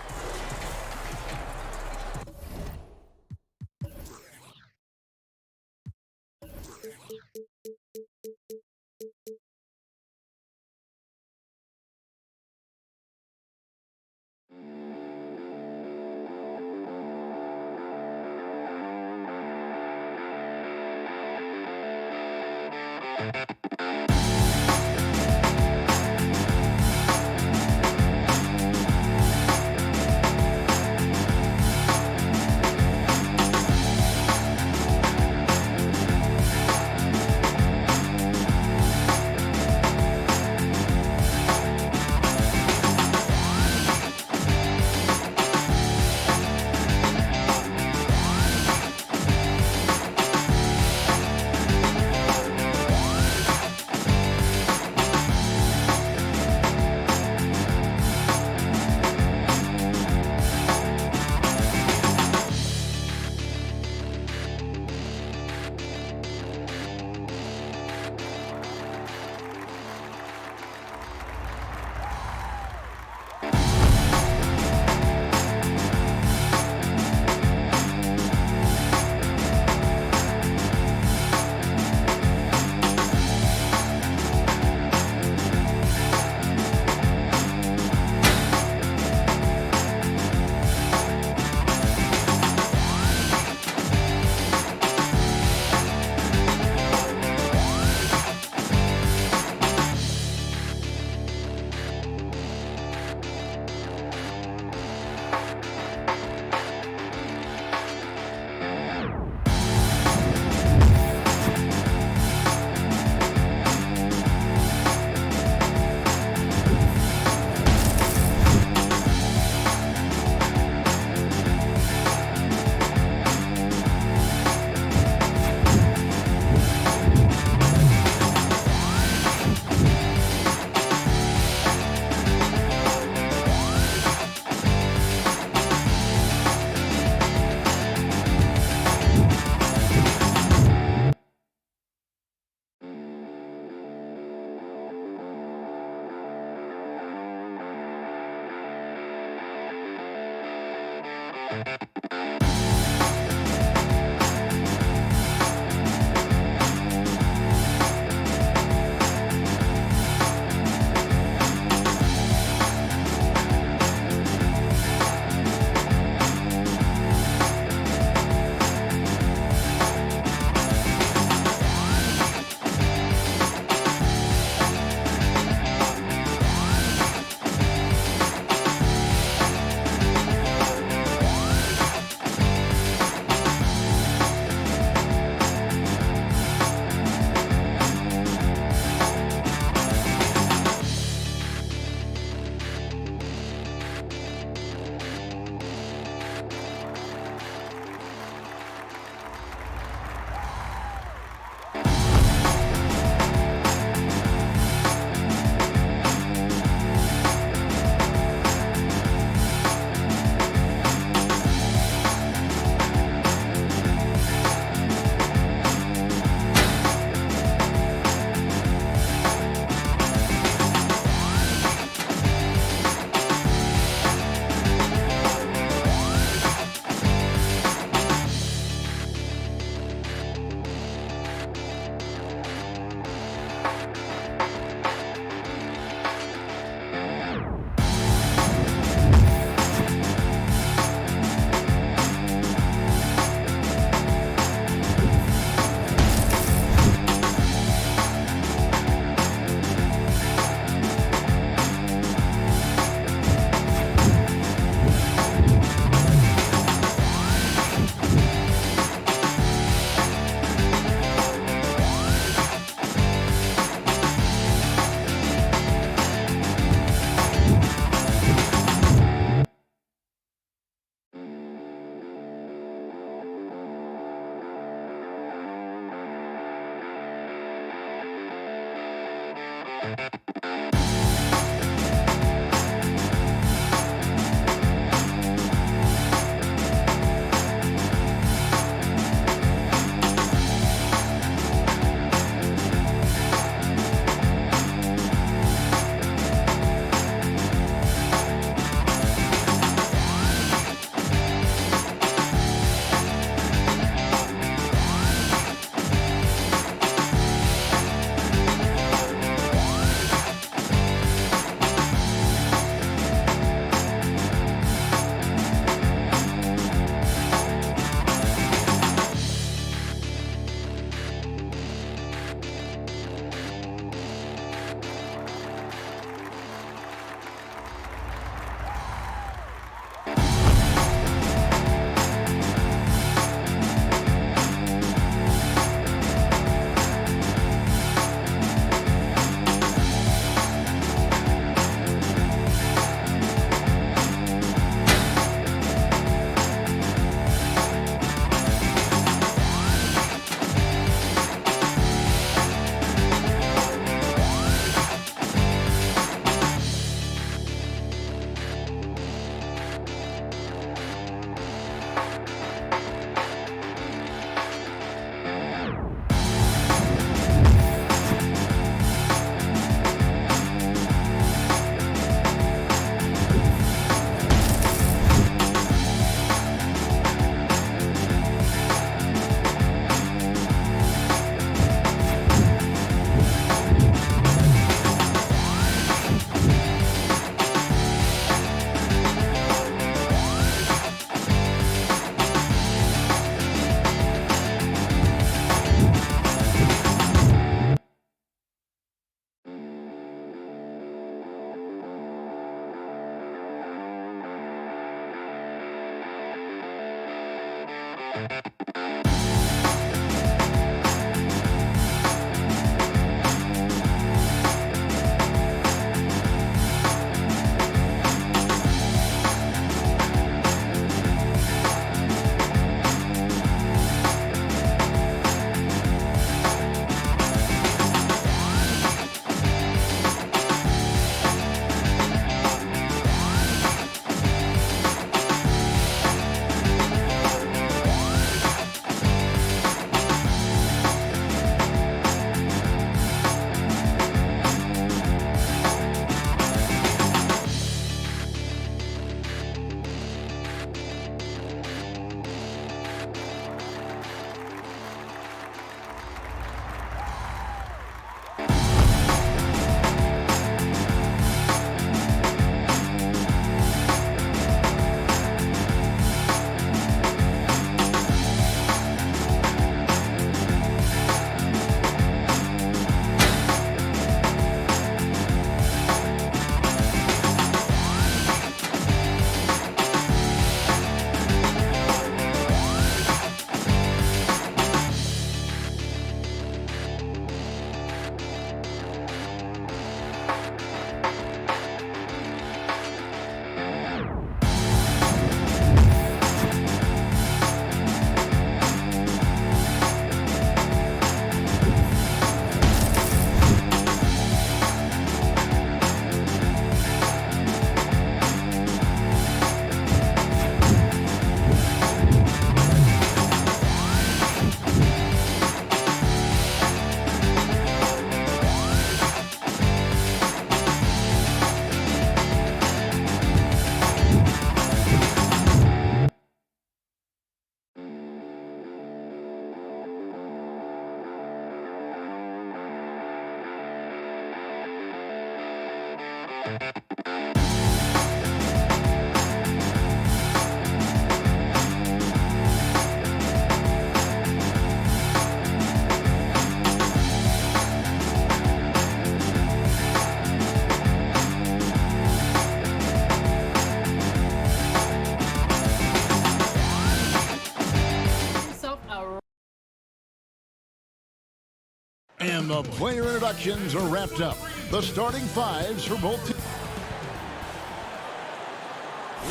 And the player introductions are wrapped up. The starting fives for both teams.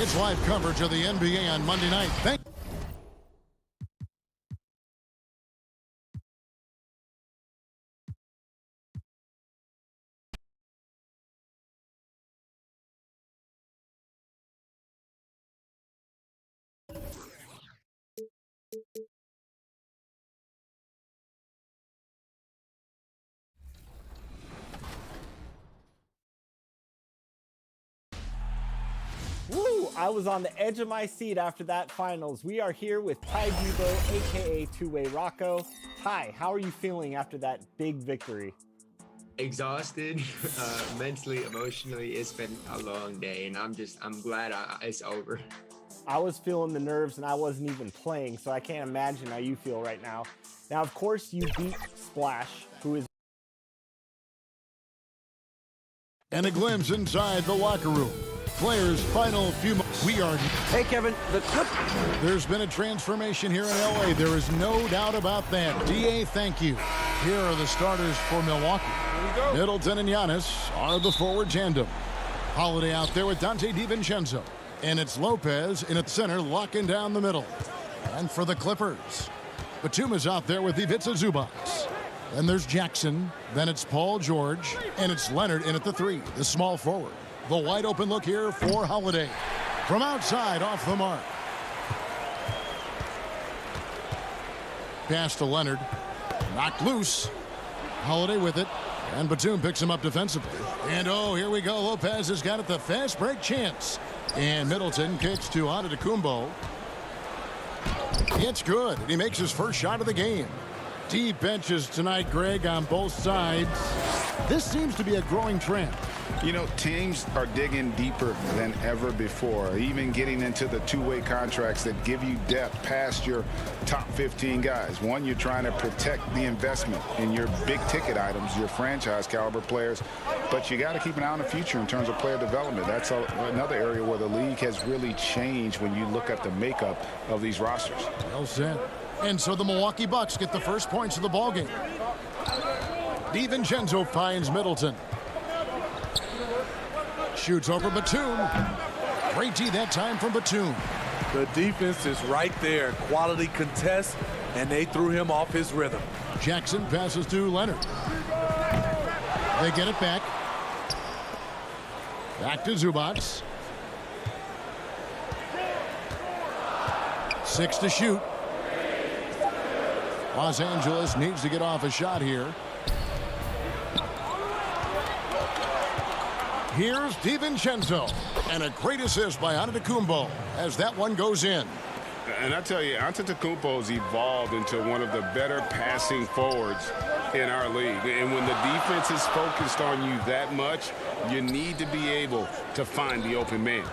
It's live coverage of the NBA on Monday night. Woo! I was on the edge of my seat after that finals. We are here with Ty Debo, aka Two-Way Rocco. Ty, how are you feeling after that big victory? Exhausted, mentally, emotionally. It's been a long day, and I'm glad it's over. I was feeling the nerves, and I wasn't even playing, so I can't imagine how you feel right now. Now, of course, you beat Splash, who is... And a glimpse inside the locker room. Players' final few months. We are... Hey, Kevin, the clip... There's been a transformation here in L.A. There is no doubt about that. D.A., thank you. Here are the starters for Milwaukee. Middleton and Giannis are the forward tandem. Holiday out there with Dante DiVincenzo. And it's Lopez in at center, locking down the middle. And for the Clippers, Batum is out there with Ivica Zubac. Then there's Jackson. Then it's Paul George. And it's Leonard in at the 3, the small forward. The wide open look here for Holiday. From outside, off the mark. Pass to Leonard. Knocked loose. Holiday with it. And Batum picks him up defensively. And oh, here we go. Lopez has got it, the fast break chance. And Middleton kicks to Antetokounmpo. It's good. He makes his first shot of the game. Deep benches tonight, Greg, on both sides. This seems to be a growing trend. You know, teams are digging deeper than ever before, even getting into the two-way contracts that give you depth past your top 15 guys. One, you're trying to protect the investment in your big-ticket items, your franchise-caliber players, but you got to keep an eye on the future in terms of player development. That's another area where the league has really changed when you look at the makeup of these rosters. Well said. And so the Milwaukee Bucks get the first points of the ballgame. DiVincenzo finds Middleton. Shoots over Batum. Great D that time from Batum. The defense is right there. Quality contest, and they threw him off his rhythm. Jackson passes to Leonard. They get it back. Back to Zubac. 6 to shoot. Los Angeles needs to get off a shot here. Here's DiVincenzo, and a great assist by Antetokounmpo as that one goes in. And I tell you, Antetokounmpo's evolved into one of the better passing forwards in our league. And when the defense is focused on you that much, you need to be able to find the open man.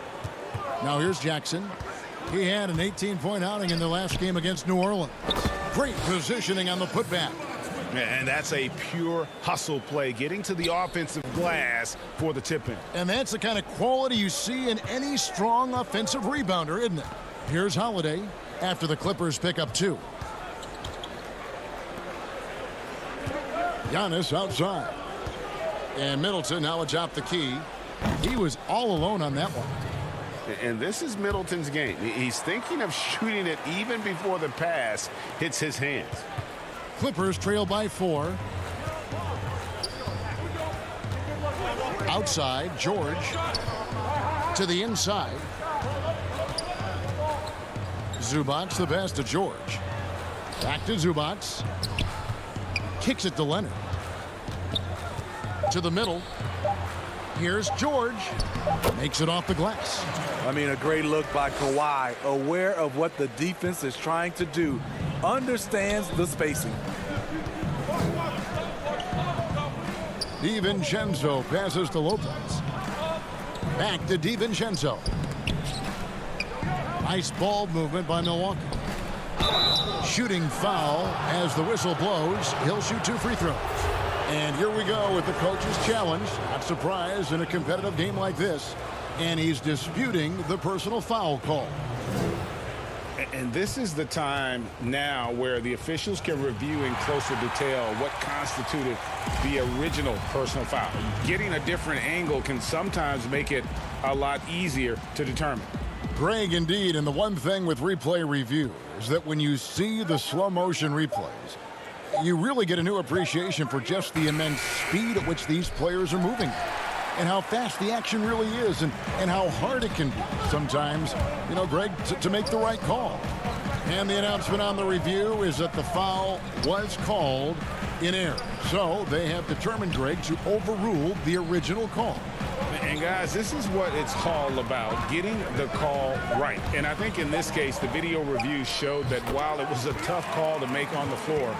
Now here's Jackson. He had an 18-point outing in the last game against New Orleans. Great positioning on the putback. And that's a pure hustle play, getting to the offensive glass for the tip-in. And that's the kind of quality you see in any strong offensive rebounder, isn't it? Here's Holiday after the Clippers pick up 2. Giannis outside. And Middleton now atop the key. He was all alone on that one. And this is Middleton's game. He's thinking of shooting it even before the pass hits his hands. Clippers trail by 4. Outside, George to the inside. Zubac the pass to George. Back to Zubac. Kicks it to Leonard. To the middle. Here's George. Makes it off the glass. I mean, a great look by Kawhi, aware of what the defense is trying to do. Understands the spacing. DiVincenzo passes to Lopez. Back to DiVincenzo. Nice ball movement by Milwaukee. Shooting foul as the whistle blows. He'll shoot 2 free throws. And here we go with the coach's challenge. Not surprised in a competitive game like this. And he's disputing the personal foul call. And this is the time now where the officials can review in closer detail what constituted the original personal foul. Getting a different angle can sometimes make it a lot easier to determine. Greg, indeed, and the one thing with replay review is that when you see the slow motion replays, you really get a new appreciation for just the immense speed at which these players are moving and how fast the action really is and how hard it can be sometimes, you know, Greg, to make the right call. And the announcement on the review is that the foul was called in error. So they have determined, Greg, to overrule the original call. And guys, this is what it's all about, getting the call right. And I think in this case, the video review showed that while it was a tough call to make on the floor,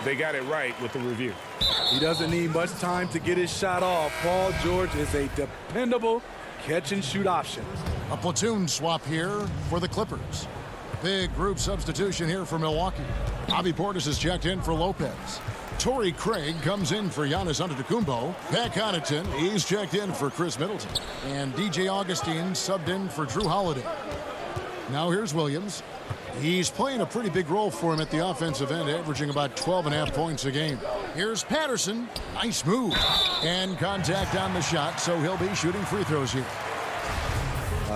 they got it right with the review. He doesn't need much time to get his shot off. Paul George is a dependable catch-and-shoot option. A platoon swap here for the Clippers. Big group substitution here for Milwaukee. Bobby Portis is checked in for Lopez. Torrey Craig comes in for Giannis Antetokounmpo. Pat Connaughton, he's checked in for Chris Middleton. And DJ Augustine subbed in for Drew Holiday. Now here's Williams. He's playing a pretty big role for him at the offensive end, averaging about 12.5 points a game. Here's Patterson. Nice move. And contact on the shot, so he'll be shooting free throws here.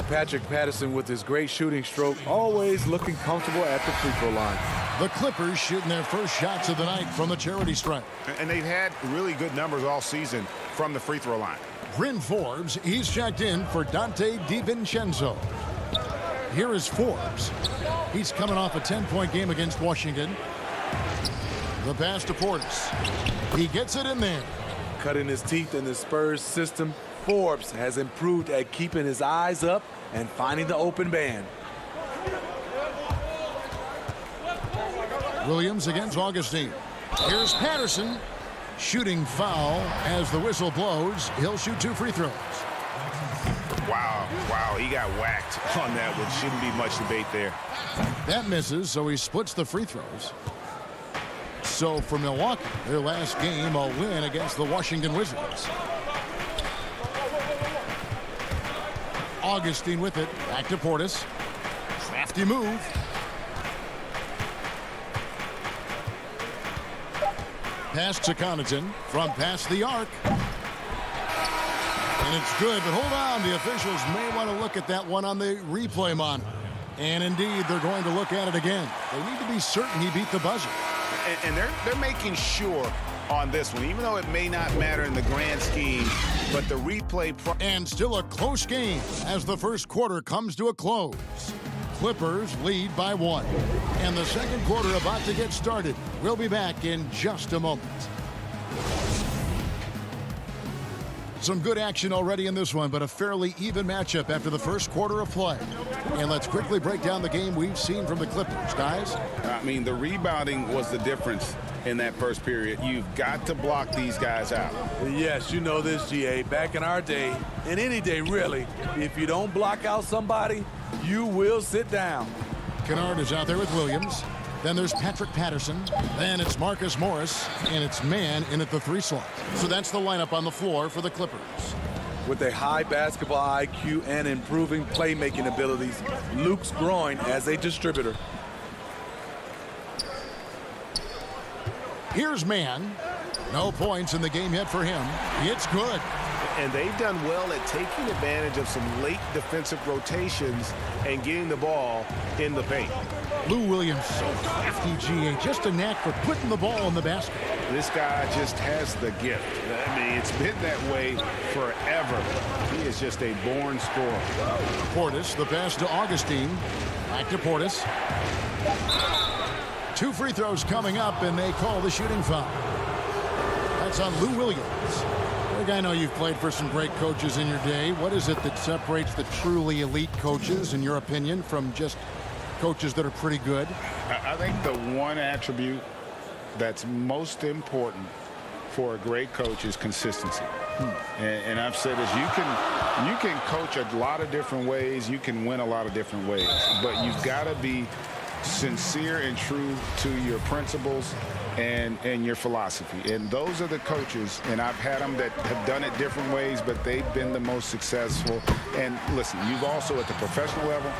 Patrick Patterson with his great shooting stroke, always looking comfortable at the free throw line. The Clippers shooting their first shots of the night from the charity stripe. And they've had really good numbers all season from the free throw line. Bryn Forbes, he's checked in for Dante DiVincenzo. Here is Forbes. He's coming off a 10-point game against Washington. The pass to Portis. He gets it in there. Cutting his teeth in the Spurs system, Forbes has improved at keeping his eyes up and finding the open man. Williams against Augustine. Here's Patterson. Shooting foul as the whistle blows. He'll shoot 2 free throws. Wow, he got whacked on that one. Shouldn't be much debate there. That misses, so he splits the free throws. So for Milwaukee, their last game, a win against the Washington Wizards. Augustine with it. Back to Portis. Crafty move. Pass to Connaughton from past the arc. And it's good, but hold on. The officials may want to look at that one on the replay monitor. And indeed, they're going to look at it again. They need to be certain he beat the buzzer. And they're making sure on this one, even though it may not matter in the grand scheme, but the replay... And still a close game as the first quarter comes to a close. Clippers lead by 1. And the second quarter about to get started. We'll be back in just a moment. Some good action already in this one, but a fairly even matchup after the first quarter of play. And let's quickly break down the game we've seen from the Clippers, guys. I mean, the rebounding was the difference in that first period. You've got to block these guys out. Yes, you know this, GA. Back in our day, and any day really, if you don't block out somebody, you will sit down. Kennard is out there with Williams. Then there's Patrick Patterson. Then it's Marcus Morris. And it's Mann in at the 3 slot. So that's the lineup on the floor for the Clippers. With a high basketball IQ and improving playmaking abilities, Luke's growing as a distributor. Here's Mann. No points in the game yet for him. It's good. And they've done well at taking advantage of some late defensive rotations and getting the ball in the paint. Lou Williams, so crafty, GA. Just a knack for putting the ball in the basket. This guy just has the gift. I mean, it's been that way forever. He is just a born scorer. Portis, the pass to Augustine. Back to Portis. 2 free throws coming up, and they call the shooting foul. That's on Lou Williams. Greg, I know you've played for some great coaches in your day. What is it that separates the truly elite coaches, in your opinion, from just coaches that are pretty good? I think the one attribute that's most important for a great coach is consistency. And I've said this, you can coach a lot of different ways, you can win a lot of different ways, but you've got to be sincere and true to your principles and your philosophy. And those are the coaches, and I've had them that have done it different ways, but they've been the most successful. And listen, you've also, at the professional level,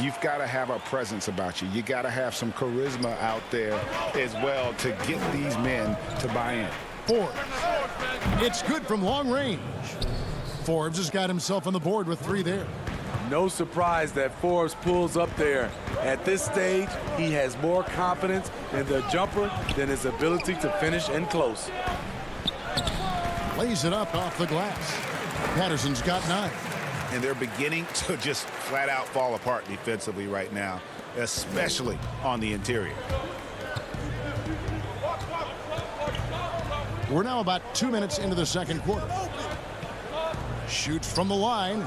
you've got to have a presence about you. You got to have some charisma out there as well to get these men to buy in. Forbes. It's good from long range. Forbes has got himself on the board with 3 there. No surprise that Forbes pulls up there. At this stage, he has more confidence in the jumper than his ability to finish in close. Lays it up off the glass. Patterson's got 9. And they're beginning to just flat out fall apart defensively right now. especially on the interior. We're now about 2 minutes into the second quarter. Shoots from the line.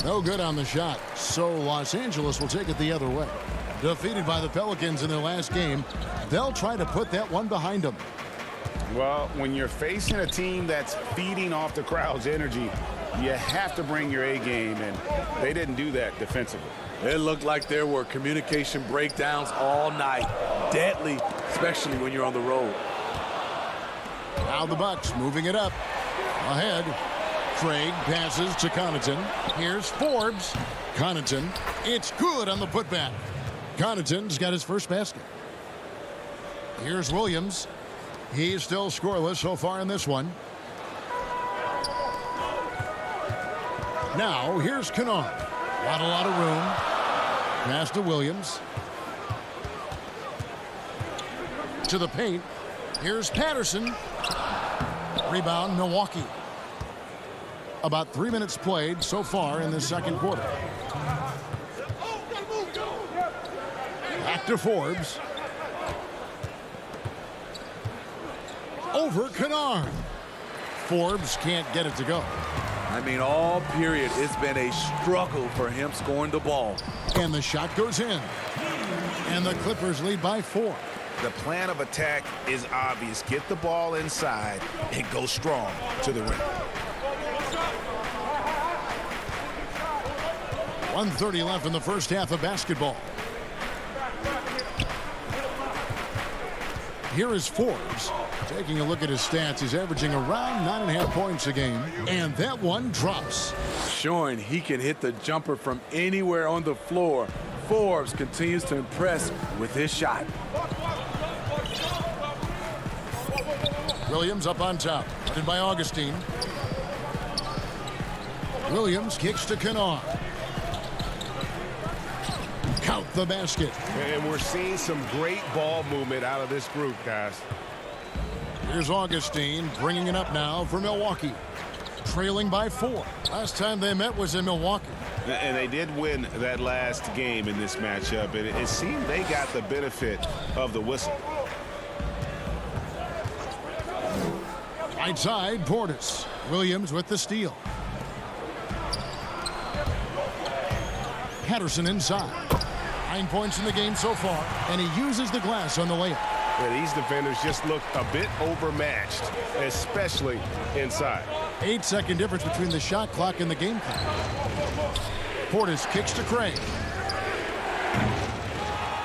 No good on the shot. So Los Angeles will take it the other way. Defeated by the Pelicans in their last game, they'll try to put that one behind them. Well, when you're facing a team that's feeding off the crowd's energy, you have to bring your A game, and they didn't do that defensively. It looked like there were communication breakdowns all night. Deadly, especially when you're on the road. Now the Bucks moving it up. Ahead. Craig passes to Connaughton. Here's Forbes. Connaughton. It's good on the putback. Connaughton's got his first basket. Here's Williams. He's still scoreless so far in this one. Now here's Kennard. Not a lot of room. Pass to Williams. To the paint. Here's Patterson. Rebound, Milwaukee. About 3 minutes played so far in the second quarter. Back to Forbes. Over Kennard. Forbes can't get it to go. I mean, all period, it's been a struggle for him scoring the ball. And the shot goes in. And the Clippers lead by 4. The plan of attack is obvious. Get the ball inside and go strong to the rim. 1:30 left in the first half of basketball. Here is Forbes. Taking a look at his stats, he's averaging around 9.5 points a game. And that one drops. Showing he can hit the jumper from anywhere on the floor. Forbes continues to impress with his shot. Williams up on top. Led by Augustine. Williams kicks to Kennard. Count the basket. And we're seeing some great ball movement out of this group, guys. Here's Augustine bringing it up now for Milwaukee. Trailing by 4. Last time they met was in Milwaukee. And they did win that last game in this matchup. And it seemed they got the benefit of the whistle. Right side, Portis. Williams with the steal. Patterson inside. 9 points in the game so far, and he uses the glass on the layup. Yeah, these defenders just look a bit overmatched, especially inside. 8-second difference between the shot clock and the game clock. Portis kicks to Craig.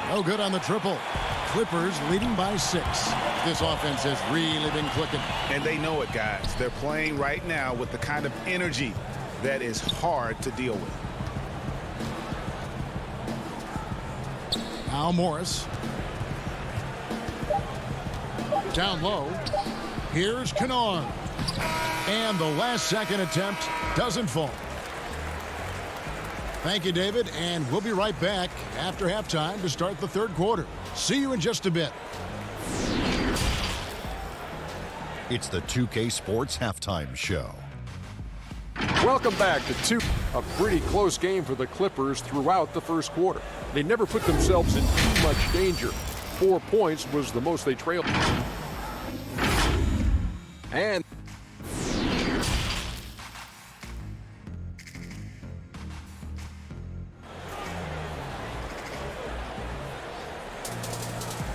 No good on the triple. Clippers leading by 6. This offense has really been clicking. And they know it, guys. They're playing right now with the kind of energy that is hard to deal with. Now Morris. Down low. Here's Kennard. And the last second attempt doesn't fall. Thank you, David, and we'll be right back after halftime to start the third quarter. See you in just a bit. It's the 2K Sports Halftime Show. Welcome back to 2. A pretty close game for the Clippers throughout the first quarter. They never put themselves in too much danger. 4 points was the most they trailed. And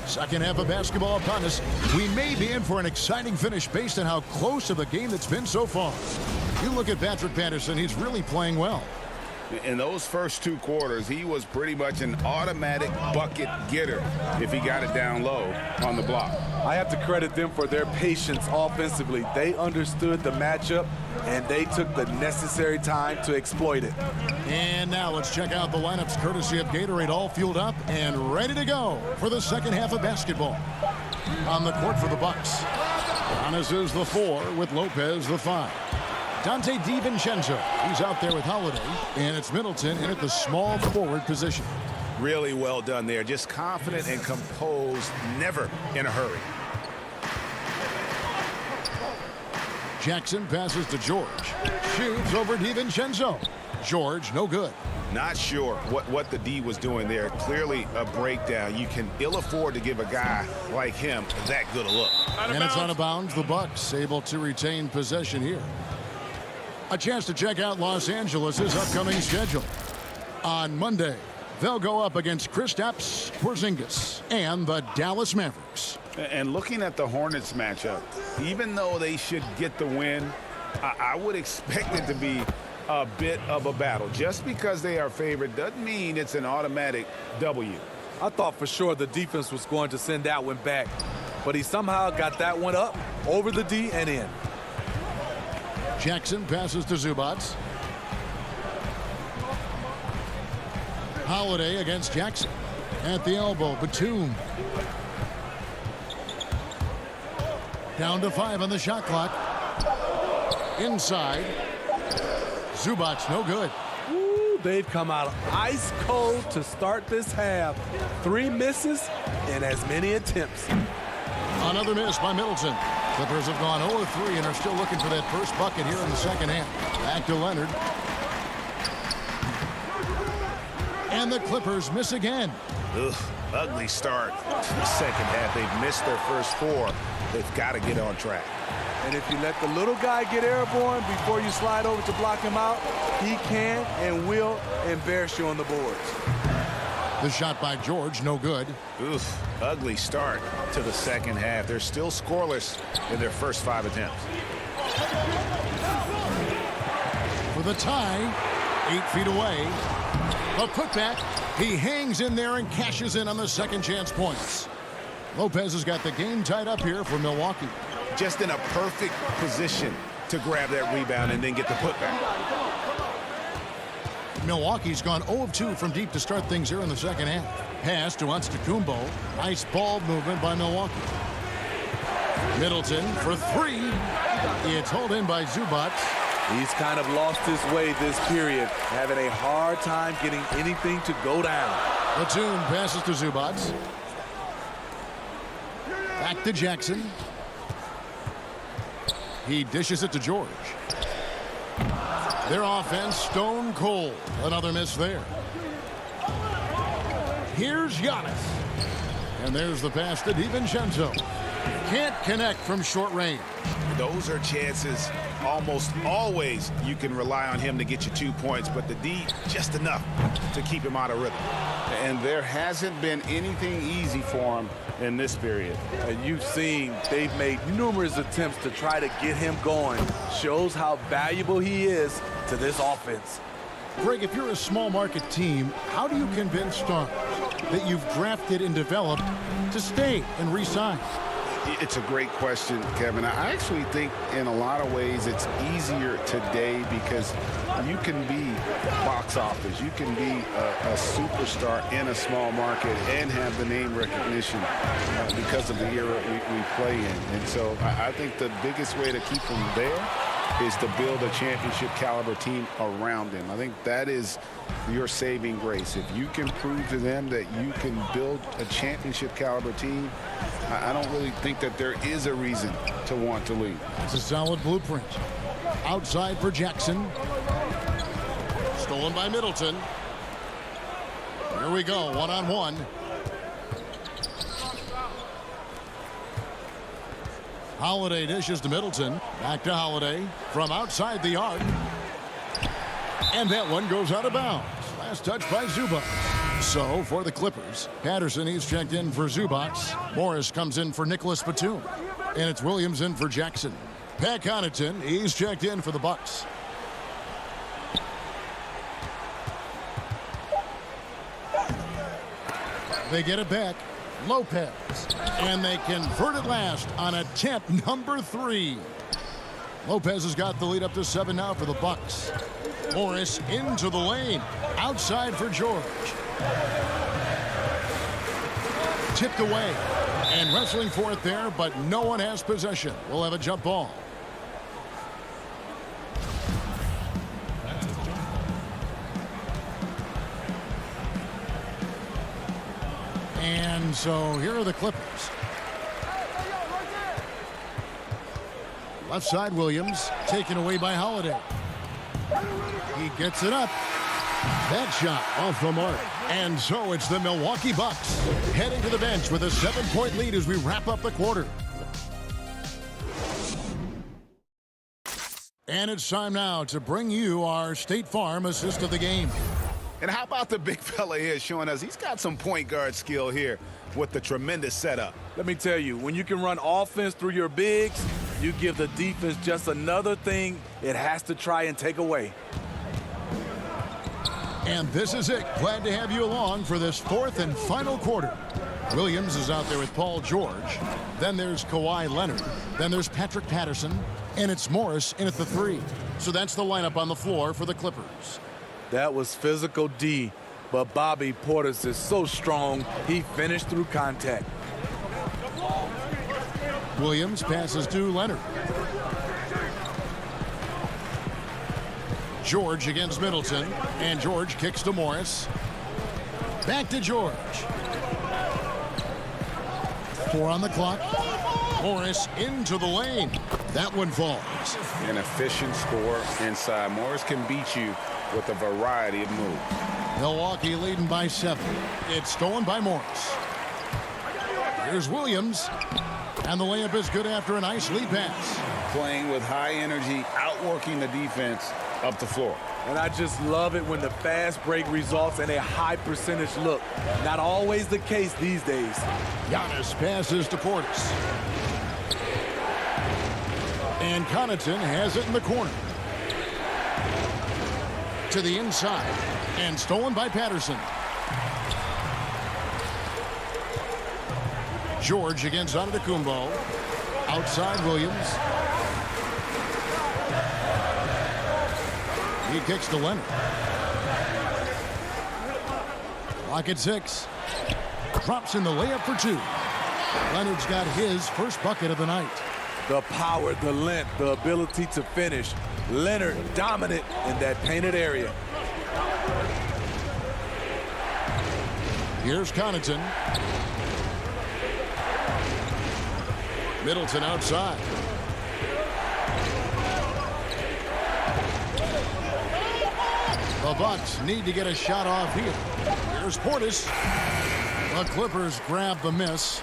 second half of basketball upon us. We may be in for an exciting finish based on how close of a game that's been so far. You look at Patrick Patterson, he's really playing well. In those first 2 quarters, he was pretty much an automatic bucket getter if he got it down low on the block. I have to credit them for their patience offensively. They understood the matchup, and they took the necessary time to exploit it. And now let's check out the lineups courtesy of Gatorade, all fueled up and ready to go for the second half of basketball. On the court for the Bucks. Giannis is the 4 with Lopez the 5. Dante DiVincenzo, he's out there with Holiday, and it's Middleton in at the small forward position. Really well done there. Just confident and composed, never in a hurry. Jackson passes to George. Shoots over DiVincenzo. George, no good. Not sure what the D was doing there. Clearly a breakdown. You can ill afford to give a guy like him that good a look. And it's out of bounds. The Bucks able to retain possession here. A chance to check out Los Angeles' upcoming schedule. On Monday, they'll go up against Kristaps Porzingis and the Dallas Mavericks. And looking at the Hornets matchup, even though they should get the win, I would expect it to be a bit of a battle. Just because they are favored doesn't mean it's an automatic W. I thought for sure the defense was going to send that one back, but he somehow got that one up over the D and in. Jackson passes to Zubac. Holiday against Jackson. At the elbow, Batum. Down to 5 on the shot clock. Inside. Zubac, no good. Ooh, they've come out ice cold to start this half. 3 misses and as many attempts. Another miss by Middleton. Clippers have gone 0 of 3 and are still looking for that first bucket here in the second half. Back to Leonard. And the Clippers miss again. Ugh, ugly start to the second half. They've missed their first 4. They've got to get on track. And if you let the little guy get airborne before you slide over to block him out, he can and will embarrass you on the boards. The shot by George, no good. Oof, ugly start to the second half. They're still scoreless in their first 5 attempts. For the tie, 8 feet away. A putback. He hangs in there and cashes in on the second chance points. Lopez has got the game tied up here for Milwaukee. Just in a perfect position to grab that rebound and then get the putback. Milwaukee's gone 0 of 2 from deep to start things here in the second half. Pass to Antetokounmpo. Nice ball movement by Milwaukee. Middleton for 3. It's hauled in by Zubac. He's kind of lost his way this period, having a hard time getting anything to go down. Batum passes to Zubac. Back to Jackson. He dishes it to George. Their offense stone cold. Another miss there. Here's Giannis. And there's the pass to DiVincenzo. Can't connect from short range. Those are chances almost always you can rely on him to get you 2 points, but the D just enough to keep him out of rhythm. And there hasn't been anything easy for him in this period. And you've seen they've made numerous attempts to try to get him going. Shows how valuable he is to this offense. Greg, if you're a small market team, how do you convince stars that you've drafted and developed to stay and re-sign? It's a great question, Kevin. I actually think in a lot of ways it's easier today because you can be box office. You can be a superstar in a small market and have the name recognition because of the era we play in. And so I think the biggest way to keep them there is to build a championship caliber team around them. I think that is your saving grace. If you can prove to them that you can build a championship caliber team, I don't really think that there is a reason to want to leave. It's a solid blueprint. Outside for Jackson. Stolen by Middleton. Here we go, one-on-one. Holiday dishes to Middleton. Back to Holiday from outside the arc. And that one goes out of bounds. Last touch by Zubac. So for the Clippers, Patterson, he's checked in for Zubac. Morris comes in for Nicholas Batum. And it's Williams in for Jackson. Pat Connaughton, he's checked in for the Bucks. They get it back. Lopez. And they convert it last on attempt number 3. Lopez has got the lead up to 7 now for the Bucks. Morris into the lane. Outside for George. Tipped away. And wrestling for it there, but no one has possession. We'll have a jump ball. And so here are the Clippers. Left side, Williams, taken away by Holiday. He gets it up. That shot off the mark. And so it's the Milwaukee Bucks heading to the bench with a 7-point lead as we wrap up the quarter. And it's time now to bring you our State Farm assist of the game. And how about the big fella here showing us he's got some point guard skill here with the tremendous setup. Let me tell you, when you can run offense through your bigs, you give the defense just another thing it has to try and take away. And this is it. Glad to have you along for this fourth and final quarter. Williams is out there with Paul George. Then there's Kawhi Leonard. Then there's Patrick Patterson. And it's Morris in at the 3. So that's the lineup on the floor for the Clippers. That was physical D, but Bobby Portis is so strong, he finished through contact. Williams passes to Leonard. George against Middleton, and George kicks to Morris. Back to George. 4 on the clock. Morris into the lane. That one falls. An efficient score inside. Morris can beat you with a variety of moves. Milwaukee leading by 7. It's stolen by Morris. Here's Williams. And the layup is good after a nice lead pass. Playing with high energy, outworking the defense up the floor. And I just love it when the fast break results in a high percentage look. Not always the case these days. Giannis passes to Portis. And Connaughton has it in the corner. To the inside. And stolen by Patterson. George against Antetokounmpo. Outside Williams. He kicks to Leonard. Clock at 6. Drops in the layup for 2. Leonard's got his first bucket of the night. The power, the length, the ability to finish. Leonard dominant in that painted area. Here's Connaughton. Middleton outside. The Bucks need to get a shot off here. Here's Portis. The Clippers grab the miss.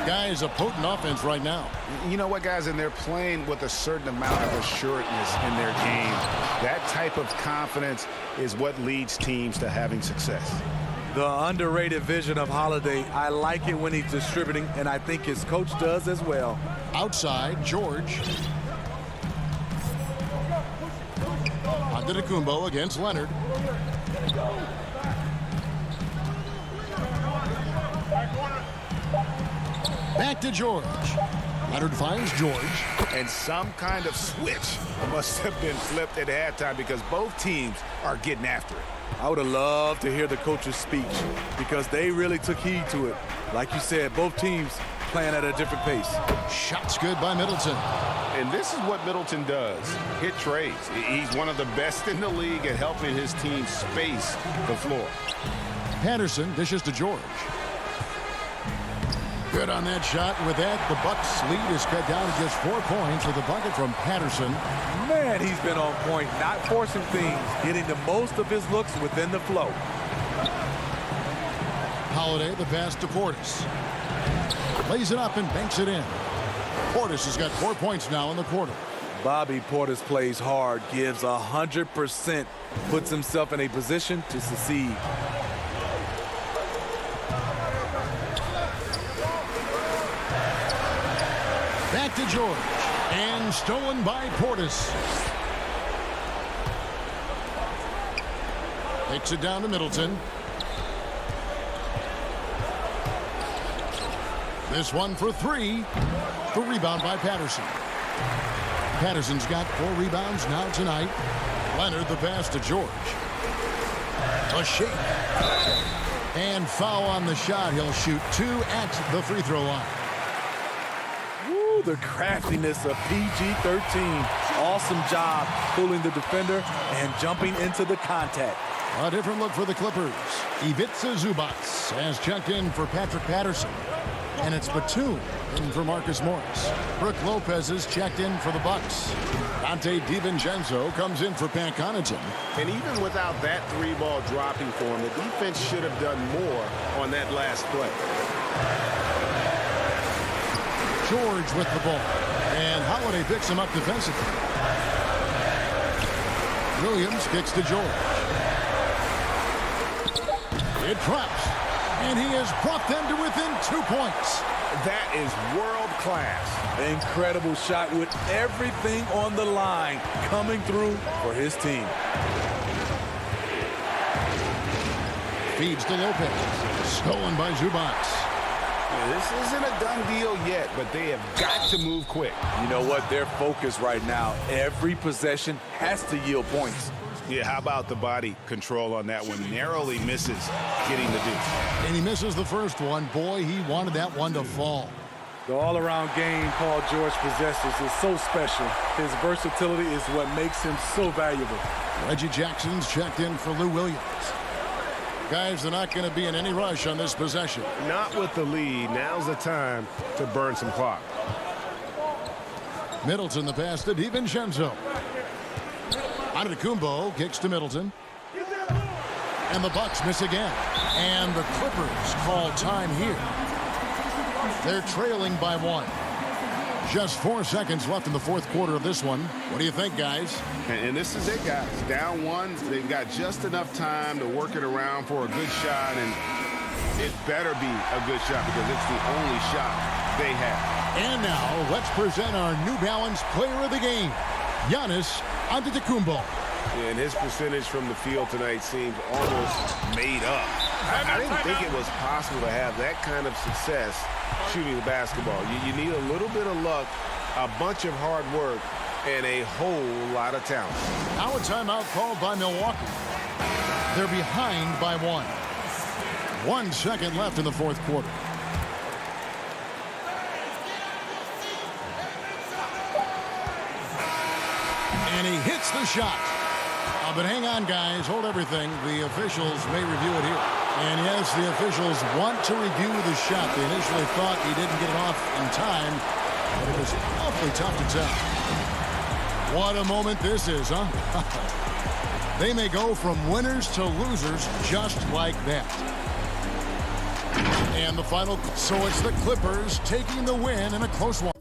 Guys, a potent offense right now. You know what, guys? And they're playing with a certain amount of assuredness in their game. That type of confidence is what leads teams to having success. The underrated vision of Holiday. I like it when he's distributing, and I think his coach does as well. Outside, George. Antetokounmpo against Leonard. Back to George. Leonard finds George. And some kind of switch must have been flipped at halftime because both teams are getting after it. I would have loved to hear the coach's speech because they really took heed to it. Like you said, both teams playing at a different pace. Shots good by Middleton. And this is what Middleton does. Hit trades. He's one of the best in the league at helping his team space the floor. Patterson dishes to George. Good on that shot. With that, the Bucks lead is cut down to just 4 points with a bucket from Patterson. Man, he's been on point, not forcing things, getting the most of his looks within the flow. Holiday, the pass to Portis. Lays it up and banks it in. Portis has got 4 points now in the quarter. Bobby Portis plays hard, gives 100%, puts himself in a position to succeed. Back to George. And stolen by Portis. Takes it down to Middleton. This one for 3. The rebound by Patterson. Patterson's got 4 rebounds now tonight. Leonard the pass to George. A shake. And foul on the shot. He'll shoot 2 at the free throw line. The craftiness of PG-13. Awesome job pulling the defender and jumping into the contact. A different look for the Clippers. Ivica Zubac has checked in for Patrick Patterson. And it's Batum in for Marcus Morris. Brook Lopez has checked in for the Bucks. Dante DiVincenzo comes in for Pat Connaughton. And even without that 3-ball dropping for him, the defense should have done more on that last play. George with the ball. And Holiday picks him up defensively. Williams kicks to George. It drops. And he has brought them to within 2 points. That is world class. Incredible shot with everything on the line coming through for his team. Feeds to Lopez. Stolen by Zubac. This isn't a done deal yet, but they have got to move quick. You know what? They're focused right now. Every possession has to yield points. Yeah, how about the body control on that one? Narrowly misses getting the deuce. And he misses the first one. Boy, he wanted that one to fall. The all-around game Paul George possesses is so special. His versatility is what makes him so valuable. Reggie Jackson's checked in for Lou Williams. Guys, they're not going to be in any rush on this possession. Not with the lead. Now's the time to burn some clock. Middleton the pass to DiVincenzo. Antetokounmpo kicks to Middleton. And the Bucks miss again. And the Clippers call time here. They're trailing by 1. Just 4 seconds left in the fourth quarter of this one. What do you think, guys? And this is it, guys. Down 1. They've got just enough time to work it around for a good shot. And it better be a good shot because it's the only shot they have. And now let's present our New Balance player of the game, Giannis Antetokounmpo. And his percentage from the field tonight seems almost made up. I didn't think it was possible to have that kind of success shooting the basketball. You need a little bit of luck, a bunch of hard work, and a whole lot of talent. Now a timeout called by Milwaukee. They're behind by 1. 1 second left in the fourth quarter. And he hits the shot. But hang on, guys. Hold everything. The officials may review it here. And yes, the officials want to review the shot. They initially thought he didn't get it off in time, but it was awfully tough to tell. What a moment this is, huh? They may go from winners to losers just like that. And the final, so it's the Clippers taking the win in a close one.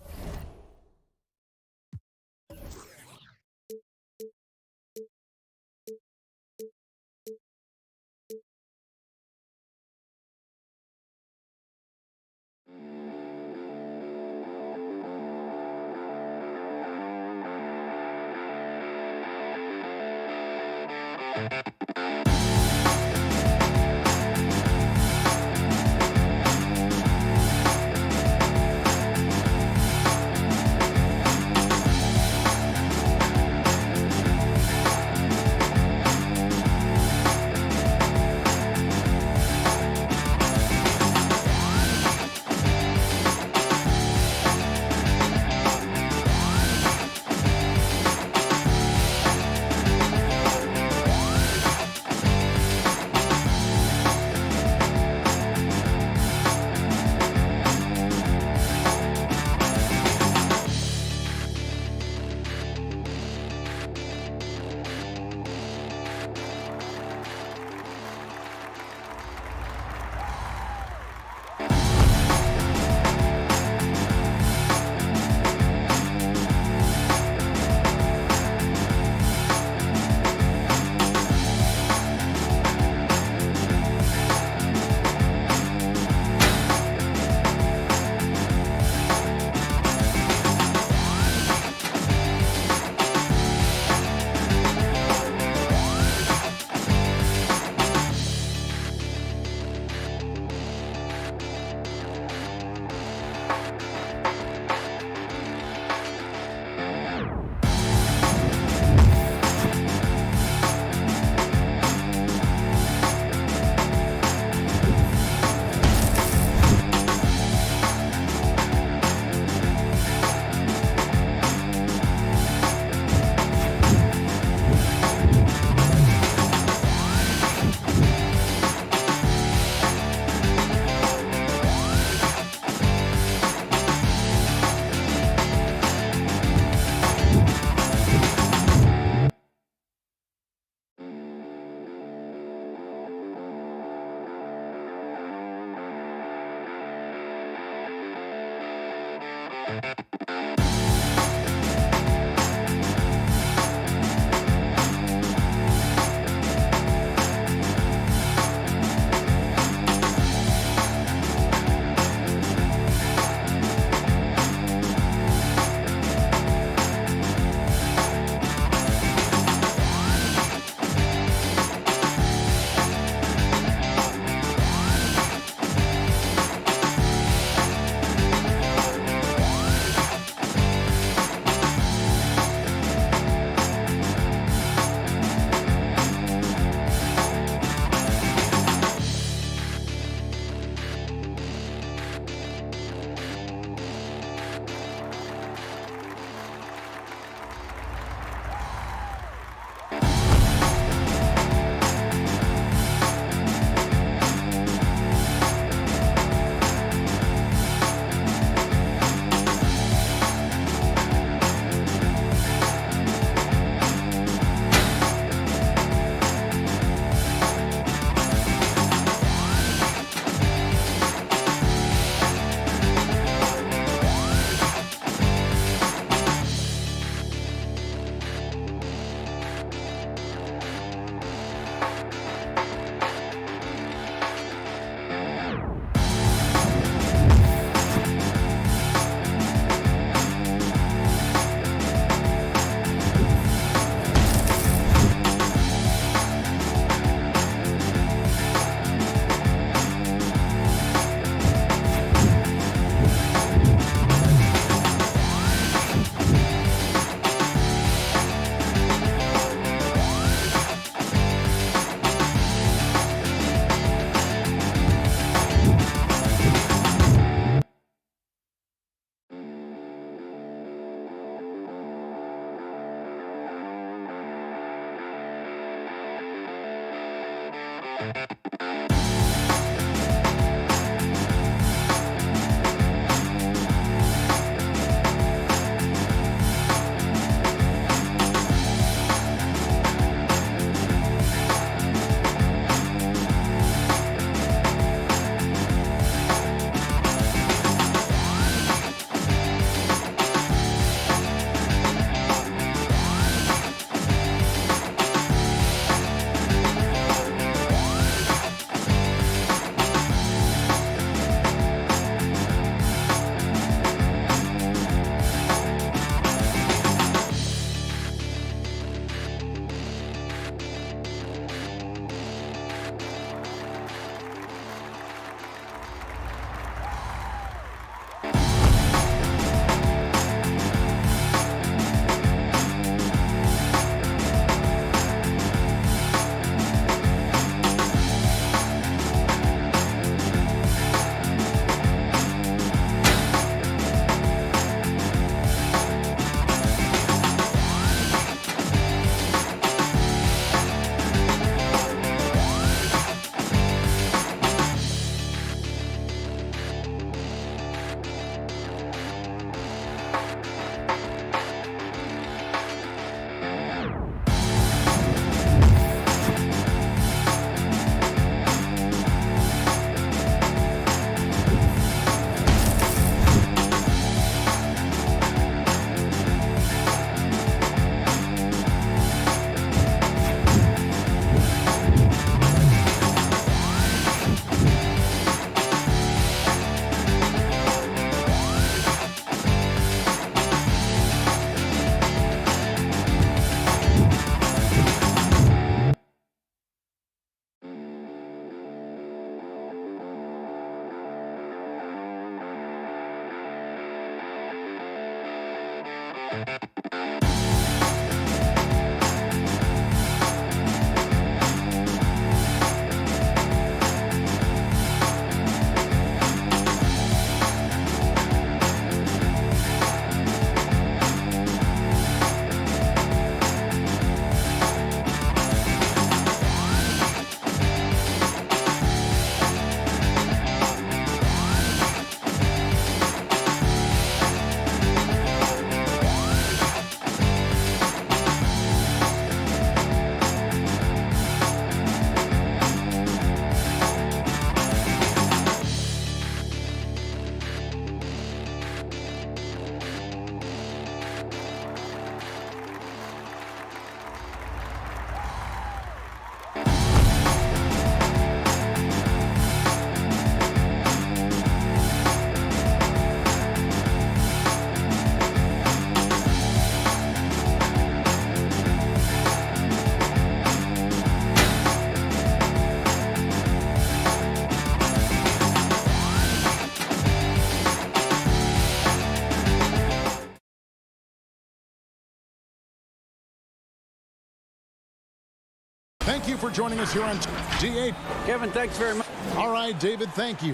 Thank you for joining us here on D8. Kevin, thanks very much. All right, David, thank you.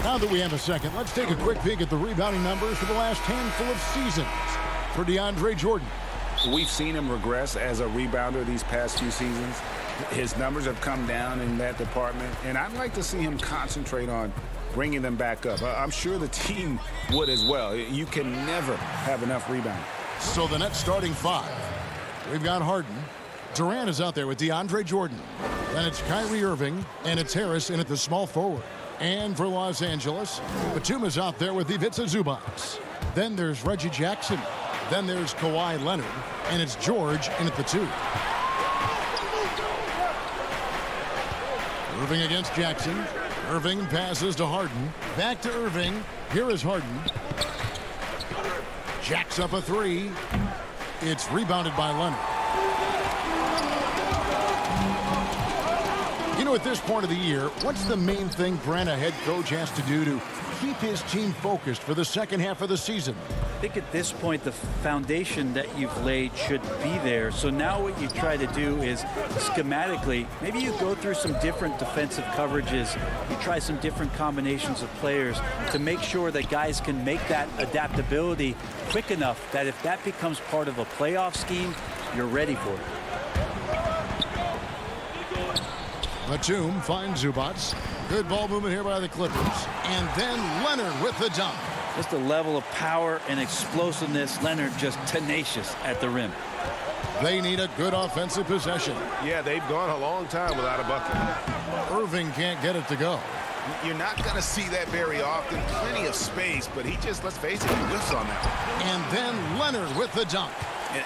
Now that we have a second, let's take a quick peek at the rebounding numbers for the last handful of seasons for DeAndre Jordan. We've seen him regress as a rebounder these past few seasons. His numbers have come down in that department, and I'd like to see him concentrate on bringing them back up. I'm sure the team would as well. You can never have enough rebounding. So the Nets starting five. We've got Harden. Durant is out there with DeAndre Jordan. Then it's Kyrie Irving, and it's Harris in at the small forward. And for Los Angeles, Batum is out there with Ivica Zubac. Then there's Reggie Jackson. Then there's Kawhi Leonard, and it's George in at the 2. Irving against Jackson. Irving passes to Harden. Back to Irving. Here is Harden. Jacks up a 3. It's rebounded by Leonard. You know, at this point of the year, what's the main thing Brent, a head coach, has to do to keep his team focused for the second half of the season? I think at this point, the foundation that you've laid should be there. So now what you try to do is schematically, maybe you go through some different defensive coverages. You try some different combinations of players to make sure that guys can make that adaptability quick enough that if that becomes part of a playoff scheme, you're ready for it. Batum finds Zubac. Good ball movement here by the Clippers. And then Leonard with the dunk. Just the level of power and explosiveness. Leonard just tenacious at the rim. They need a good offensive possession. Yeah, they've gone a long time without a bucket. Irving can't get it to go. You're not going to see that very often. Plenty of space, but he just, let's face it, he whiffs on that. And then Leonard with the dunk.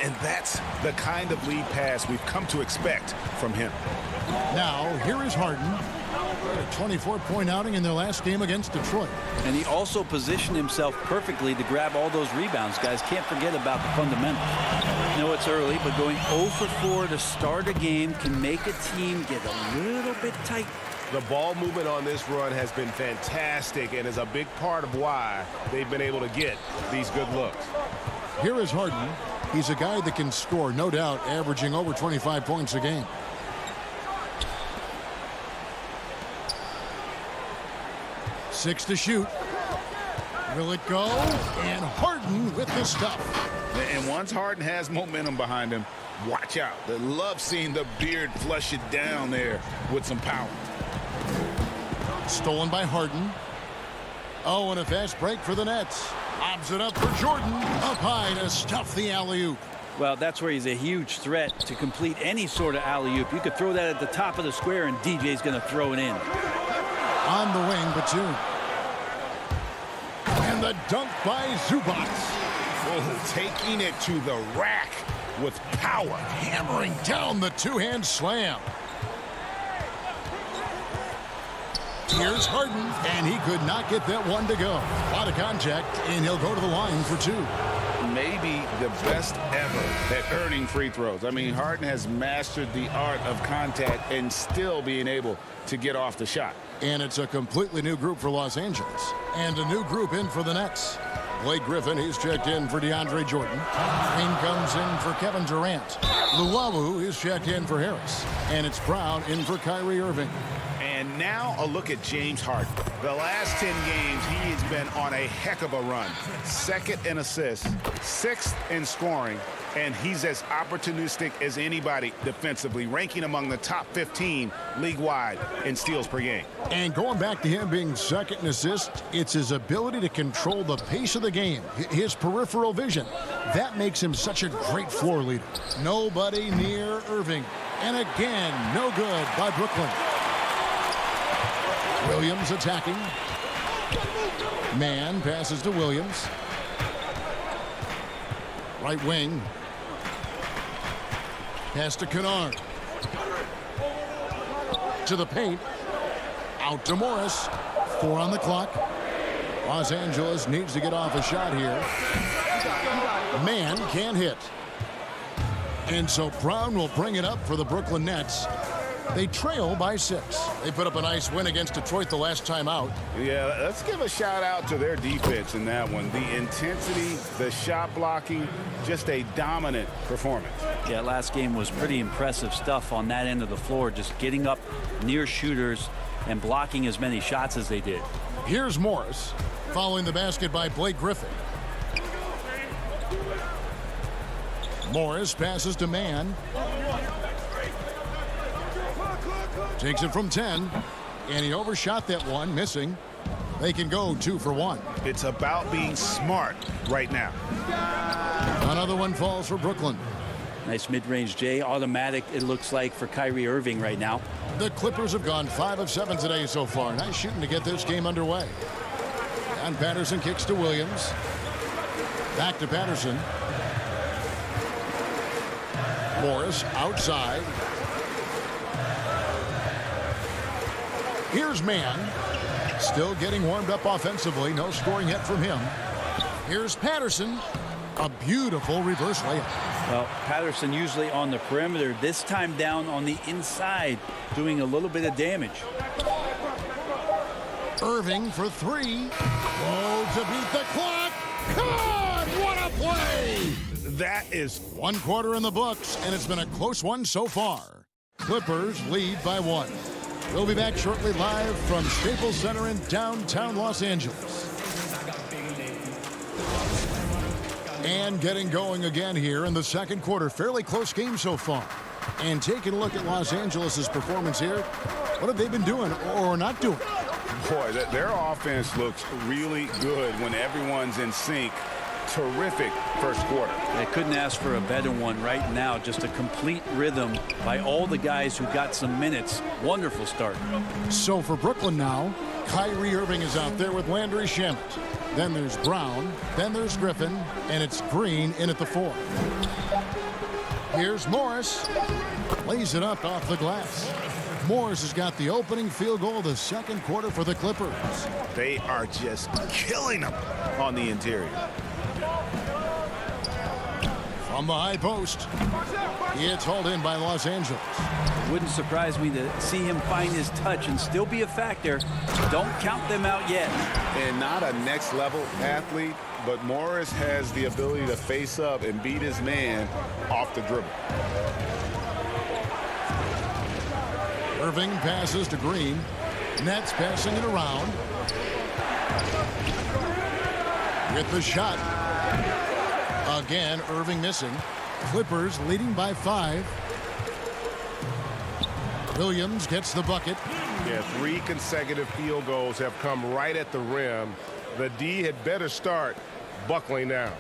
And that's the kind of lead pass we've come to expect from him. Now, here is Harden. A 24-point outing in their last game against Detroit. And he also positioned himself perfectly to grab all those rebounds. Guys, can't forget about the fundamentals. I know it's early, but going 0 for 4 to start a game can make a team get a little bit tight. The ball movement on this run has been fantastic and is a big part of why they've been able to get these good looks. Here is Harden. He's a guy that can score, no doubt, averaging over 25 points a game. Six to shoot. Will it go? And Harden with the stuff. And once Harden has momentum behind him, watch out. They love seeing the beard flush it down there with some power. Stolen by Harden. Oh, and a fast break for the Nets. Lobs it up for Jordan. Up high to stuff the alley-oop. Well, that's where he's a huge threat to complete any sort of alley-oop. You could throw that at the top of the square, and DJ's going to throw it in. On the wing, Batum. And the dunk by Zubac. Oh, taking it to the rack with power. Hammering down the two-hand slam. Here's Harden, and he could not get that one to go. A lot of contact, and he'll go to the line for two. Maybe the best ever at earning free throws. I mean, Harden has mastered the art of contact and still being able to get off the shot. And it's a completely new group for Los Angeles. And a new group in for the Nets. Blake Griffin, he's checked in for DeAndre Jordan. Green comes in for Kevin Durant. Luwawu is checked in for Harris. And it's Brown in for Kyrie Irving. And now a look at James Harden. The last 10 games, he has been on a heck of a run. Second in assists, sixth in scoring, and he's as opportunistic as anybody defensively, ranking among the top 15 league-wide in steals per game. And going back to him being second in assists, it's his ability to control the pace of the game, his peripheral vision. That makes him such a great floor leader. Nobody near Irving. And again, no good by Brooklyn. Williams attacking. Man passes to Williams. Right wing. Pass to Kennard. To the paint. Out to Morris. 4 on the clock. Los Angeles needs to get off a shot here. Man can't hit. And so Brown will bring it up for the Brooklyn Nets. They trail by 6. They put up a nice win against Detroit the last time out. Yeah, let's give a shout out to their defense in that one. The intensity, the shot blocking, just a dominant performance. Yeah, last game was pretty impressive stuff on that end of the floor, just getting up near shooters and blocking as many shots as they did. Here's Morris following the basket by Blake Griffin. Morris passes to Man. Takes it from 10, and he overshot that one, missing. They can go 2 for 1. It's about being smart right now. Another one falls for Brooklyn. Nice mid-range J, automatic it looks like for Kyrie Irving right now. The Clippers have gone 5 of 7 today so far. Nice shooting to get this game underway. And Patterson kicks to Williams. Back to Patterson. Morris outside. Here's Man. Still getting warmed up offensively. No scoring yet from him. Here's Patterson. A beautiful reverse layup. Well, Patterson usually on the perimeter. This time down on the inside, doing a little bit of damage. Irving for 3. Oh, to beat the clock. God, what a play! That is 1 quarter in the books, and it's been a close one so far. Clippers lead by 1. We'll be back shortly live from Staples Center in downtown Los Angeles. And getting going again here in the second quarter. Fairly close game so far. And taking a look at Los Angeles' performance here, what have they been doing or not doing? Boy, their offense looks really good when everyone's in sync. Terrific first quarter. They couldn't ask for a better one right now. Just a complete rhythm by all the guys who got some minutes. Wonderful start. So for Brooklyn now, Kyrie Irving is out there with Landry Shamet. Then there's Brown. Then there's Griffin. And it's Green in at the 4. Here's Morris. Lays it up off the glass. Morris has got the opening field goal of the second quarter for the Clippers. They are just killing them on the interior. From the high post, it's hauled in by Los Angeles. Wouldn't surprise me to see him find his touch and still be a factor. Don't count them out yet. And not a next level athlete, but Morris has the ability to face up and beat his man off the dribble. Irving passes to Green. Nets passing it around. With the shot. Again, Irving missing. Clippers leading by 5. Williams gets the bucket. Yeah, 3 consecutive field goals have come right at the rim. The D had better start buckling down.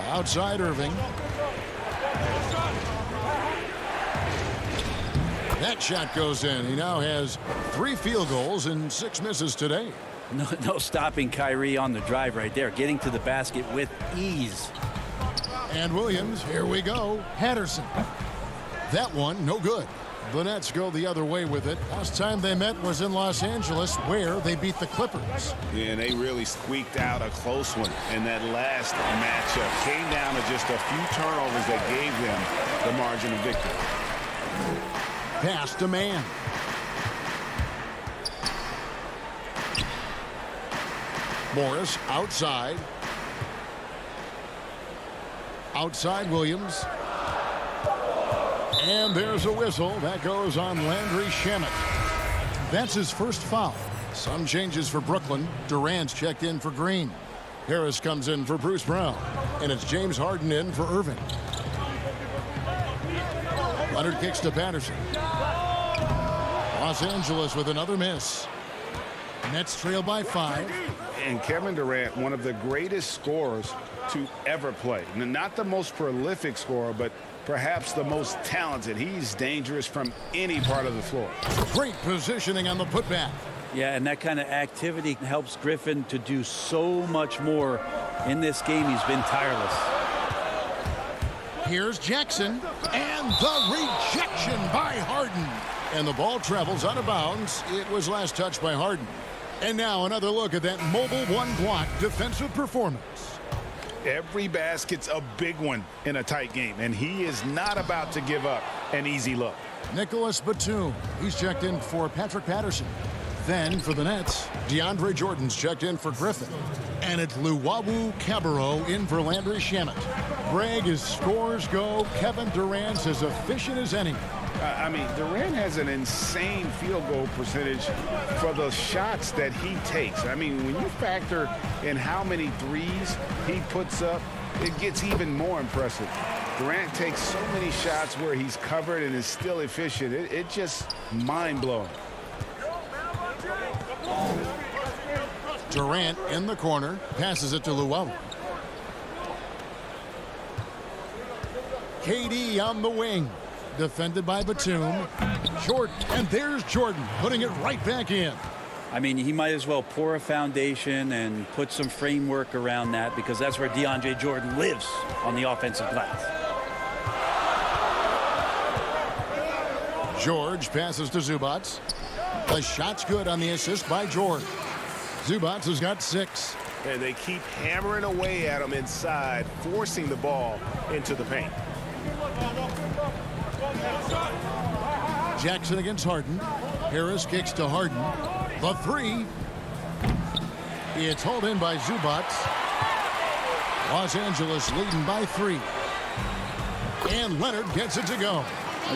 Outside Irving. That shot goes in. He now has 3 field goals and 6 misses today. No stopping Kyrie on the drive right there. Getting to the basket with ease. And Williams, here we go. Patterson. That one, no good. The Nets go the other way with it. Last time they met was in Los Angeles, where they beat the Clippers. Yeah, and they really squeaked out a close one in that last matchup. Came down to just a few turnovers that gave them the margin of victory. Pass to man. Morris outside. Outside Williams. And there's a whistle. That goes on Landry Shamet. That's his first foul. Some changes for Brooklyn. Durant's checked in for Green. Harris comes in for Bruce Brown. And it's James Harden in for Irving. Leonard kicks to Patterson. Los Angeles with another miss. Nets trail by 5. And Kevin Durant, one of the greatest scorers to ever play. Not the most prolific scorer, but perhaps the most talented. He's dangerous from any part of the floor. Great positioning on the putback. Yeah, and that kind of activity helps Griffin to do so much more in this game. He's been tireless. Here's Jackson, and the rejection by Harden. And the ball travels out of bounds. It was last touched by Harden. And now another look at that mobile one-block defensive performance. Every basket's a big one in a tight game, and he is not about to give up an easy look. Nicholas Batum, he's checked in for Patrick Patterson. Then for the Nets, DeAndre Jordan's checked in for Griffin. And it's Luwawu Cabarrot in for Landry Shamet. Greg, as scores go, Kevin Durant's as efficient as any. I mean, Durant has an insane field goal percentage for the shots that he takes. I mean, when you factor in how many threes he puts up, it gets even more impressive. Durant takes so many shots where he's covered and is still efficient. It's just mind-blowing. Durant in the corner, passes it to Luwawu. KD on the wing. Defended by Batum. Jordan, and there's Jordan putting it right back in. I mean, he might as well pour a foundation and put some framework around that, because that's where DeAndre Jordan lives, on the offensive glass. George passes to Zubac. The shot's good on the assist by George. Zubac has got 6. And they keep hammering away at him inside, forcing the ball into the paint. Jackson against Harden. Harris kicks to Harden. The 3. It's hauled in by Zubac. Los Angeles leading by 3. And Leonard gets it to go.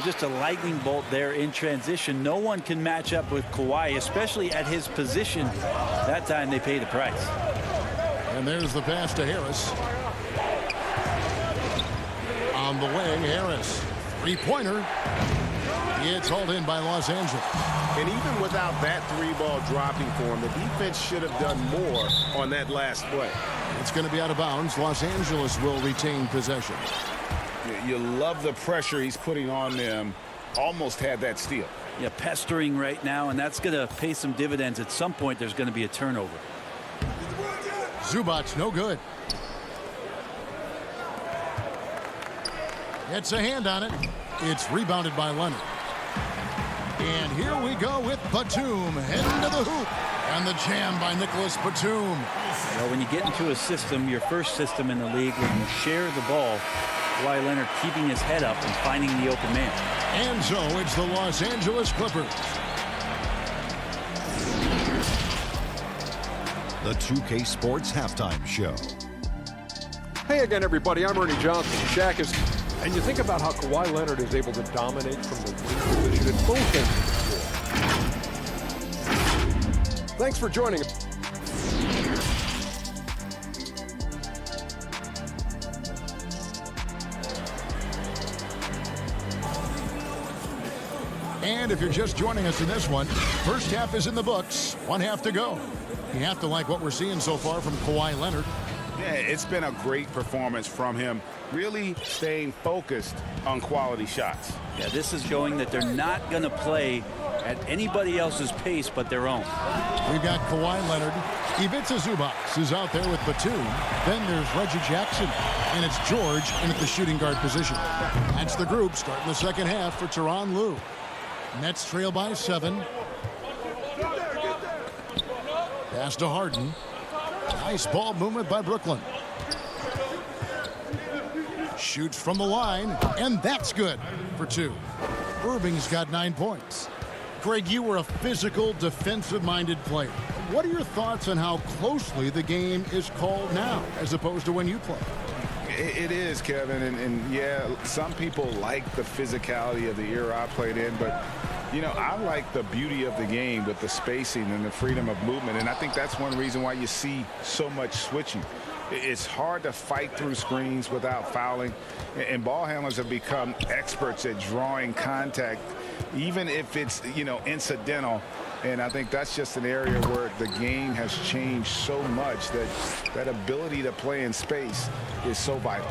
Just a lightning bolt there in transition. No one can match up with Kawhi, especially at his position. That time they paid the price. And there's the pass to Harris. On the wing, Harris. Three-pointer. It's hauled in by Los Angeles. And even without that three-ball dropping for him, the defense should have done more on that last play. It's going to be out of bounds. Los Angeles will retain possession. You love the pressure he's putting on them. Almost had that steal. Yeah, pestering right now, and that's going to pay some dividends. At some point, there's going to be a turnover. Zubac's no good. It's a hand on it. It's rebounded by Leonard. And here we go with Batum heading to the hoop. And the jam by Nicholas Batum. Well, when you get into a system, your first system in the league, when you share the ball, Kawhi Leonard keeping his head up and finding the open man. And so it's the Los Angeles Clippers. The 2K Sports Halftime Show. Hey again, everybody. I'm Ernie Johnson. Shaq is... And you think about how Kawhi Leonard is able to dominate from the wing position at both ends of the floor. Thanks for joining us. And if you're just joining us in this one, first half is in the books. One half to go. You have to like what we're seeing so far from Kawhi Leonard. Yeah, it's been a great performance from him, really staying focused on quality shots. Yeah, this is showing that they're not going to play at anybody else's pace but their own. We've got Kawhi Leonard. Ivica Zubac is out there with Batum. Then there's Reggie Jackson. And it's George in at the shooting guard position. That's the group starting the second half for Tyronn Lue. Nets trail by 7. Pass to Harden. Nice ball movement by Brooklyn. Shoots from the line, and that's good for 2. Irving's got 9 points. Greg, you were a physical, defensive-minded player. What are your thoughts on how closely the game is called now, as opposed to when you played? It is, Kevin, and yeah, some people like the physicality of the era I played in, but you know, I like the beauty of the game with the spacing and the freedom of movement, and I think that's one reason why you see so much switching. It's hard to fight through screens without fouling, and ball handlers have become experts at drawing contact, even if it's, you know, incidental. And I think that's just an area where the game has changed so much that that ability to play in space is so vital.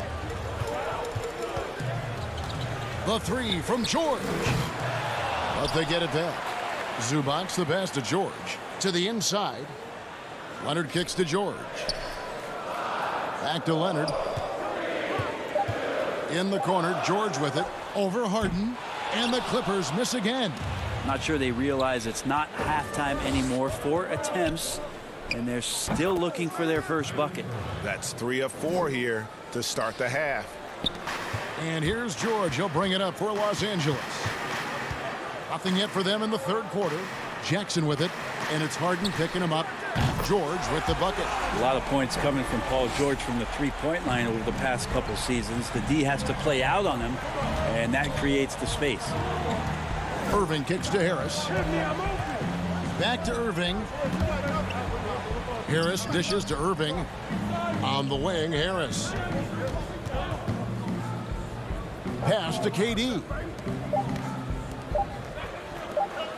The 3 from George. But they get it back. Zubac's the pass to George. To the inside. Leonard kicks to George. Back to Leonard. In the corner, George with it. Over Harden. And the Clippers miss again. Not sure they realize it's not halftime anymore. 4 attempts, and they're still looking for their first bucket. That's 3 of 4 here to start the half. And here's George. He'll bring it up for Los Angeles. Nothing yet for them in the third quarter. Jackson with it, and it's Harden picking him up. George with the bucket. A lot of points coming from Paul George from the three-point line over the past couple seasons. The D has to play out on him, and that creates the space. Irving kicks to Harris. Back to Irving. Harris dishes to Irving. On the wing, Harris. Pass to KD.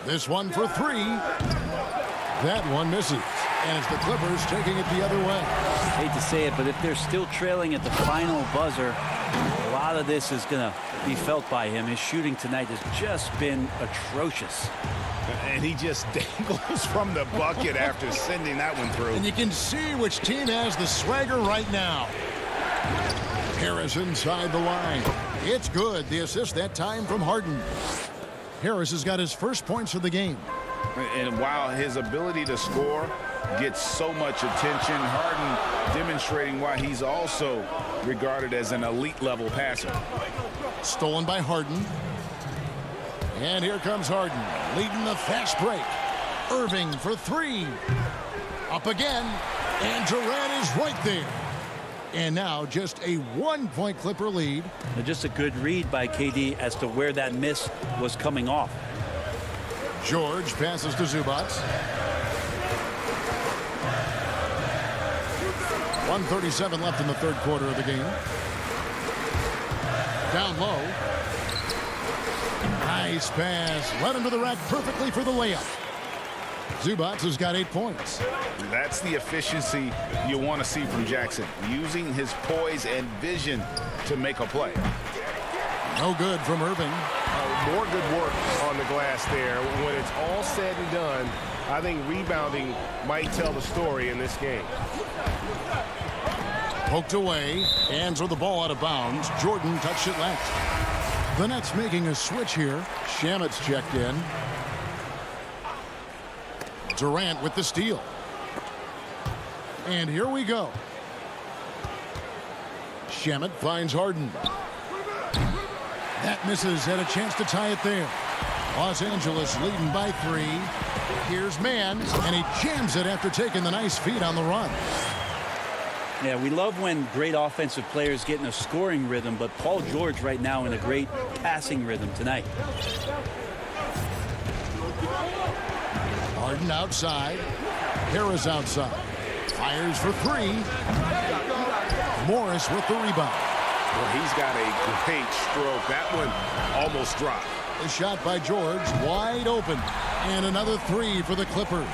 This one for 3. That one misses. And it's the Clippers taking it the other way. Hate to say it, but if they're still trailing at the final buzzer, a lot of this is going to be felt by him. His shooting tonight has just been atrocious. And he just dangles from the bucket after sending that one through. And you can see which team has the swagger right now. Harris inside the line. It's good. The assist that time from Harden. Harris has got his first points of the game. And while his ability to score gets so much attention, Harden demonstrating why he's also regarded as an elite level passer. Stolen by Harden. And here comes Harden leading the fast break. Irving for 3. Up again. And Durant is right there. And now just a 1-point Clipper lead. And just a good read by KD as to where that miss was coming off. George passes to Zubac. 1:37 left in the third quarter of the game. Down low. Nice pass. Led him to the rack perfectly for the layup. Zubac has got 8 points. That's the efficiency you want to see from Jackson, using his poise and vision to make a play. No good from Irving. More good work on the glass there. When it's all said and done, I think rebounding might tell the story in this game. Poked away. Hands with the ball out of bounds. Jordan touched it left. The Nets making a switch here. Shamet's checked in. Durant with the steal. And here we go. Shamet finds Harden. That misses. Had a chance to tie it there. Los Angeles leading by 3. Here's Mann, and he jams it after taking the nice feed on the run. Yeah, we love when great offensive players get in a scoring rhythm, but Paul George right now in a great passing rhythm tonight. Harden outside. Harris outside. Fires for 3. Morris with the rebound. Well, he's got a great stroke. That one almost dropped. A shot by George, wide open. And another 3 for the Clippers.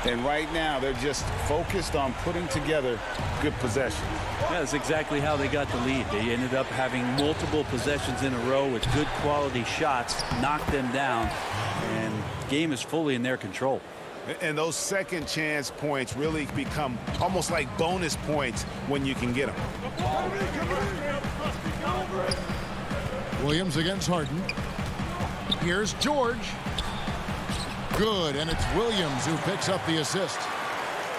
And right now, they're just focused on putting together good possessions. Yeah, that's exactly how they got the lead. They ended up having multiple possessions in a row with good quality shots, knocked them down, and the game is fully in their control. And those second chance points really become almost like bonus points when you can get them. Williams against Harden. Here's George. Good, and it's Williams who picks up the assist.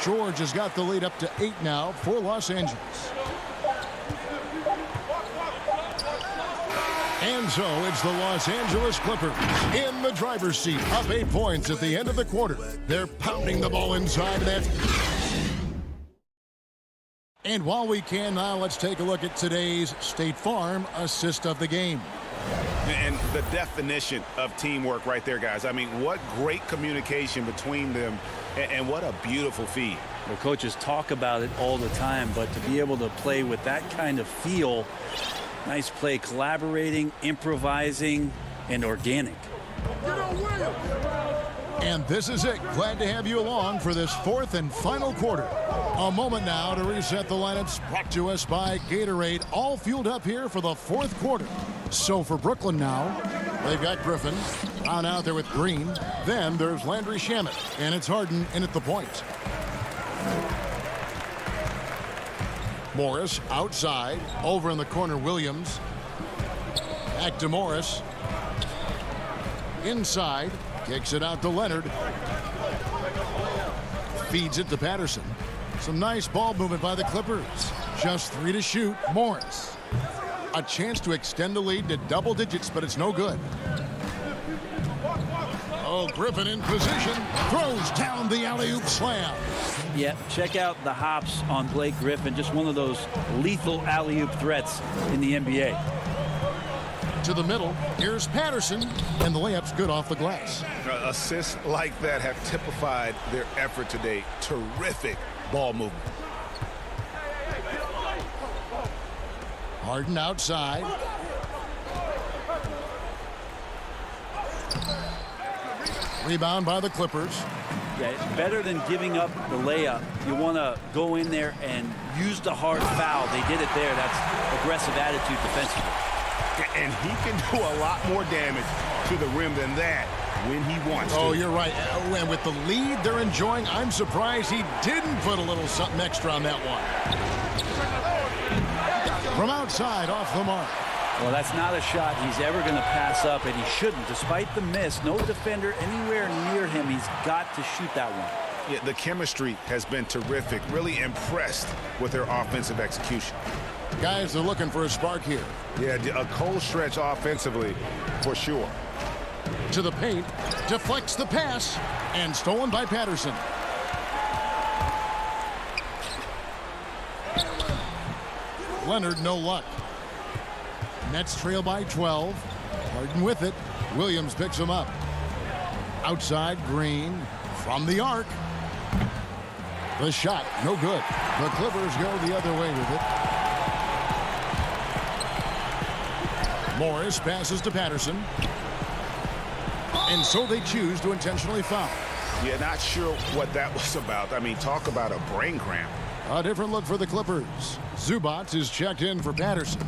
George has got the lead up to 8 now for Los Angeles. And so it's the Los Angeles Clippers in the driver's seat, up 8 points at the end of the quarter. They're pounding the ball inside net. And while we can now, let's take a look at today's State Farm assist of the game. And the definition of teamwork right there, guys. I mean, what great communication between them, and what a beautiful feed. Well, coaches talk about it all the time, but to be able to play with that kind of feel, nice play, collaborating, improvising, and organic. And this is it. Glad to have you along for this 4th and final quarter. A moment now to reset the lineups, brought to us by Gatorade, all fueled up here for the 4th quarter. So for Brooklyn now, they've got Griffin, Brown out there with Green. Then there's Landry Shamet, and it's Harden in at the point. Morris outside, over in the corner, Williams. Back to Morris. Inside, kicks it out to Leonard. Feeds it to Patterson. Some nice ball movement by the Clippers. Just 3 to shoot. Morris. A chance to extend the lead to double digits, but it's no good. Oh, Griffin in position. Throws down the alley-oop slam. Yeah, check out the hops on Blake Griffin. Just one of those lethal alley-oop threats in the NBA. To the middle. Here's Patterson. And the layup's good off the glass. Assists like that have typified their effort today. Terrific ball movement. Harden outside. Rebound by the Clippers. Yeah, it's better than giving up the layup. You want to go in there and use the hard foul. They did it there. That's aggressive attitude defensively. And he can do a lot more damage to the rim than that when he wants to. Oh, you're right. And with the lead they're enjoying, I'm surprised he didn't put a little something extra on that one. From outside, off the mark. Well, that's not a shot he's ever going to pass up, and he shouldn't. Despite the miss, no defender anywhere near him. He's got to shoot that one. Yeah, the chemistry has been terrific. Really impressed with their offensive execution. Guys, they're looking for a spark here. Yeah, a cold stretch offensively, for sure. To the paint, deflects the pass, and stolen by Patterson. Leonard, no luck. Nets trail by 12. Harden with it. Williams picks him up. Outside, Green from the arc. The shot, no good. The Clippers go the other way with it. Morris passes to Patterson. And so they choose to intentionally foul. Yeah, not sure what that was about. I mean, talk about a brain cramp. A different look for the Clippers. Zubac is checked in for Patterson.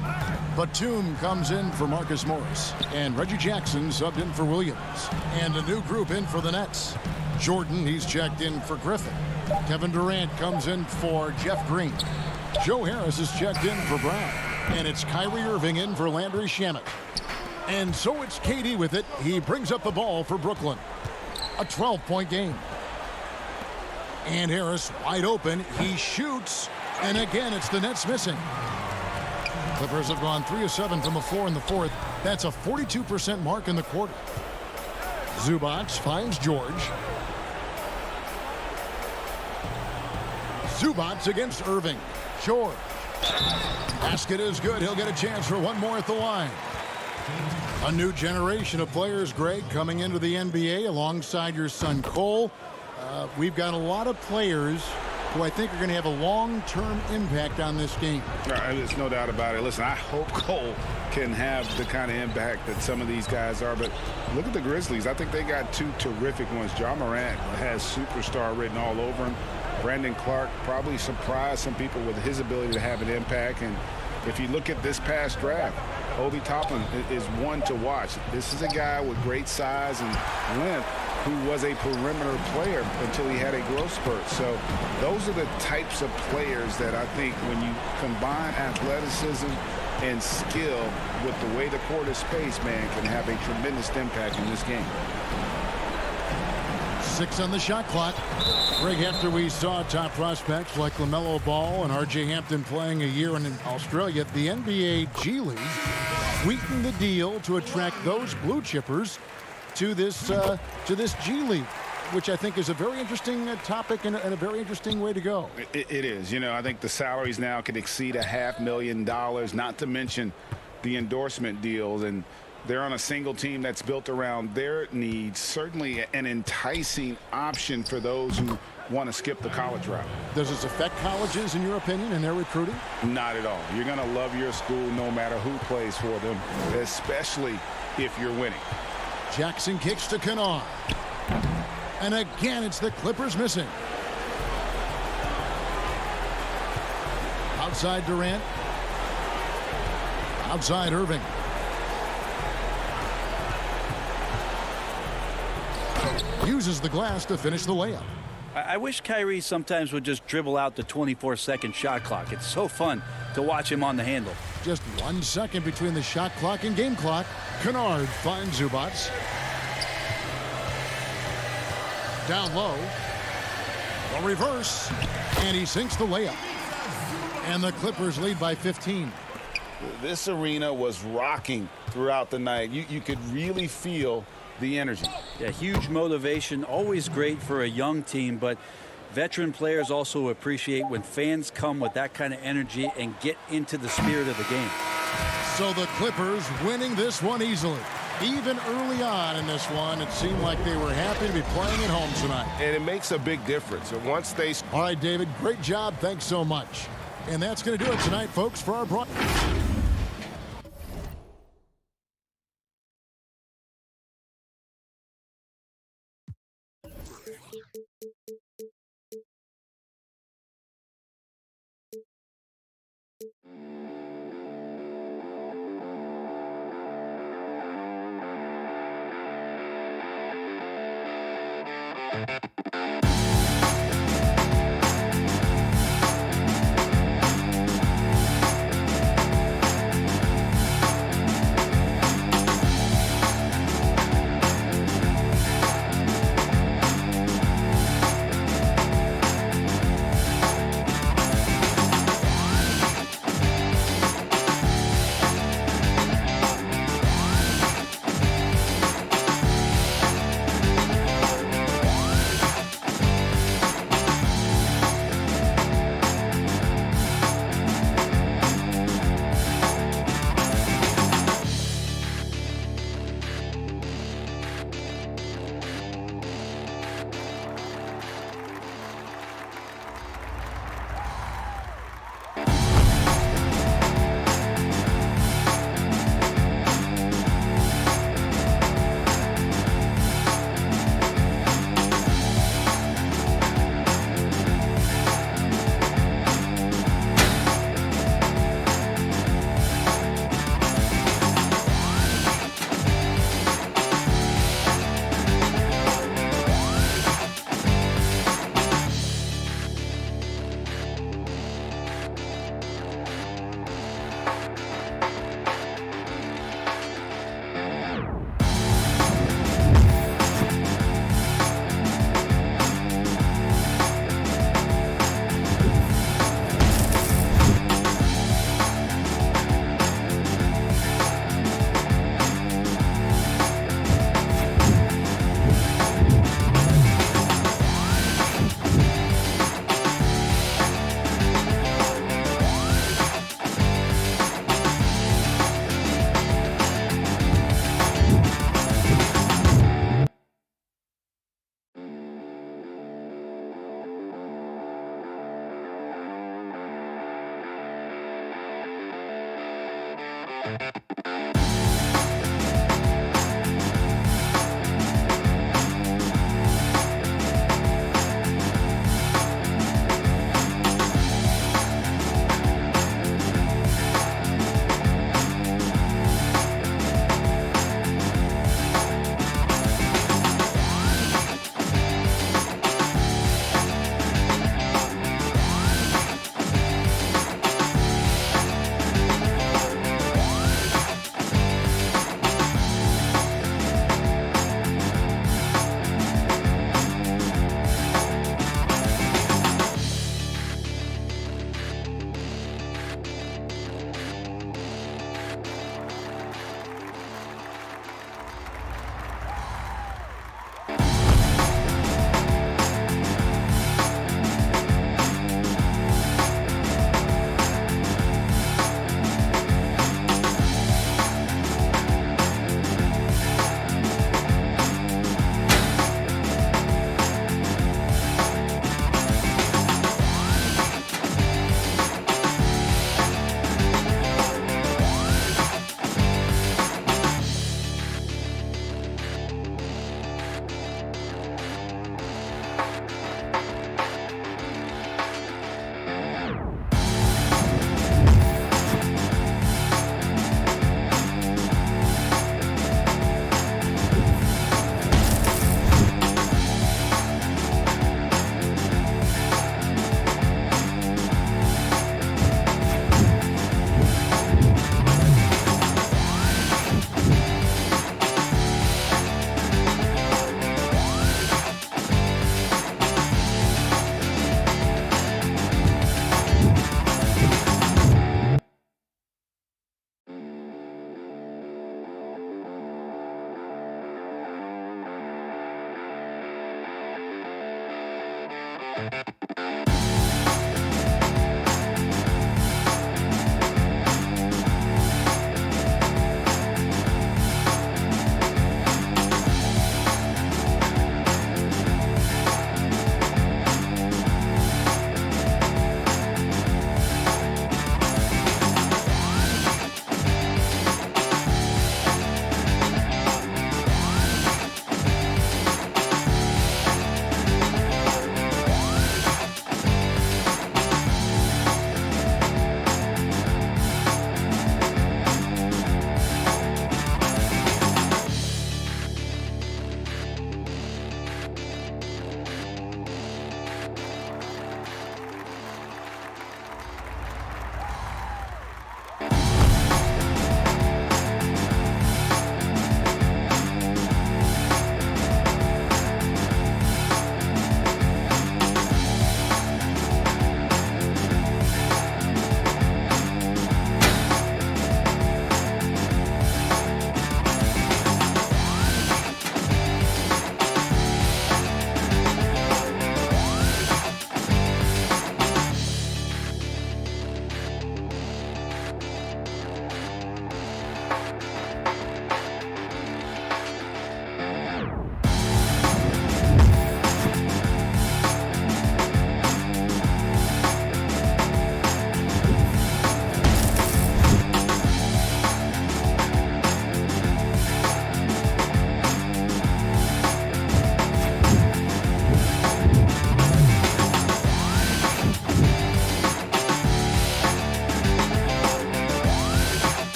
Batum comes in for Marcus Morris. And Reggie Jackson subbed in for Williams. And a new group in for the Nets. Jordan, he's checked in for Griffin. Kevin Durant comes in for Jeff Green. Joe Harris is checked in for Brown. And it's Kyrie Irving in for Landry Shamet. And so it's KD with it. He brings up the ball for Brooklyn. A 12-point game. And Harris wide open. He shoots. And again, it's the Nets missing. Clippers have gone 3 of 7 from the floor in the fourth. That's a 42% mark in the quarter. Zubac finds George. Zubac against Irving. George. Basket is good. He'll get a chance for one more at the line. A new generation of players, Greg, coming into the NBA alongside your son Cole. We've got a lot of players who I think are going to have a long-term impact on this game. There's no doubt about it. Listen, I hope Cole can have the kind of impact that some of these guys are. But look at the Grizzlies. I think they got two terrific ones. Ja Morant has superstar written all over him. Brandon Clark probably surprised some people with his ability to have an impact. And if you look at this past draft, Obi Toppin is one to watch. This is a guy with great size and length who was a perimeter player until he had a growth spurt. So those are the types of players that I think when you combine athleticism and skill with the way the court is spaced, man, can have a tremendous impact in this game. 6 on the shot clock. Greg, after we saw top prospects like LaMelo Ball and R.J. Hampton playing a year in Australia, the NBA G League sweetened the deal to attract those blue chippers to this G League, which I think is a very interesting topic and a very interesting way to go. It is. You know, I think the salaries now can exceed $500,000, not to mention the endorsement deals, and they're on a single team that's built around their needs. Certainly an enticing option for those who want to skip the college route. Does this affect colleges, in your opinion, in their recruiting? Not at all. You're going to love your school no matter who plays for them, especially if you're winning. Jackson kicks to Kennard. And again, it's the Clippers missing. Outside Durant. Outside Irving. Uses the glass to finish the layup. I wish Kyrie sometimes would just dribble out the 24-second shot clock. It's so fun to watch him on the handle. Just 1 second between the shot clock and game clock. Kennard finds Zubac. Down low. The reverse. And he sinks the layup. And the Clippers lead by 15. This arena was rocking throughout the night. You could really feel the energy. Yeah, huge motivation, always great for a young team, but veteran players also appreciate when fans come with that kind of energy and get into the spirit of the game. So the Clippers winning this one easily. Even early on in this one, it seemed like they were happy to be playing at home tonight. And it makes a big difference. And once they... All right, David, great job. Thanks so much. And that's going to do it tonight, folks, for our broadcast.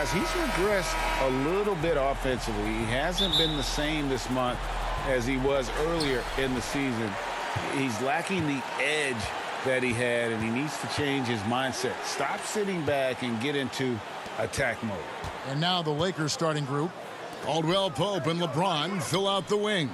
guys, he's regressed a little bit offensively. He hasn't been the same this month as he was earlier in the season. He's lacking the edge that he had, and he needs to change his mindset. Stop sitting back and get into attack mode. And now the Lakers starting group. Caldwell Pope and LeBron fill out the wings.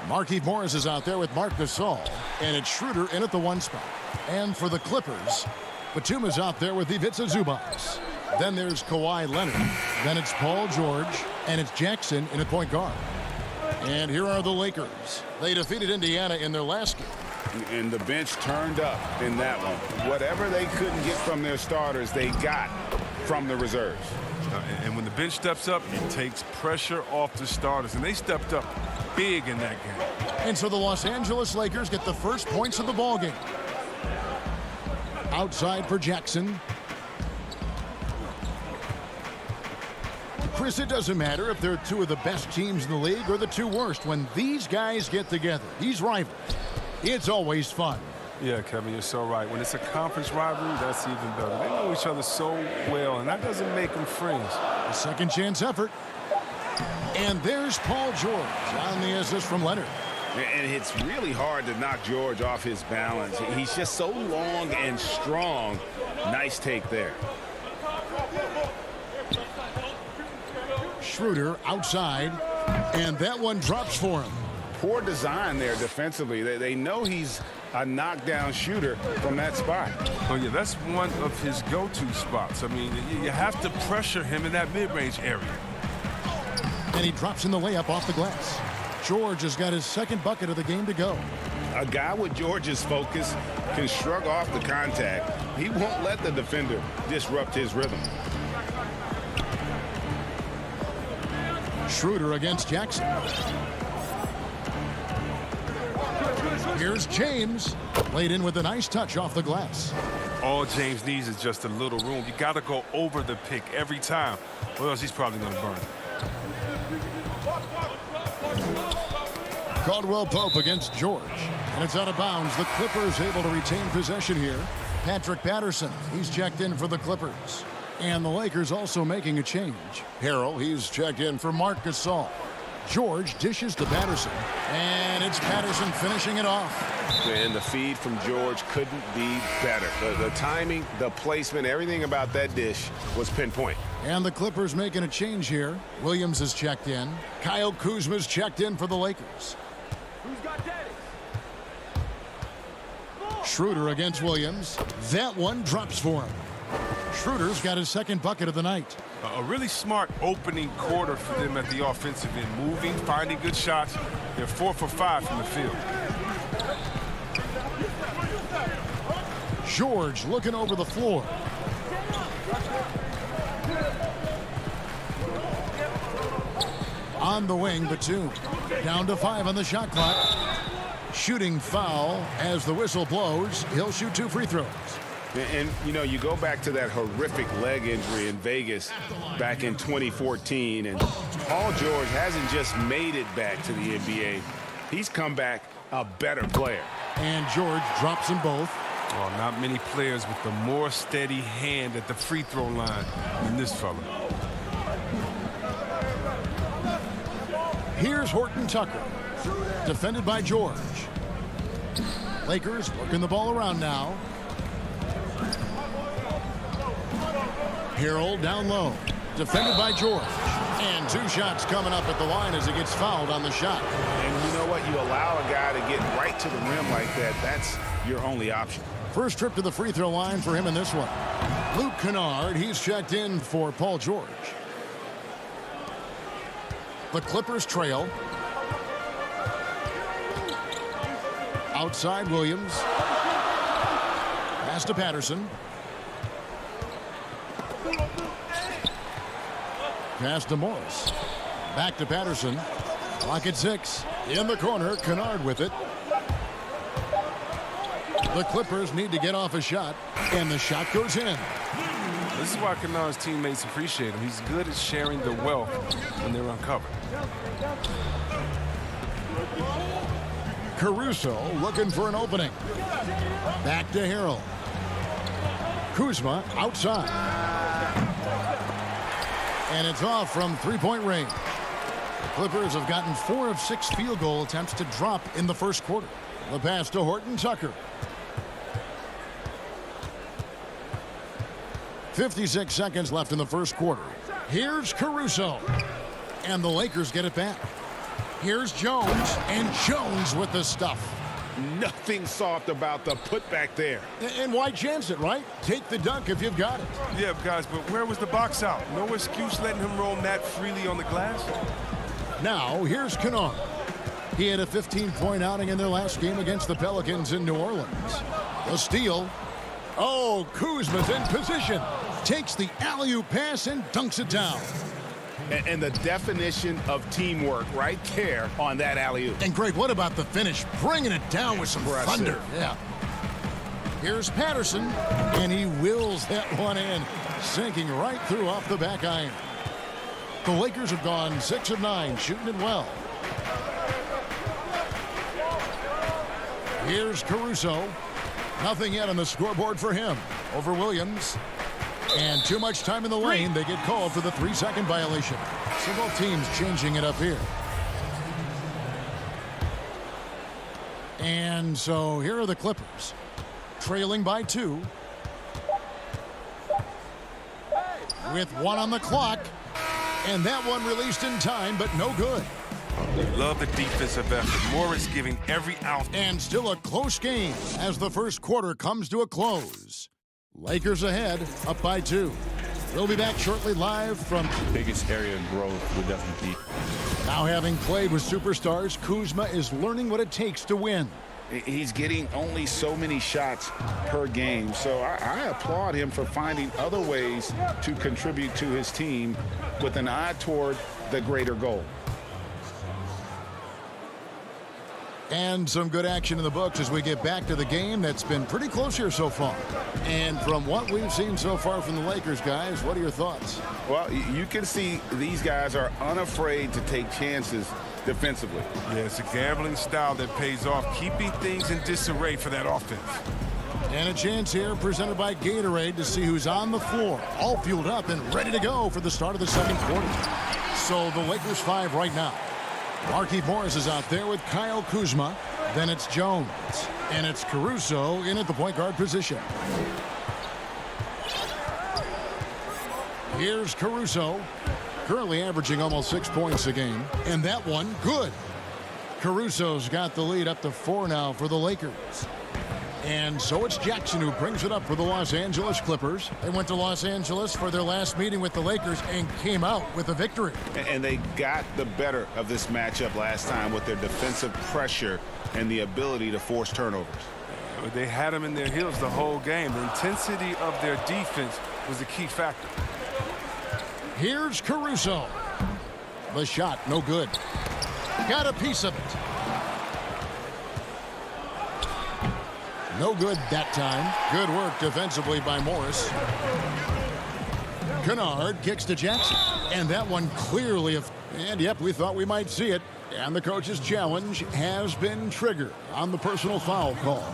Markieff Morris is out there with Marc Gasol, and it's Schroeder in at the 1 spot. And for the Clippers, Batum is out there with Ivica Zubac. Then there's Kawhi Leonard. Then it's Paul George, and it's Jackson in at point guard. And here are the Lakers. They defeated Indiana in their last game. And the bench turned up in that one. Whatever they couldn't get from their starters, they got from the reserves. And when the bench steps up, it takes pressure off the starters. And they stepped up big in that game. And so the Los Angeles Lakers get the first points of the ball game. Outside for Jackson. Chris, it doesn't matter if they're two of the best teams in the league or the two worst. When these guys get together, these rivals, it's always fun. Yeah, Kevin, you're so right. When it's a conference rivalry, that's even better. They know each other so well, and that doesn't make them friends. A second chance effort. And there's Paul George on the assist from Leonard. And it's really hard to knock George off his balance. He's just so long and strong. Nice take there. Schroeder outside, and that one drops for him. Poor design there defensively. They know he's a knockdown shooter from that spot. Oh, yeah, that's one of his go-to spots. I mean, you have to pressure him in that mid-range area. And he drops in the layup off the glass. George has got his second bucket of the game to go. A guy with George's focus can shrug off the contact. He won't let the defender disrupt his rhythm. Schroeder against Jackson. Here's James. Laid in with a nice touch off the glass. All James needs is just a little room. You got to go over the pick every time, or else he's probably going to burn it. Caldwell Pope against George. And it's out of bounds. The Clippers able to retain possession here. Patrick Patterson, he's checked in for the Clippers. And the Lakers also making a change. Harrell, he's checked in for Marc Gasol. George dishes to Patterson. And it's Patterson finishing it off. And the feed from George couldn't be better. The timing, the placement, everything about that dish was pinpoint. And the Clippers making a change here. Williams is checked in. Kyle Kuzma's checked in for the Lakers. Who's got daddy? Schroeder against Williams. That one drops for him. Schroeder's got his second bucket of the night. A really smart opening quarter for them at the offensive end. Moving, finding good shots. They're 4 for 5 from the field. George looking over the floor. On the wing, Batum. Down to 5 on the shot clock. Shooting foul as the whistle blows. He'll shoot 2 free throws. And, you know, you go back to that horrific leg injury in Vegas back in 2014, and Paul George hasn't just made it back to the NBA. He's come back a better player. And George drops them both. Oh, not many players with a more steady hand at the free throw line than this fella. Here's Horton Tucker. Defended by George. Lakers working the ball around now. Harrell down low. Defended by George. And 2 shots coming up at the line as he gets fouled on the shot. And you know what? You allow a guy to get right to the rim like that. That's your only option. First trip to the free throw line for him in this one. Luke Kennard, he's checked in for Paul George. The Clippers trail. Outside Williams. Pass to Patterson. Pass to Morris. Back to Patterson. Clock at 6. In the corner, Kennard with it. The Clippers need to get off a shot, and the shot goes in. This is why Kennard's teammates appreciate him. He's good at sharing the wealth when they're uncovered. Caruso looking for an opening. Back to Harrell. Kuzma outside. And it's off from three-point range. The Clippers have gotten 4 of 6 field goal attempts to drop in the first quarter. The pass to Horton Tucker. 56 seconds left in the first quarter. Here's Caruso. And the Lakers get it back. Here's Jones. And Jones with the stuff. Nothing soft about the putback there. And why chance it, right? Take the dunk if you've got it. Yeah, guys, but where was the box out? No excuse letting him roam that freely on the glass. Now, here's Kennard. He had a 15-point outing in their last game against the Pelicans in New Orleans. The steal. Oh, Kuzma's in position. Takes the alley-oop pass and dunks it down. And the definition of teamwork right there on that alley-oop. And Greg, what about the finish? Bringing it down with some thunder. Yeah. Here's Patterson, and he wills that one in, sinking right through off the back iron. The Lakers have gone 6 of 9, shooting it well. Here's Caruso. Nothing yet on the scoreboard for him. Over Williams. And too much time in the lane. They get called for the 3-second violation. So both teams changing it up here. And so here are the Clippers. Trailing by 2. With 1 on the clock. And that one released in time, but no good. Love the defensive effort. Morris giving every ounce. And still a close game as the first quarter comes to a close. Lakers ahead, up by 2. We'll be back shortly live from... Biggest area of growth would definitely be. Now having played with superstars, Kuzma is learning what it takes to win. He's getting only so many shots per game, so I applaud him for finding other ways to contribute to his team with an eye toward the greater goal. And some good action in the books as we get back to the game that's been pretty close here so far. And from what we've seen so far from the Lakers, guys, what are your thoughts? Well, you can see these guys are unafraid to take chances defensively. Yeah, it's a gambling style that pays off, keeping things in disarray for that offense. And a chance here presented by Gatorade to see who's on the floor, all fueled up and ready to go for the start of the second quarter. So the Lakers 5 right now. Markieff Morris is out there with Kyle Kuzma. Then it's Jones. And it's Caruso in at the point guard position. Here's Caruso. Currently averaging almost 6 points a game. And that one, good. Caruso's got the lead up to 4 now for the Lakers. And so it's Jackson who brings it up for the Los Angeles Clippers. They went to Los Angeles for their last meeting with the Lakers and came out with a victory. And they got the better of this matchup last time with their defensive pressure and the ability to force turnovers. They had them in their heels the whole game. The intensity of their defense was the key factor. Here's Caruso. The shot, no good. Got a piece of it. No good that time. Good work defensively by Morris. Kennard kicks to Jackson. And that one clearly... And yep, we thought we might see it. And the coach's challenge has been triggered on the personal foul call.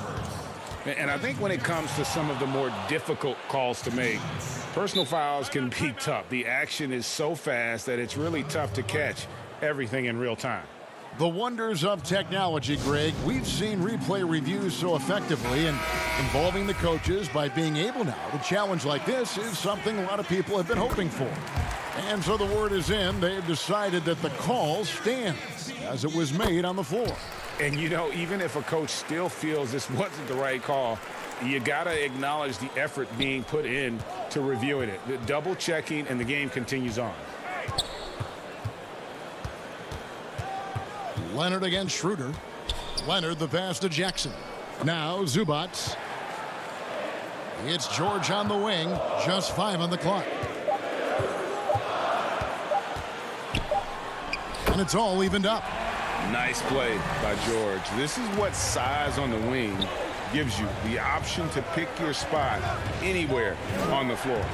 And I think when it comes to some of the more difficult calls to make, personal fouls can be tough. The action is so fast that it's really tough to catch everything in real time. The wonders of technology, Greg. We've seen replay reviews so effectively, and involving the coaches by being able now to challenge like this is something a lot of people have been hoping for. And so the word is in. They've decided that the call stands as it was made on the floor. And, you know, even if a coach still feels this wasn't the right call, you got to acknowledge the effort being put in to reviewing it. The double checking, and the game continues on. Leonard against Schroeder. Leonard the pass to Jackson. Now Zubac. It's George on the wing. Just 5 on the clock. And it's all evened up. Nice play by George. This is what size on the wing gives you. The option to pick your spot anywhere on the floor.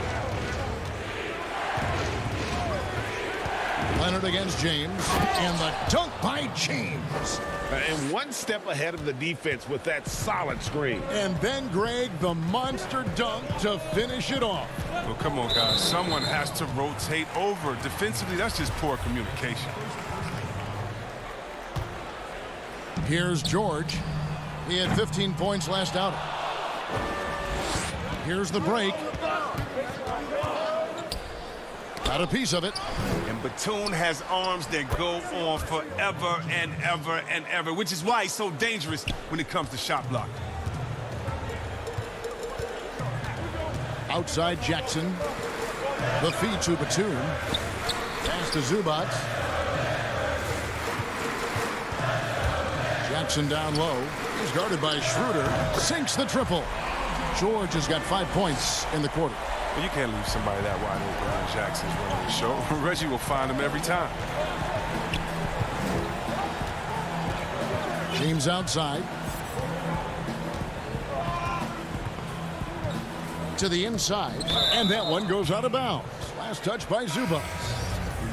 Leonard against James, and the dunk by James. And one step ahead of the defense with that solid screen. And then Greg, the monster dunk to finish it off. Well, come on, guys. Someone has to rotate over. Defensively, that's just poor communication. Here's George. He had 15 points last outing. Here's the break. Got a piece of it. And Batum has arms that go on forever and ever and ever, which is why he's so dangerous when it comes to shot block. Outside Jackson. The feed to Batum. Pass to Zubac. Jackson down low. He's guarded by Schroeder. Sinks the triple. George has got 5 points in the quarter. Well, you can't leave somebody that wide open when Jackson's running the show. Reggie will find him every time. James outside. To the inside. And that one goes out of bounds. Last touch by Zubac.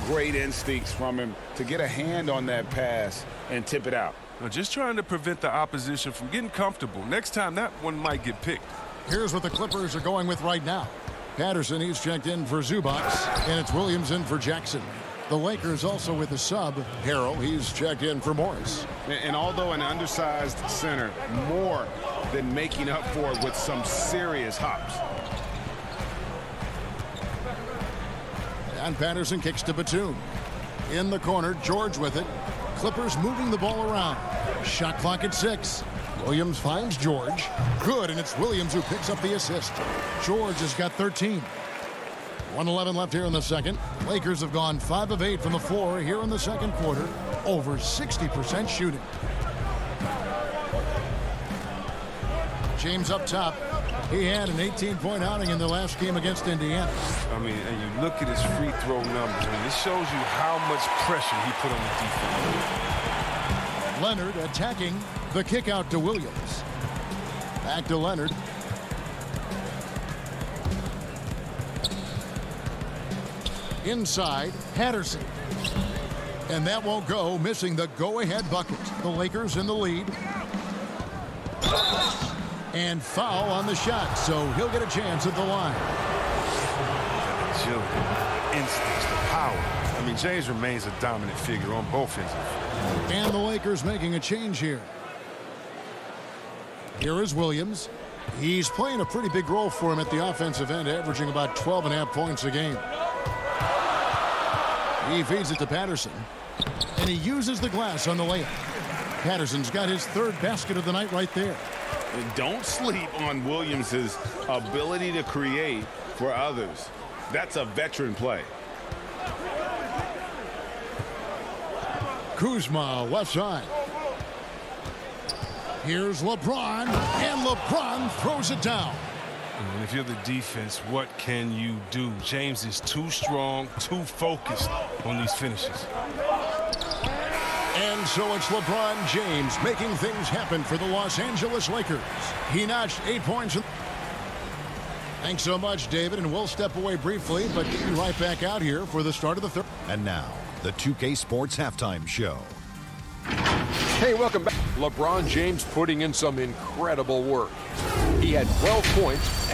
Great instincts from him to get a hand on that pass and tip it out. Now, just trying to prevent the opposition from getting comfortable. Next time, that one might get picked. Here's what the Clippers are going with right now. Patterson, he's checked in for Zubac, and it's Williams in for Jackson. The Lakers also with a sub. Harrell, he's checked in for Morris. And although an undersized center, more than making up for it with some serious hops. And Patterson kicks to Batum. In the corner, George with it. Clippers moving the ball around. Shot clock at 6. Williams finds George. Good, and it's Williams who picks up the assist. George has got 13. 1:11 left here in the second. Lakers have gone 5 of 8 from the floor here in the second quarter. Over 60% shooting. James up top. He had an 18-point outing in the last game against Indiana. I mean, and you look at his free throw numbers. I mean, this shows you how much pressure he put on the defense. Leonard attacking the kick out to Williams. Back to Leonard. Inside, Patterson. And that won't go, missing the go-ahead bucket. The Lakers in the lead. And foul on the shot, so he'll get a chance at the line. Agility, instincts, the power. I mean, James remains a dominant figure on both ends. And the Lakers making a change here. Here is Williams. He's playing a pretty big role for him at the offensive end, averaging about 12.5 points a game. He feeds it to Patterson. And he uses the glass on the layup. Patterson's got his third basket of the night right there. And don't sleep on Williams's ability to create for others. That's a veteran play. Kuzma, left side. Here's LeBron, and LeBron throws it down. And if you're the defense, what can you do? James is too strong, too focused on these finishes. And so it's LeBron James making things happen for the Los Angeles Lakers. He notched 8 points. Thanks so much, David, and we'll step away briefly, but get you right back out here for the start of the third. And now, the 2K Sports Halftime Show. Hey, welcome back. LeBron James putting in some incredible work. He had 12 points,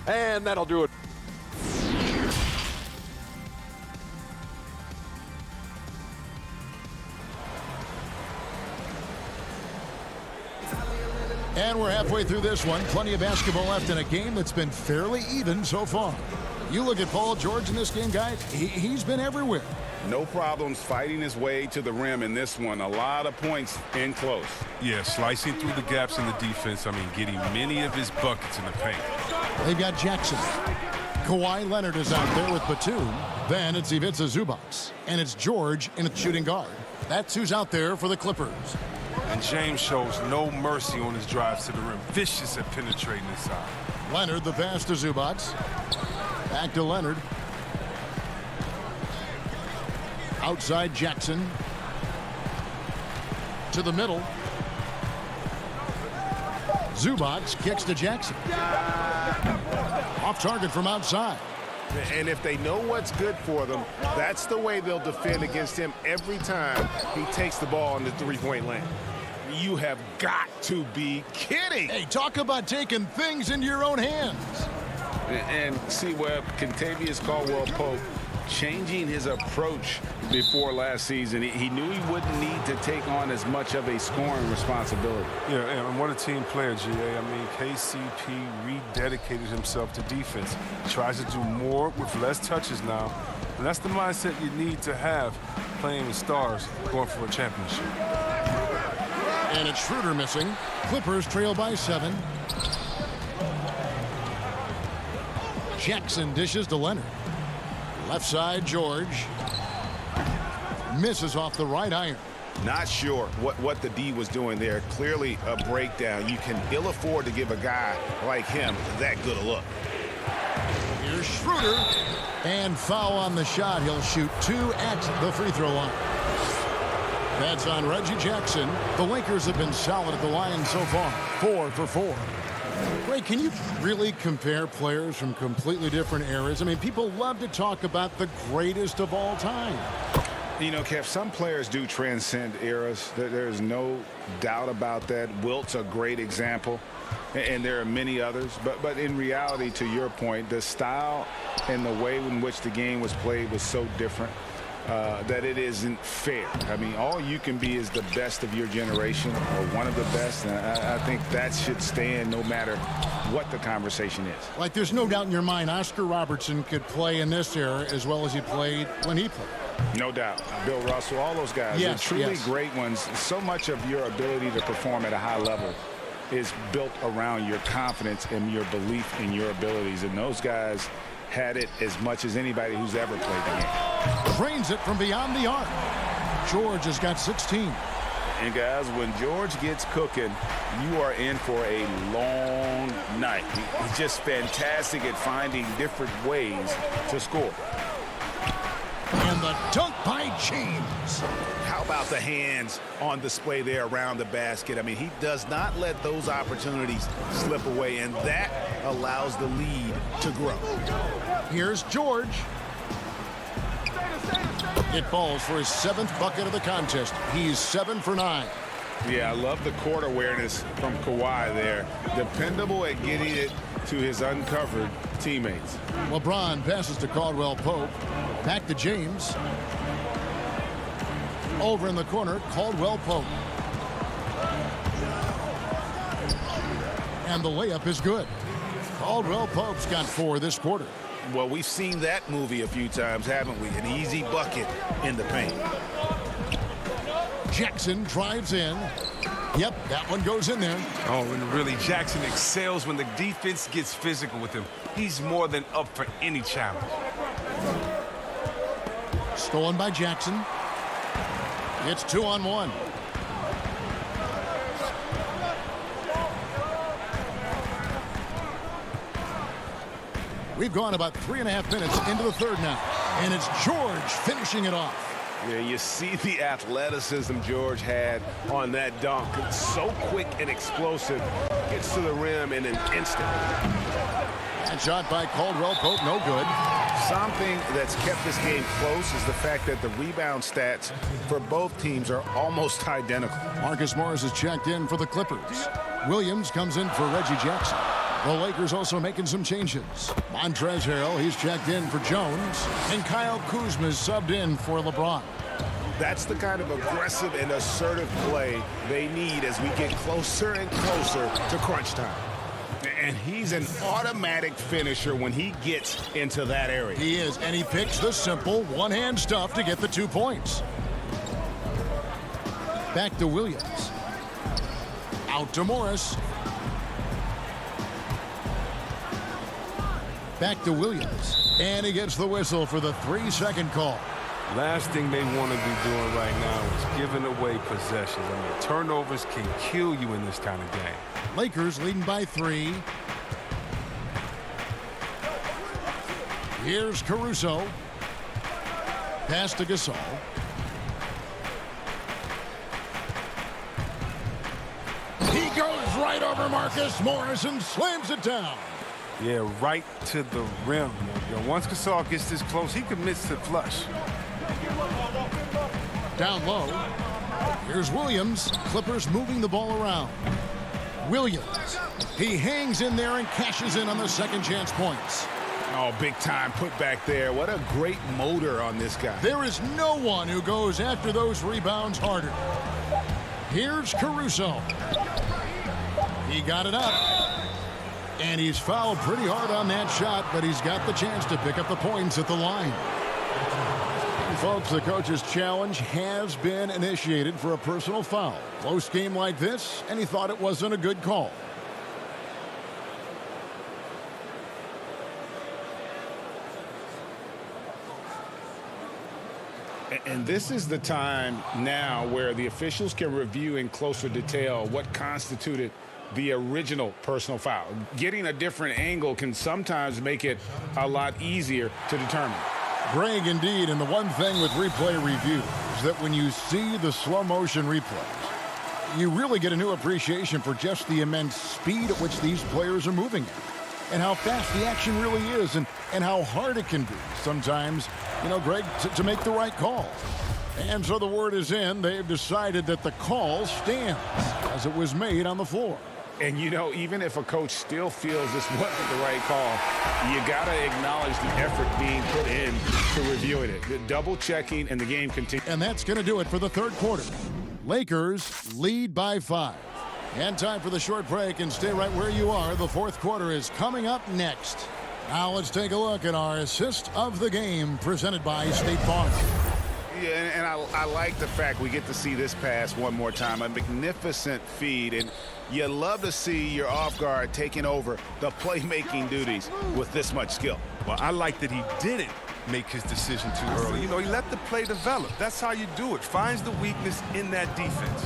and that'll do it. And we're halfway through this one. Plenty of basketball left in a game that's been fairly even so far. You look at Paul George in this game, guys, he's been everywhere. No problems fighting his way to the rim in this one. A lot of points in close. Yeah, slicing through the gaps in the defense. I mean, getting many of his buckets in the paint. They've got Jackson. Kawhi Leonard is out there with Batum. Then it's Ivica Zubac. And it's George in a shooting guard. That's who's out there for the Clippers. And James shows no mercy on his drives to the rim. Vicious at penetrating inside. Leonard, the pass to Zubac. Back to Leonard. Outside Jackson. To the middle. Zubac kicks to Jackson. Off target from outside. And if they know what's good for them, that's the way they'll defend against him every time he takes the ball in the three-point lane. You have got to be kidding. Hey, talk about taking things into your own hands. And see, Webb, Kentavious Caldwell-Pope changing his approach before last season. He knew he wouldn't need to take on as much of a scoring responsibility. Yeah, and what a team player, GA. I mean, KCP rededicated himself to defense. He tries to do more with less touches now. And that's the mindset you need to have playing with stars going for a championship. And it's Schroeder missing. Clippers trail by 7. Jackson dishes to Leonard. Left side, George. Misses off the right iron. Not sure what the D was doing there. Clearly a breakdown. You can ill afford to give a guy like him that good a look. Here's Schroeder. And foul on the shot. He'll shoot 2 at the free throw line. That's on Reggie Jackson. The Lakers have been solid at the line so far. 4 for 4. Ray, can you really compare players from completely different eras? I mean, people love to talk about the greatest of all time. You know, Kev, some players do transcend eras. There's no doubt about that. Wilt's a great example, and there are many others. But in reality, to your point, the style and the way in which the game was played was so different that it isn't fair. I mean, all you can be is the best of your generation or one of the best, and I think that should stand no matter what the conversation is. Like, there's no doubt in your mind Oscar Robertson could play in this era as well as he played when he played. No doubt. Bill Russell, all those guys, yes, they're truly yes. great ones. So much of your ability to perform at a high level is built around your confidence and your belief in your abilities, and those guys had it as much as anybody who's ever played the game. Drains it from beyond the arc. George has got 16. And guys, when George gets cooking, you are in for a long night. He's just fantastic at finding different ways to score. And the dunk by James. How about the hands on display there around the basket? I mean, he does not let those opportunities slip away, and that allows the lead to grow. Here's George. It falls for his 7th bucket of the contest. He's 7 for 9. Yeah, I love the court awareness from Kawhi there. Dependable at getting it to his uncovered teammates. LeBron passes to Caldwell-Pope. Back to James. Over in the corner, Caldwell-Pope. And the layup is good. Caldwell-Pope's got 4 this quarter. Well, we've seen that movie a few times, haven't we? An easy bucket in the paint. Jackson drives in. Yep, that one goes in there. Oh, and really, Jackson excels when the defense gets physical with him. He's more than up for any challenge. Stolen by Jackson. It's 2-on-1. We've gone about 3.5 minutes into the third now. And it's George finishing it off. Yeah, you see the athleticism George had on that dunk. It's so quick and explosive. Gets to the rim in an instant. And shot by Caldwell-Pope, no good. Something that's kept this game close is the fact that the rebound stats for both teams are almost identical. Marcus Morris is checked in for the Clippers. Williams comes in for Reggie Jackson. The Lakers also making some changes. Montrezl Harrell, he's checked in for Jones. And Kyle Kuzma is subbed in for LeBron. That's the kind of aggressive and assertive play they need as we get closer and closer to crunch time. And he's an automatic finisher when he gets into that area. He is, and he picks the simple one-hand stuff to get the 2 points. Back to Williams. Out to Morris. Back to Williams. And he gets the whistle for the 3-second call. Last thing they want to be doing right now is giving away possessions. I mean, turnovers can kill you in this kind of game. Lakers leading by 3. Here's Caruso. Pass to Gasol. He goes right over Marcus Morris and slams it down. Yeah, right to the rim. You know, once Gasol gets this close, he commits to flush. Down low. Here's Williams. Clippers moving the ball around. Williams. He hangs in there and cashes in on the second chance points. Oh, big time put back there. What a great motor on this guy. There is no one who goes after those rebounds harder. Here's Caruso. He got it up. And he's fouled pretty hard on that shot, but he's got the chance to pick up the points at the line. And folks, the coach's challenge has been initiated for a personal foul. Close game like this, and he thought it wasn't a good call. And this is the time now where the officials can review in closer detail what constituted the original personal foul. Getting a different angle can sometimes make it a lot easier to determine. Greg, indeed, and the one thing with replay review is that when you see the slow motion replays, you really get a new appreciation for just the immense speed at which these players are moving at, and how fast the action really is, and how hard it can be sometimes, you know, Greg, to make the right call. And so the word is in. They've decided that the call stands as it was made on the floor. And, you know, even if a coach still feels this wasn't the right call, you got to acknowledge the effort being put in to reviewing it. The double checking, and the game continues. And that's going to do it for the third quarter. Lakers lead by 5. And time for the short break, and stay right where you are. The fourth quarter is coming up next. Now let's take a look at our assist of the game presented by State Farm. Yeah, and I like the fact we get to see this pass one more time. A magnificent feed, and you love to see your off guard taking over the playmaking duties with this much skill. Well, I like that he didn't make his decision too early. You know, he let the play develop. That's how you do it. Finds the weakness in that defense.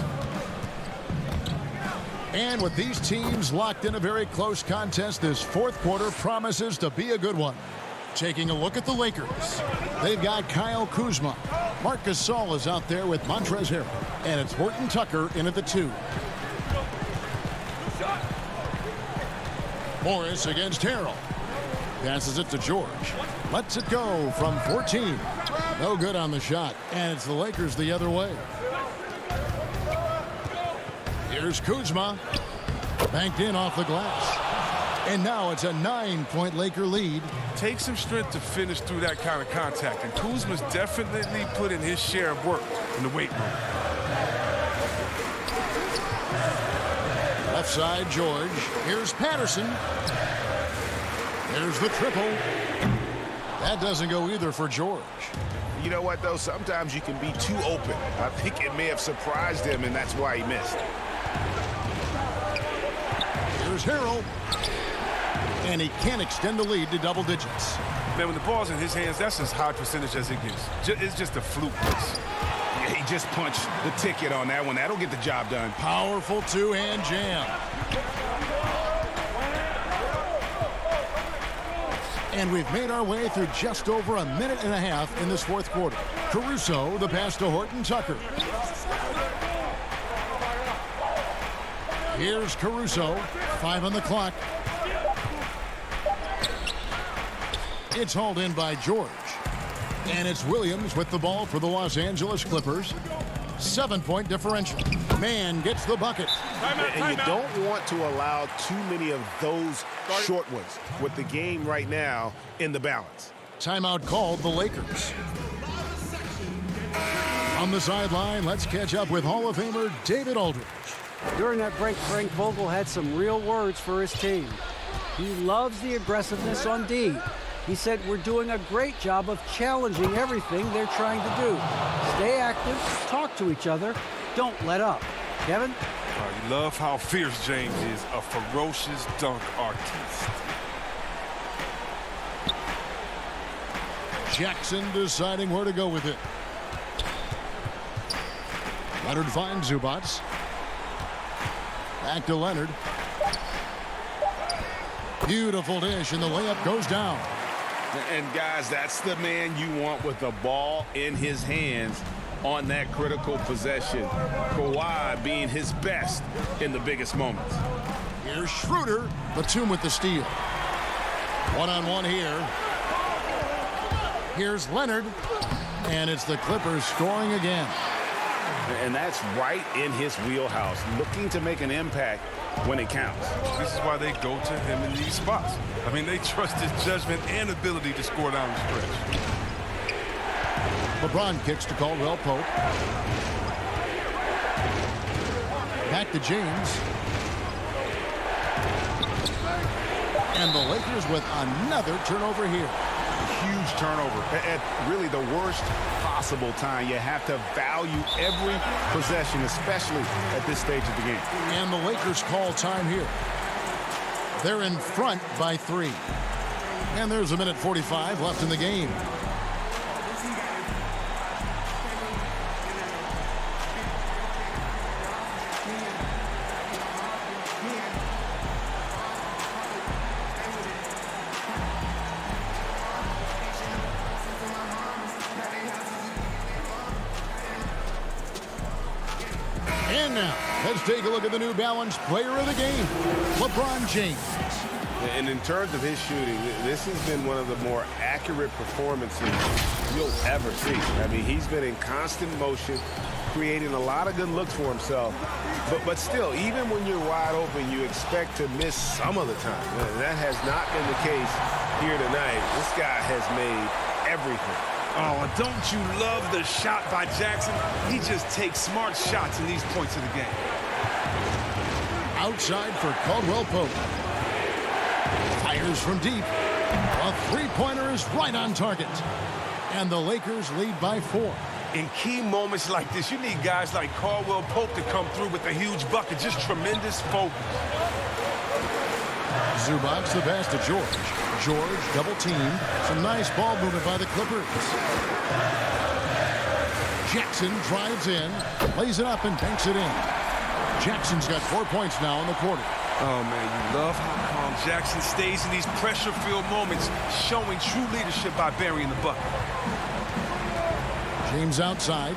And with these teams locked in a very close contest, this fourth quarter promises to be a good one. Taking a look at the Lakers, they've got Kyle Kuzma. Marc Gasol is out there with Montrezl Harrell, and it's Horton Tucker in at the 2. Morris against Harrell. Passes it to George. Lets it go from 14. No good on the shot, and it's the Lakers the other way. Here's Kuzma. Banked in off the glass. And now it's a 9-point Laker lead. Takes some strength to finish through that kind of contact, and Kuzma's definitely put in his share of work in the weight room. Left side, George. Here's Patterson. There's the triple. That doesn't go either for George. You know what, though? Sometimes you can be too open. I think it may have surprised him, and that's why he missed. Here's Harrell. And he can't extend the lead to double digits. Man, when the ball's in his hands, that's as high percentage as it gets. It's just a fluke miss. Yeah, he just punched the ticket on that one. That'll get the job done. Powerful two-hand jam. And we've made our way through just over a minute and a half in this fourth quarter. Caruso, the pass to Horton Tucker. Here's Caruso, 5 on the clock. It's hauled in by George. And it's Williams with the ball for the Los Angeles Clippers. 7-point differential. Man gets the bucket. And you don't want to allow too many of those short ones with the game right now in the balance. Timeout called the Lakers. On the sideline, let's catch up with Hall of Famer David Aldridge. During that break, Frank Vogel had some real words for his team. He loves the aggressiveness on D. He said, we're doing a great job of challenging everything they're trying to do. Stay active, talk to each other, don't let up. Kevin? You love how fierce James is, a ferocious dunk artist. Jackson deciding where to go with it. Leonard finds Zubac. Back to Leonard. Beautiful dish, and the layup goes down. And, guys, that's the man you want with the ball in his hands on that critical possession. Kawhi being his best in the biggest moments. Here's Schroeder. Batum with the steal. One-on-one here. Here's Leonard, and it's the Clippers scoring again. And that's right in his wheelhouse, looking to make an impact when it counts. This is why they go to him in these spots. I mean, they trust his judgment and ability to score down the stretch. LeBron kicks to Caldwell Pope. Back to James. And the Lakers with another turnover here. Huge turnover at really the worst possible time. You have to value every possession, especially at this stage of the game. And the Lakers call time here. They're in front by 3. And there's 1:45 left in the game. And now, let's take a look at the New Balance player of the game, LeBron James. And in terms of his shooting, this has been one of the more accurate performances you'll ever see. I mean, he's been in constant motion, creating a lot of good looks for himself. But still, even when you're wide open, you expect to miss some of the time. That has not been the case here tonight. This guy has made everything. Oh, don't you love the shot by Jackson? He just takes smart shots in these points of the game. Outside for Caldwell Pope. Fires from deep. A three-pointer is right on target. And the Lakers lead by 4. In key moments like this, you need guys like Caldwell Pope to come through with a huge bucket. Just tremendous focus. Zubac the pass to George. George double team. Some nice ball movement by the Clippers. Jackson drives in, lays it up and banks it in. Jackson's got 4 points now in the quarter. Oh, man, you love how calm Jackson stays in these pressure-filled moments, showing true leadership by burying the bucket. James outside.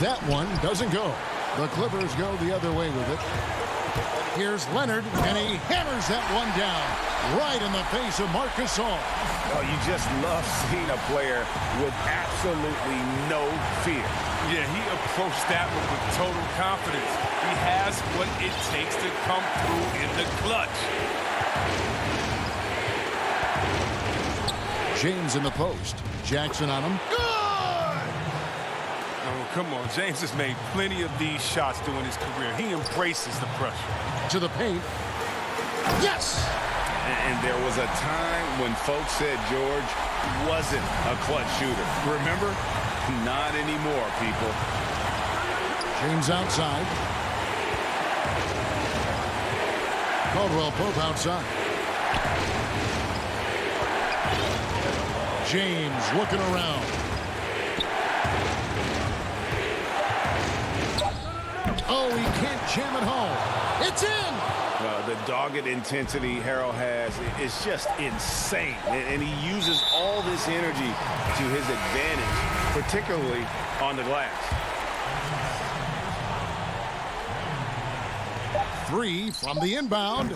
That one doesn't go. The Clippers go the other way with it. Here's Leonard, and he hammers that one down right in the face of Marc Gasol. Oh, you just love seeing a player with absolutely no fear. Yeah, he approached that one with total confidence. He has what it takes to come through in the clutch. James in the post. Jackson on him. Good! Oh, come on. James has made plenty of these shots during his career. He embraces the pressure. To the paint. Yes! And there was a time when folks said George wasn't a clutch shooter. Remember? Not anymore, people. James outside. Caldwell Pope outside. James looking around. Oh, he can't jam it home. It's in! The dogged intensity Harrell has is just insane. And he uses all this energy to his advantage, particularly on the glass. 3 from the inbound.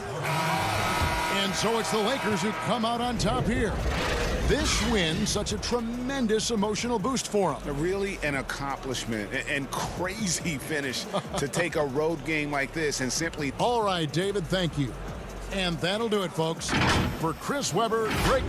And so it's the Lakers who come out on top here. This win, such a tremendous emotional boost for them. Really an accomplishment and crazy finish to take a road game like this and simply... All right, David, thank you. And that'll do it, folks. For Chris Webber, Greg